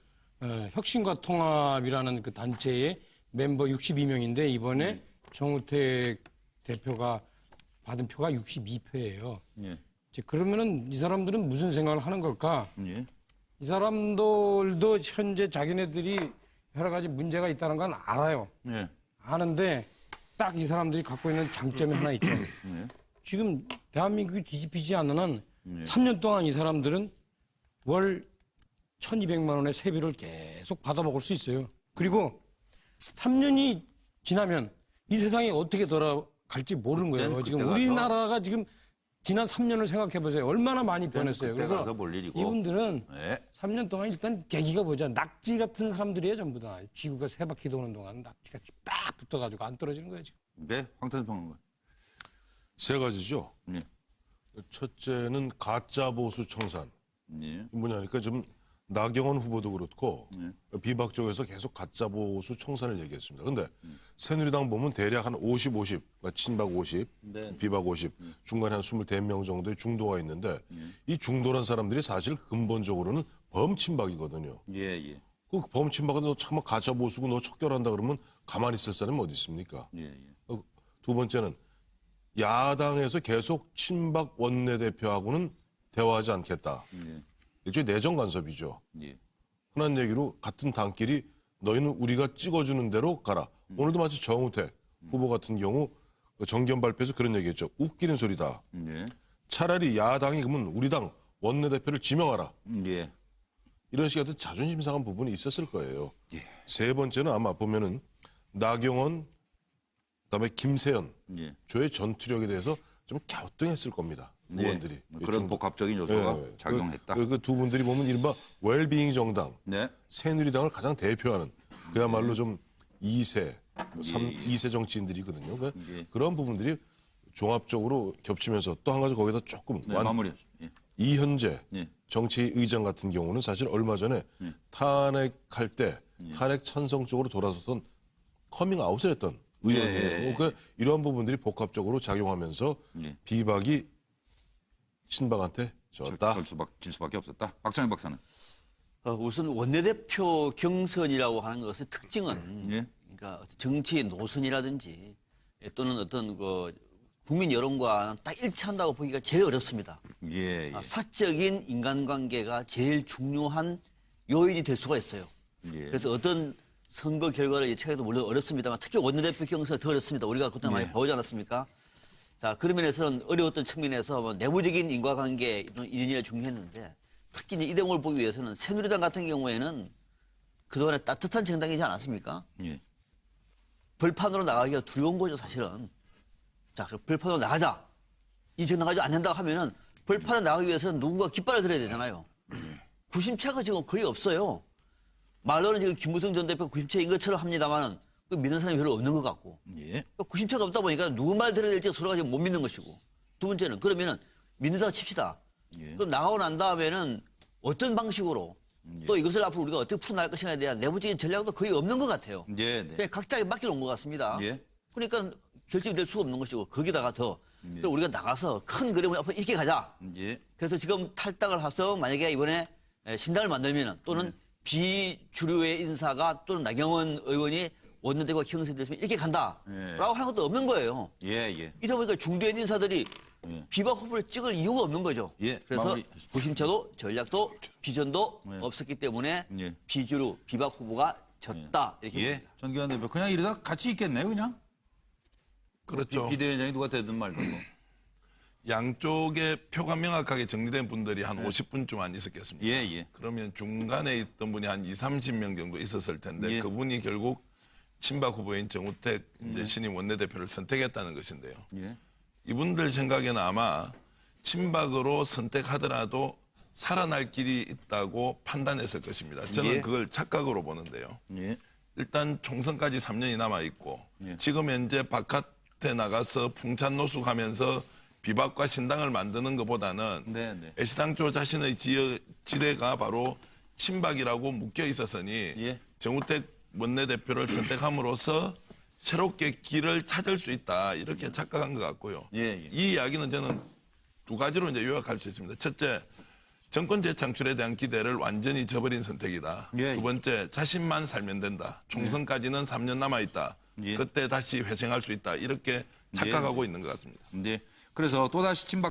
혁신과 통합이라는 그 단체의 멤버 62명인데 이번에 정우택 대표가 받은 표가 62표예요. 이제 그러면은 이 사람들은 무슨 생각을 하는 걸까? 이 사람들도 현재 자기네들이 여러 가지 문제가 있다는 건 알아요. 아는데 딱 이 사람들이 갖고 있는 장점이 하나 있죠. 지금 대한민국이 뒤집히지 않는 한 3년 동안 이 사람들은 월 1,200만 원의 세비를 계속 받아먹을 수 있어요. 그리고 3년이 지나면 이 세상이 어떻게 돌아갈지 모르는 거예요. 지금 우리나라가 지금 지난 3년을 생각해 보세요. 얼마나 많이 변했어요. 그래서 이분들은 3년 동안 일단 계기가 뭐죠? 낙지 같은 사람들이에요, 전부 다. 지구가 세 바퀴 도는 동안 낙지같이 딱 붙어가지고 안 떨어지는 거예요, 지금. 네, 황태준 평론가. 세 가지죠. 첫째는 가짜 보수 청산. 뭐냐니까 지금 나경원 후보도 그렇고 비박 쪽에서 계속 가짜 보수 청산을 얘기했습니다. 그런데 새누리당 보면 대략 한 50, 그러니까 친박 50, 비박 50, 중간에 한 24명 정도의 중도가 있는데 이 중도란 사람들이 사실 근본적으로는 범친박이거든요. 그 범친박은 너 참 가짜 보수고 너 척결한다 그러면 가만히 있을 사람이 어디 있습니까? 두 번째는 야당에서 계속 친박 원내대표하고는 대화하지 않겠다. 일종의 내정 간섭이죠. 흔한 얘기로 같은 당끼리 너희는 우리가 찍어주는 대로 가라. 오늘도 마치 정우택 후보 같은 경우 그 정견 발표에서 그런 얘기했죠. 웃기는 소리다. 예. 차라리 야당이 그러면 우리 당 원내대표를 지명하라. 예. 이런 식의 어떤 자존심 상한 부분이 있었을 거예요. 예. 세 번째는 아마 보면은 나경원, 그다음에 김세연, 예. 조의 전투력에 대해서 좀 갸우뚱했을 겁니다. 네. 의원들이. 그런 복합적인 요소가 예. 작용했다. 그 두 분들이 보면 이른바 웰빙 정당, 네. 새누리당을 가장 대표하는 그야말로 좀 2세, 2세 정치인들이거든요. 그런 부분들이 종합적으로 겹치면서 또 한 가지 거기다 조금 네, 마무리. 예. 이현재 예. 정치의장 같은 경우는 사실 얼마 전에 탄핵할 때 탄핵 찬성 쪽으로 돌아섰던 커밍아웃을 했던 의원이에요. 예. 그러니까 이러한 부분들이 복합적으로 작용하면서 예. 비박이 친박한테 졌다. 질 수밖에 없었다. 박찬영 박사는. 우선 원내대표 경선이라고 하는 것의 특징은 예. 그러니까 정치의 노선이라든지 또는 어떤 그 국민 여론과 딱 일치한다고 보기가 제일 어렵습니다. 예. 예. 사적인 인간관계가 제일 중요한 요인이 될 수가 있어요. 예. 그래서 어떤 선거 결과를 예측하기도 물론 어렵습니다만 특히 원내대표 경선이 더 어렵습니다. 우리가 그때 많이 보지 않았습니까? 자, 그런 면에서는 어려웠던 측면에서 뭐 내부적인 인과관계 이런 인연이 중요했는데 특히 이제 이 대목을 보기 위해서는 새누리당 같은 경우에는 그동안에 따뜻한 정당이지 않았습니까? 예. 벌판으로 나가기가 두려운 거죠, 사실은. 자, 그럼 벌판으로 나가자. 이 정당 가지고 안 된다고 하면은 벌판에 나가기 위해서는 누군가 깃발을 들어야 되잖아요. 구심차가 지금 거의 없어요. 말로는 지금 김무성 전 대표 구심차인 것처럼 합니다만은 믿는 사람이 별로 없는 것 같고. 예. 구심차가 없다 보니까 누구 말 들어야 될지 서로가 지금 못 믿는 것이고. 두 번째는 그러면은 믿는다고 칩시다. 예. 그럼 나가고 난 다음에는 어떤 방식으로 또 이것을 앞으로 우리가 어떻게 풀어나갈 것인가에 대한 내부적인 전략도 거의 없는 것 같아요. 예. 네. 그냥 각자에게 맡겨놓은 것 같습니다. 예. 그러니까 결집이 될 수가 없는 것이고 거기다가 더 우리가 나가서 큰 그림을 앞으로 이렇게 가자. 예. 그래서 지금 탈당을 해서 만약에 이번에 신당을 만들면 또는 비주류의 인사가 또는 나경원 의원이 원내대표가 형성됐으면 이렇게 간다라고 하는 것도 없는 거예요. 예. 예. 이러다 보니까 중도의 인사들이 비박 후보를 찍을 이유가 없는 거죠. 예. 그래서 마무리. 구심차도 전략도 비전도 없었기 때문에 비주류 비박 후보가 졌다 이렇게 예. 봅니다. 전기현 대표 그냥 이러다 같이 있겠네요, 그냥. 그렇죠. 비대위원장이 누가 되든 말든. 양쪽에 표가 명확하게 정리된 분들이 한 50분쯤 안 있었겠습니까? 예, 예. 그러면 중간에 있던 분이 한 30명 정도 있었을 텐데 예. 그분이 결국 친박 후보인 정우택 이제 신임 원내대표를 선택했다는 것인데요. 예. 이분들 생각에는 아마 친박으로 선택하더라도 살아날 길이 있다고 판단했을 것입니다. 저는 예. 그걸 착각으로 보는데요. 예. 일단 총선까지 3년이 남아 있고 예. 지금 현재 바깥에 나가서 풍찬노숙하면서 비박과 신당을 만드는 것보다는 네. 애시당초 자신의 지대가 바로 친박이라고 묶여 있었으니 예. 정우택 원내대표를 선택함으로써 새롭게 길을 찾을 수 있다 이렇게 착각한 것 같고요. 예. 이 이야기는 저는 두 가지로 이제 요약할 수 있습니다. 첫째, 정권 재창출에 대한 기대를 완전히 저버린 선택이다. 예. 두 번째, 자신만 살면 된다. 총선까지는 3년 남아 있다. 예. 그때 다시 회생할 수 있다. 이렇게 착각하고 있는 것 같습니다. 네. 그래서 또다시 친박